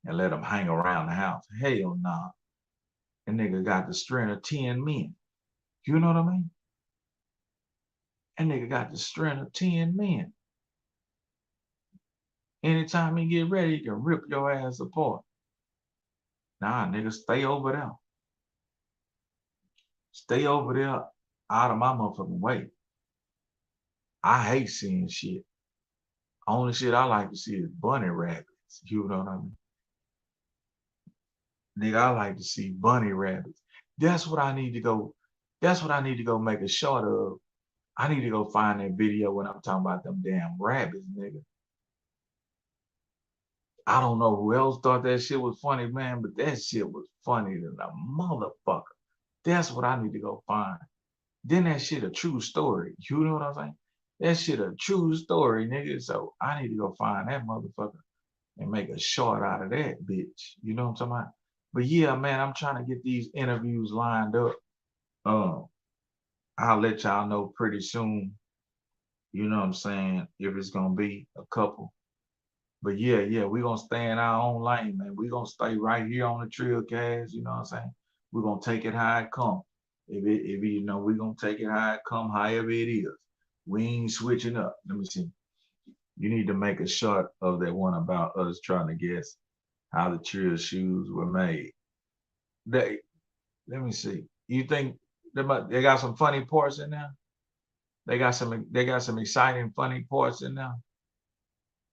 and let him hang around the house. Hell nah. That nigga got the strength of 10 men. You know what I mean? That nigga got the strength of 10 men. Anytime he get ready, he can rip your ass apart. Nah, nigga, stay over there. Stay over there out of my motherfucking way. I hate seeing shit. Only shit I like to see is bunny rabbits. You know what I mean? Nigga, I like to see bunny rabbits. That's what I need to go. That's what I need to go make a short of. I need to go find that video when I'm talking about them damn rabbits, nigga. I don't know who else thought that shit was funny, man, but that shit was funny than a motherfucker. That's what I need to go find. Then that shit a true story. You know what I'm saying? That shit a true story, nigga. So I need to go find that motherfucker and make a short out of that bitch. You know what I'm talking about? But yeah, man, I'm trying to get these interviews lined up. I'll let y'all know pretty soon. You know what I'm saying? If it's gonna be a couple. But yeah, we're gonna stay in our own lane, man. We're gonna stay right here on the Trill cast, you know what I'm saying? We're gonna take it how it come. If you know, we're gonna take it how it come, however it is. We ain't switching up. Let me see. You need to make a short of that one about us trying to guess how the Trill shoes were made. They, let me see. You think they got some funny parts in there? They got some exciting funny parts in there.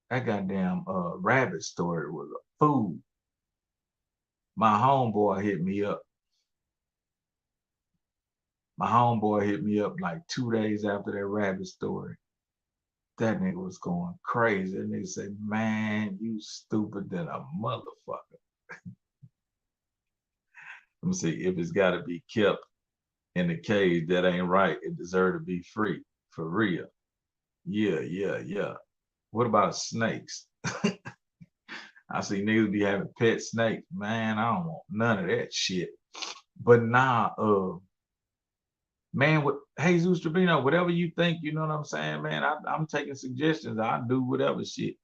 That goddamn rabbit story was a fool. My homeboy hit me up. My homeboy hit me up like 2 days after that rabbit story. That nigga was going crazy. That nigga said, man, you stupid than a motherfucker. Let me see. If it's got to be kept in the cage, that ain't right. It deserves to be free. For real. Yeah, yeah, yeah. What about snakes? I see niggas be having pet snakes. Man, I don't want none of that shit. But nah, man, with Jesus Trevino, whatever you think, you know what I'm saying, man. I'm taking suggestions. I do whatever shit.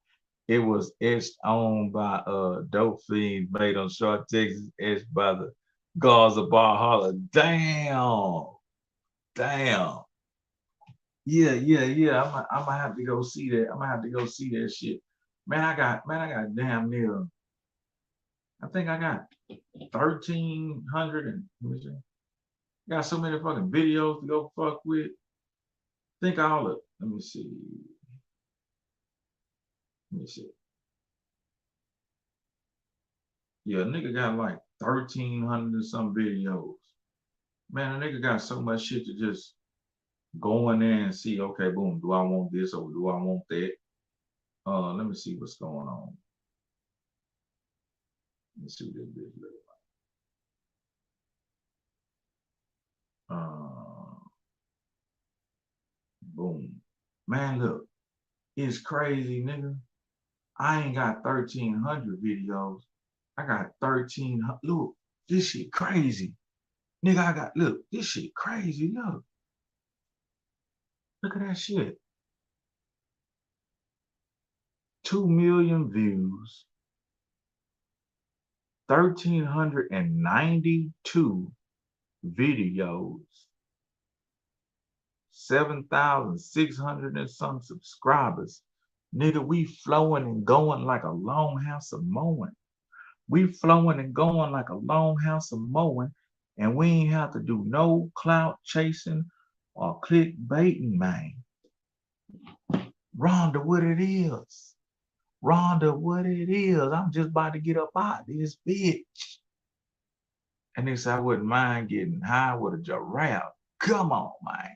It was etched on by dope fiends made on Short, Texas, etched by the guards of Valhalla. Damn, damn. Yeah, yeah, yeah. I'm gonna have to go see that. I'm gonna have to go see that shit. Man, I got damn near. I think I got 1,300 and let me see. Got so many fucking videos to go fuck with. Think all of. Let me see. Let me see. Yeah, nigga got like 1,300 and some videos. Man, a nigga got so much shit to just go in there and see. Okay, boom. Do I want this or do I want that? Let me see what's going on. Let me see what this bitch look like. Boom. Man, look, it's crazy, nigga. I ain't got 1,300 videos. I got 1,300. Look, this shit crazy. Nigga, look, this shit crazy. Look at that shit. 2 million views, 1,392 videos, 7,600 and some subscribers. Nigga, we flowing and going like a long house of mowing. We flowing and going like a long house of mowing, and we ain't have to do no clout chasing or clickbaiting, man. Rhonda, what it is. Rhonda, what it is. I'm just about to get up out of this bitch. And they said I wouldn't mind getting high with a giraffe. Come on, man.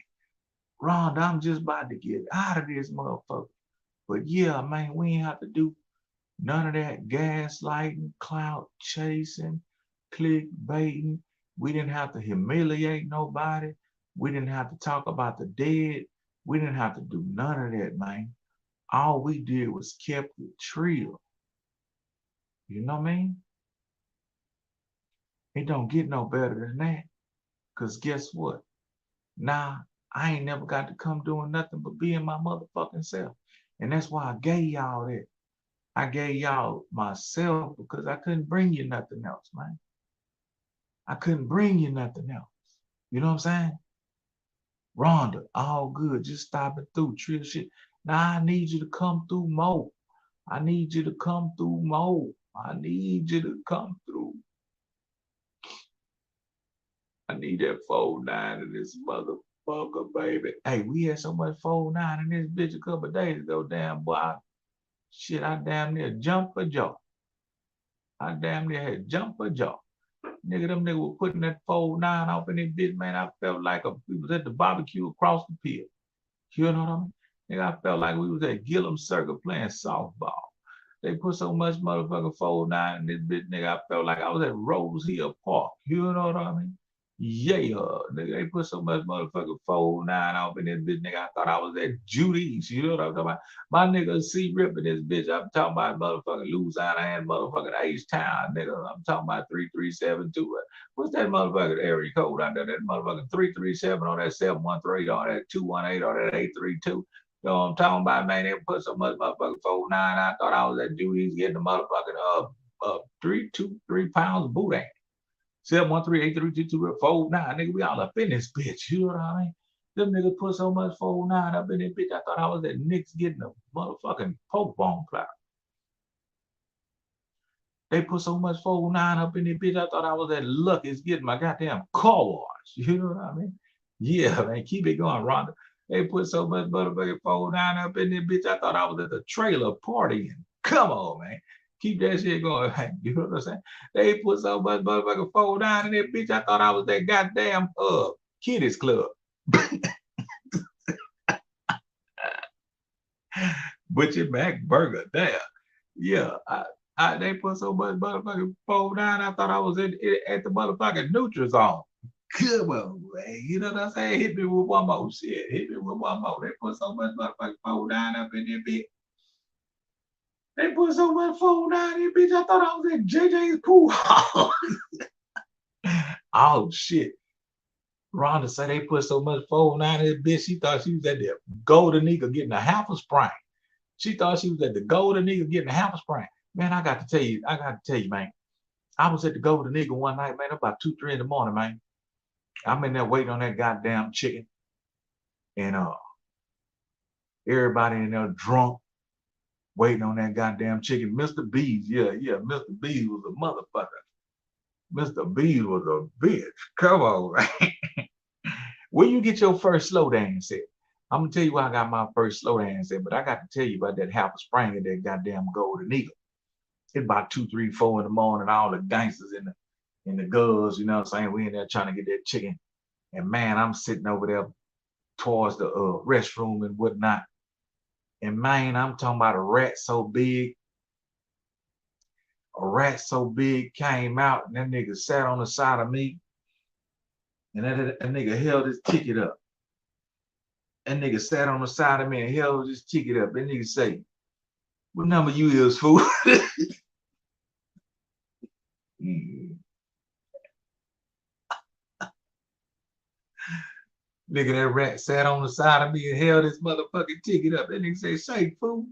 Rhonda, I'm just about to get out of this motherfucker. But yeah, man, we ain't have to do none of that gaslighting, clout chasing, clickbaiting. We didn't have to humiliate nobody. We didn't have to talk about the dead. We didn't have to do none of that, man. All we did was kept it trill. You know what I mean? It don't get no better than that. Because guess what? Now, I ain't never got to come doing nothing but being my motherfucking self. And that's why I gave y'all that. I gave y'all myself because I couldn't bring you nothing else, man. I couldn't bring you nothing else. You know what I'm saying? Rhonda, all good. Just stopping through. Trill shit. Now I need you to come through more. I need you to come through more. I need you to come through. I need that 4-9 in this motherfucker, baby. Hey, we had so much 4-9 in this bitch a couple of days ago. Damn, boy. Shit, I damn near jumped for joy. I damn near had jumped for joy. Nigga, them niggas were putting that 4-9 off in this bitch, man. I felt like we was at the barbecue across the pier. You know what I mean? Nigga, I felt like we was at Gillum Circle playing softball. They put so much motherfucking 4-9 in this bitch, nigga. I felt like I was at Rose Hill Park. You know what I mean? Yeah, nigga, they put so much motherfucking 4-9 off in this bitch, nigga. I thought I was at Judy's. You know what I'm talking about? My nigga C ripping this bitch. I'm talking about motherfucking Louisiana and motherfucking H-Town, nigga. I'm talking about 3372. What's that motherfucking area code out there? That motherfucking 337 on that 713 on that 218 on that 832. You know what I'm talking about, man? They put so much motherfucking 4-9. I thought I was at Judy's getting the motherfucking 3 pounds of boudin. 713-832-4-9. Nigga, we all up in this bitch. You know what I mean? Them niggas put so much 409 up in that bitch. I thought I was at Knicks getting a motherfucking poke bone clout. They put so much 409 up in that bitch. I thought I was at Lucky's getting my goddamn car wash. You know what I mean? Yeah, man. Keep it going, Rhonda. They put so much motherfucking 409 up in that bitch. I thought I was at the trailer partying. Come on, man. Keep that shit going. You know what I'm saying? They put so much motherfucking 409 in that bitch. I thought I was at goddamn kiddies club. Butcher Mac Burger. Damn. Yeah. They put so much motherfucking 409. I thought I was at the motherfucking neutral zone. Come on, man. You know what I'm saying? Hit me with one more shit. Hit me with one more. They put so much motherfucking 409 up in there, bitch. They put so much 409 in, bitch. I thought I was at JJ's pool hall. Oh, shit. Rhonda said they put so much 409 in this bitch. She thought she was at the Golden Eagle getting a half a spring. She thought she was at the Golden Eagle getting a half a spring. Man, I got to tell you, man. I was at the Golden Eagle one night, man, about 2, 3 in the morning, man. I'm in there waiting on that goddamn chicken. And everybody in there drunk, waiting on that goddamn chicken. Mr. B's, yeah, Mr. B's was a motherfucker. Mr. B's was a bitch. Come on, man. Where you get your first slow dance at? I'm gonna tell you where I got my first slow dance at, but I got to tell you about that half a spring at that goddamn Golden Eagle. It's about 2, 3, 4 in the morning, all the gangsters in the girls, you know what I'm saying? We in there trying to get that chicken. And man, I'm sitting over there towards the restroom and whatnot. And man, I'm talking about a rat so big. A rat so big came out and that nigga sat on the side of me. And that nigga held his ticket up. That nigga sat on the side of me and held his ticket up. That nigga say, "What number you is, fool?" Nigga, that rat sat on the side of me and held his motherfucking ticket up. That nigga say, "Say, fool,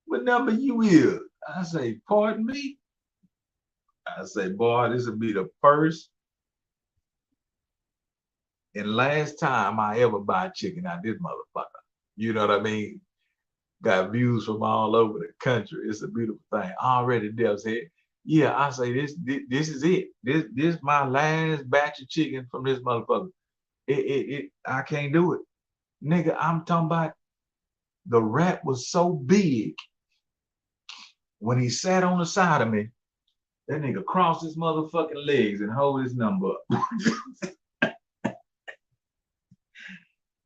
what number you is?" I say, "Pardon me?" I say, "Boy, this will be the first and last time I ever buy chicken out this motherfucker." You know what I mean? Got views from all over the country. It's a beautiful thing. Already Deb said, "Yeah," I say, this is it. This my last batch of chicken from this motherfucker. I can't do it. Nigga, I'm talking about the rat was so big when he sat on the side of me, that nigga crossed his motherfucking legs and hold his number up.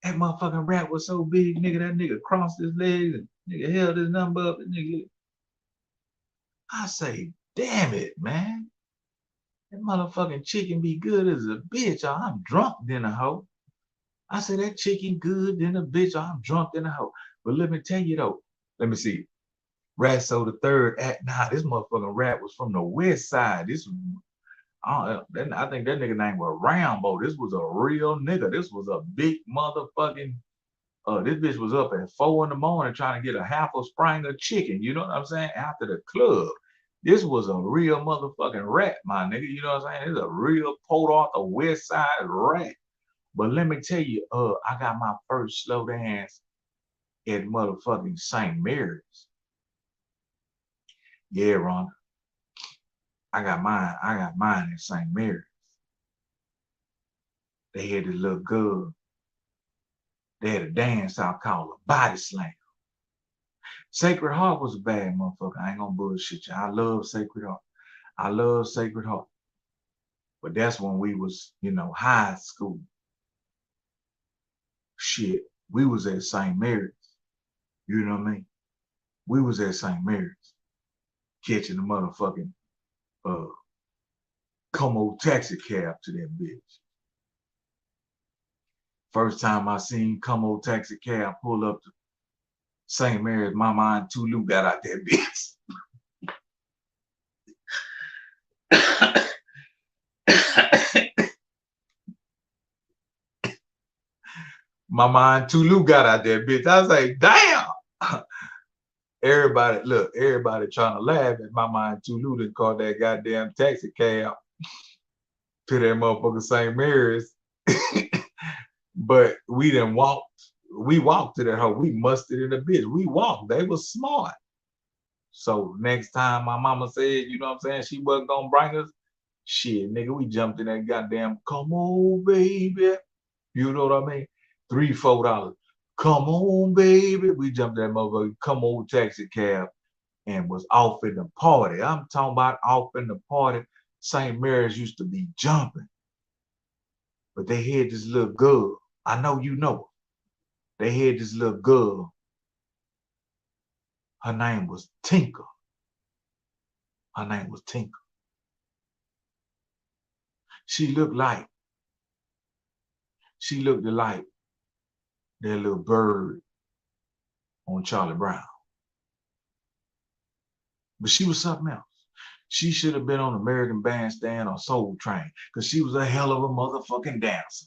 That motherfucking rat was so big, nigga, that nigga crossed his legs and nigga held his number up and nigga. I say, damn it, man. That motherfucking chicken be good as a bitch, or I'm drunk than a hoe. I say that chicken good than a bitch, or I'm drunk than a hoe. But let me tell you though, let me see. Rat so the third act. Nah, this motherfucking rat was from the west side. I think that nigga name was Rambo. This was a real nigga. This was a big motherfucking. This bitch was up at 4 in the morning trying to get a half a spring of chicken. You know what I'm saying? After the club. This was a real motherfucking rat, my nigga. You know what I'm saying? It's a real Port Arthur West Side rat. But let me tell you, I got my first slow dance at motherfucking St. Mary's. Yeah, Ron. I got mine at St. Mary's. They had this little girl. They had a dance out called a body slam. Sacred Heart was a bad motherfucker. I ain't gonna bullshit you. I love Sacred Heart. But that's when we was, high school. Shit. We was at St. Mary's. You know what I mean? We was at St. Mary's. Catching the motherfucking Como taxi cab to that bitch. First time I seen Como taxi cab pull up to St. Mary's, Mama and Tulu got out that bitch. Mama and Tulu got out that bitch. I was like, damn. Everybody trying to laugh at Mama and Tulu that called that goddamn taxi cab to that motherfucker St. Mary's. But we didn't walk. We walked to that hoe. We mustered in the bitch. We walked. They was smart. So next time my mama said, you know what I'm saying, she wasn't gonna bring us, shit, nigga, we jumped in that goddamn, come on, baby. You know what I mean? $3, $4. Come on, baby. We jumped in that motherfucker, come on, taxi cab, and was off in the party. I'm talking about off in the party. St. Mary's used to be jumping. But they had this little girl. I know you know her. They had this little girl. Her name was Tinker. Her name was Tinker. She looked like that little bird on Charlie Brown. But she was something else. She should have been on American Bandstand or Soul Train because she was a hell of a motherfucking dancer.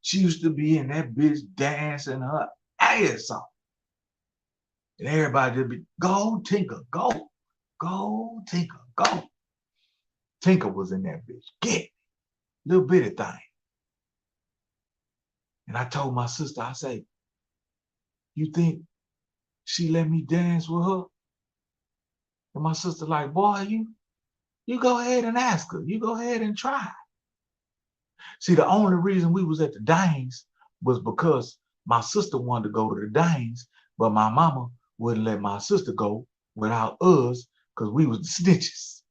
She used to be in that bitch dancing her ass off. And everybody just be, go Tinker, go. Go Tinker, go. Tinker was in that bitch. Get little bitty thing. And I told my sister, I say, you think she let me dance with her? And my sister like, boy, you go ahead and ask her. You go ahead and try. See, the only reason we was at the Danes was because my sister wanted to go to the Danes, but my mama wouldn't let my sister go without us because we was the snitches.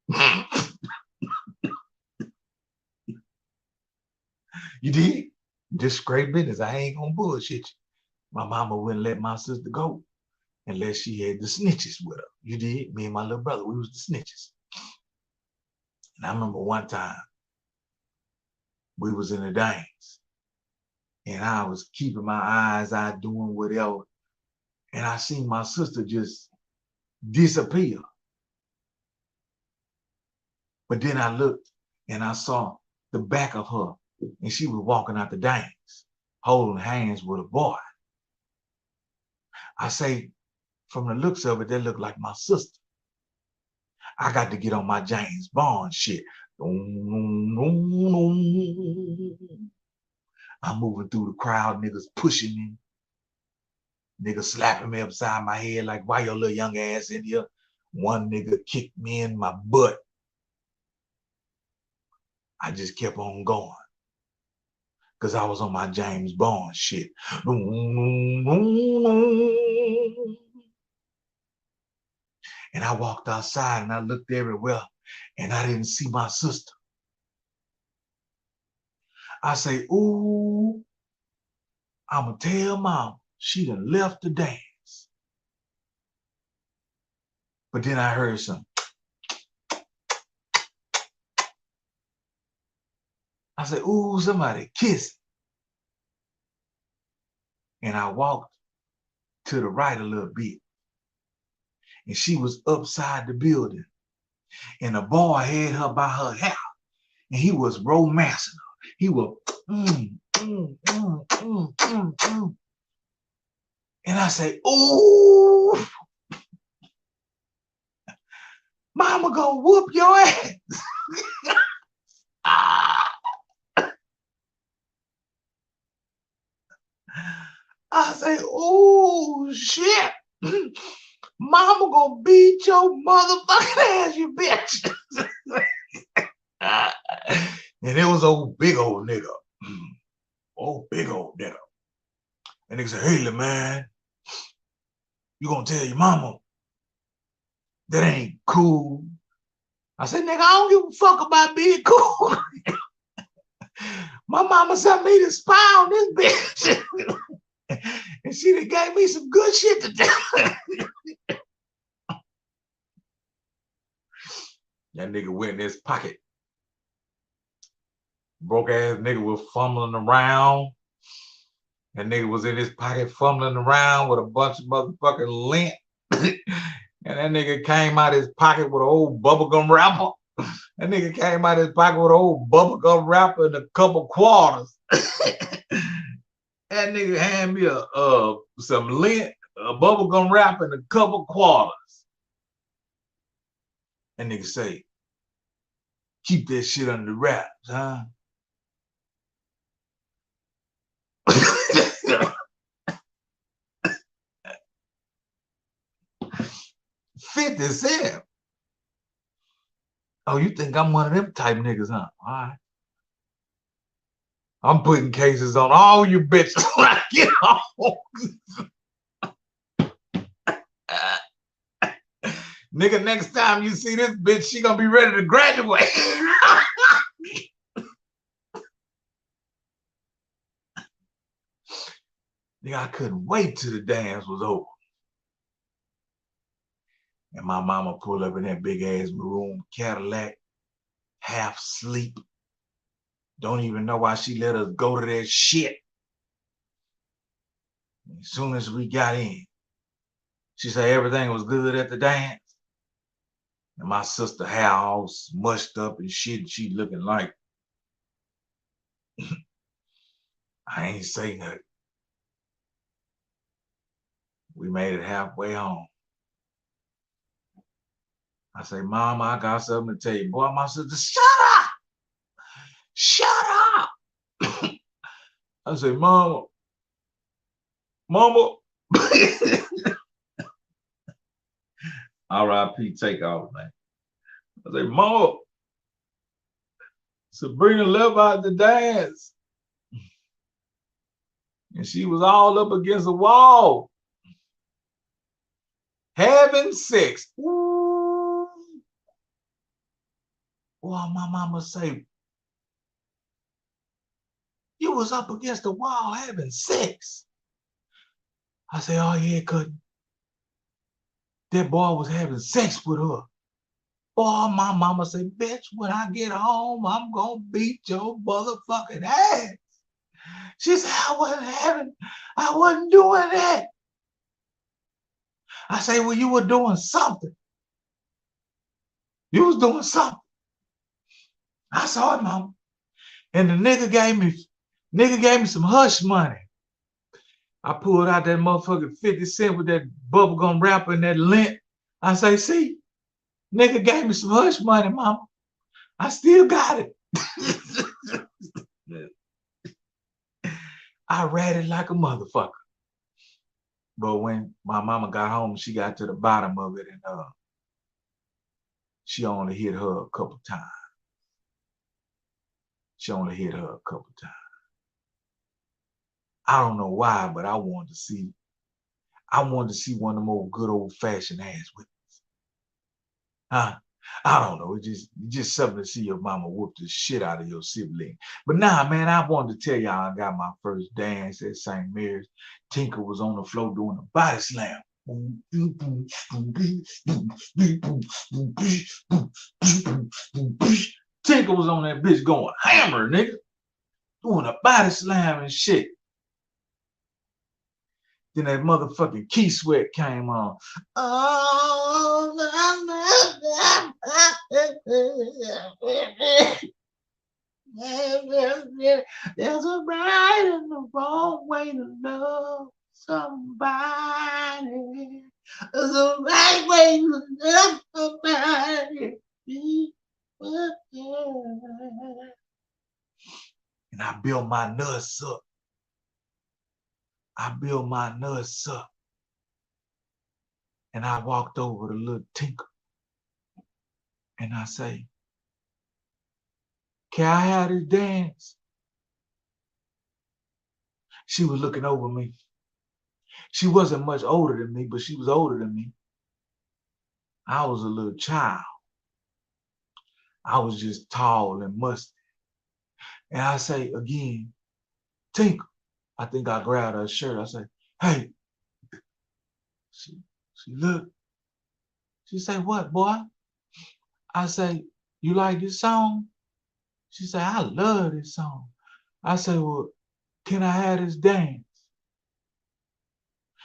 You did? Just straight business. I ain't gonna bullshit you. My mama wouldn't let my sister go unless she had the snitches with her. You did? Me and my little brother, we was the snitches. And I remember one time we was in the Danes and I was keeping my eyes out doing whatever. And I seen my sister just disappear. But then I looked and I saw the back of her and she was walking out the Danes, holding hands with a boy. I say, from the looks of it, they look like my sister. I got to get on my James Bond shit. I'm moving through the crowd, niggas pushing me. Niggas slapping me upside my head like, why your little young ass in here? One nigga kicked me in my butt. I just kept on going because I was on my James Bond shit. And I walked outside and I looked everywhere and I didn't see my sister. I say, ooh, I'ma tell mom she done left the dance. But then I heard something. I said, ooh, somebody kissing. And I walked to the right a little bit. And she was upside the building. And the boy had her by her hair. And he was romancing her. He was, And I say, ooh, mama gonna whoop your ass. I say, ooh, shit. Mama gonna beat your motherfucking ass, you bitch. And it was old big old nigga. Oh, big old nigga. And nigga said, hey, man, you gonna tell your mama that ain't cool? I said, nigga, I don't give a fuck about being cool. My mama sent me to spy on this bitch. And she done gave me some good shit to do. That nigga went in his pocket. Broke ass nigga was fumbling around. That nigga was in his pocket fumbling around with a bunch of motherfucking lint. And that nigga came out his pocket with an old bubblegum wrapper. That nigga came out his pocket with an old bubblegum wrapper and a couple quarters. That nigga handed me some lint, a bubblegum wrapper, and a couple quarters. That nigga say, keep that shit under wraps, huh? 50 Cent. Oh, you think I'm one of them type niggas, huh? All right. I'm putting cases on all you bitches when I get home. Nigga, next time you see this bitch, she gonna be ready to graduate. Nigga, I couldn't wait till the dance was over. And my mama pulled up in that big ass maroon Cadillac, half asleep. Don't even know why she let us go to that shit. As soon as we got in, she said everything was good at the dance. And my sister hair all smushed up and shit, and she looking like, I ain't say nothing. We made it halfway home. I say, Mama, I got something to tell you. Boy, my sister, shut up! Shut up! I say, Mama, R.I.P. Takeoff, man. I say, Mama, Sabrina left out the dance. And she was all up against the wall. Having sex. Ooh. Well, my mama say, you was up against the wall having sex. I say, oh yeah, couldn't. That boy was having sex with her. Boy, my mama say, bitch, when I get home, I'm gonna beat your motherfucking ass. She said, I wasn't doing that. I say, well, you were doing something. You was doing something. I saw it, mama. And the nigga gave me some hush money. I pulled out that motherfucking 50 Cent with that bubblegum wrapper and that lint. I say, see, nigga gave me some hush money, mama. I still got it. I ratted like a motherfucker. But when my mama got home, she got to the bottom of it, and she only hit her a couple times. She only hit her a couple times. I don't know why, but I wanted to see one of them old good old fashioned ass whippings. Huh? I don't know. It's just something to see your mama whoop the shit out of your sibling. But nah, man, I wanted to tell y'all I got my first dance at St. Mary's. Tinker was on the floor doing a body slam. Tinker was on that bitch going hammer, nigga. Doing a body slam and shit. Then that motherfucking Key Sweat came on. Oh, there's a right and a wrong way to love somebody. There's a right way to love somebody. And I built my nuts up. And I walked over to little Tinker. And I say, can I have this dance? She was looking over me. She wasn't much older than me, but she was older than me. I was a little child. I was just tall and musty. And I say again, Tinker. I think I grabbed her shirt. I say, hey. She looked. She say, what, boy? I say, you like this song? She say, I love this song. I say, well, can I have this dance?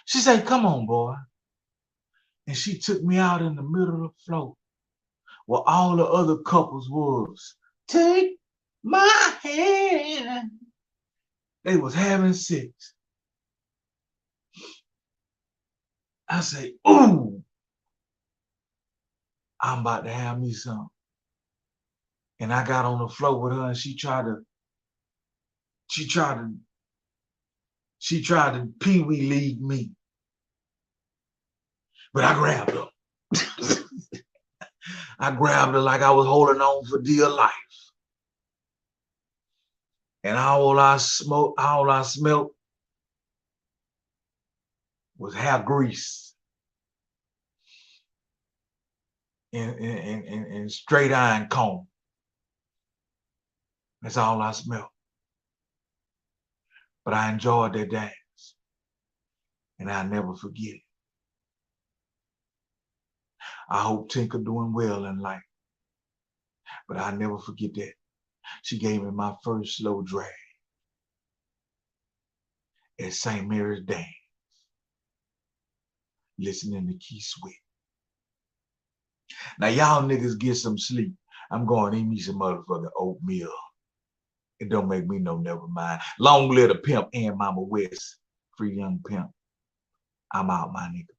She say, come on, boy. And she took me out in the middle of the floor where all the other couples was. Take my hand. They was having sex. I say, ooh, I'm about to have me some. And I got on the floor with her and she tried to Pee Wee league me. But I grabbed her. I grabbed her like I was holding on for dear life. And all I smelled was hair grease and straight iron comb. That's all I smelled. But I enjoyed that dance, and I'll never forget it. I hope Tinker doing well in life, but I'll never forget that. She gave me my first slow drag at St. Mary's Dance, listening to Keith Sweat. Now y'all niggas get some sleep. I'm going to eat me some motherfucking oatmeal. It don't make me no never mind. Long live the pimp and Mama West. Free young pimp. I'm out, my nigga.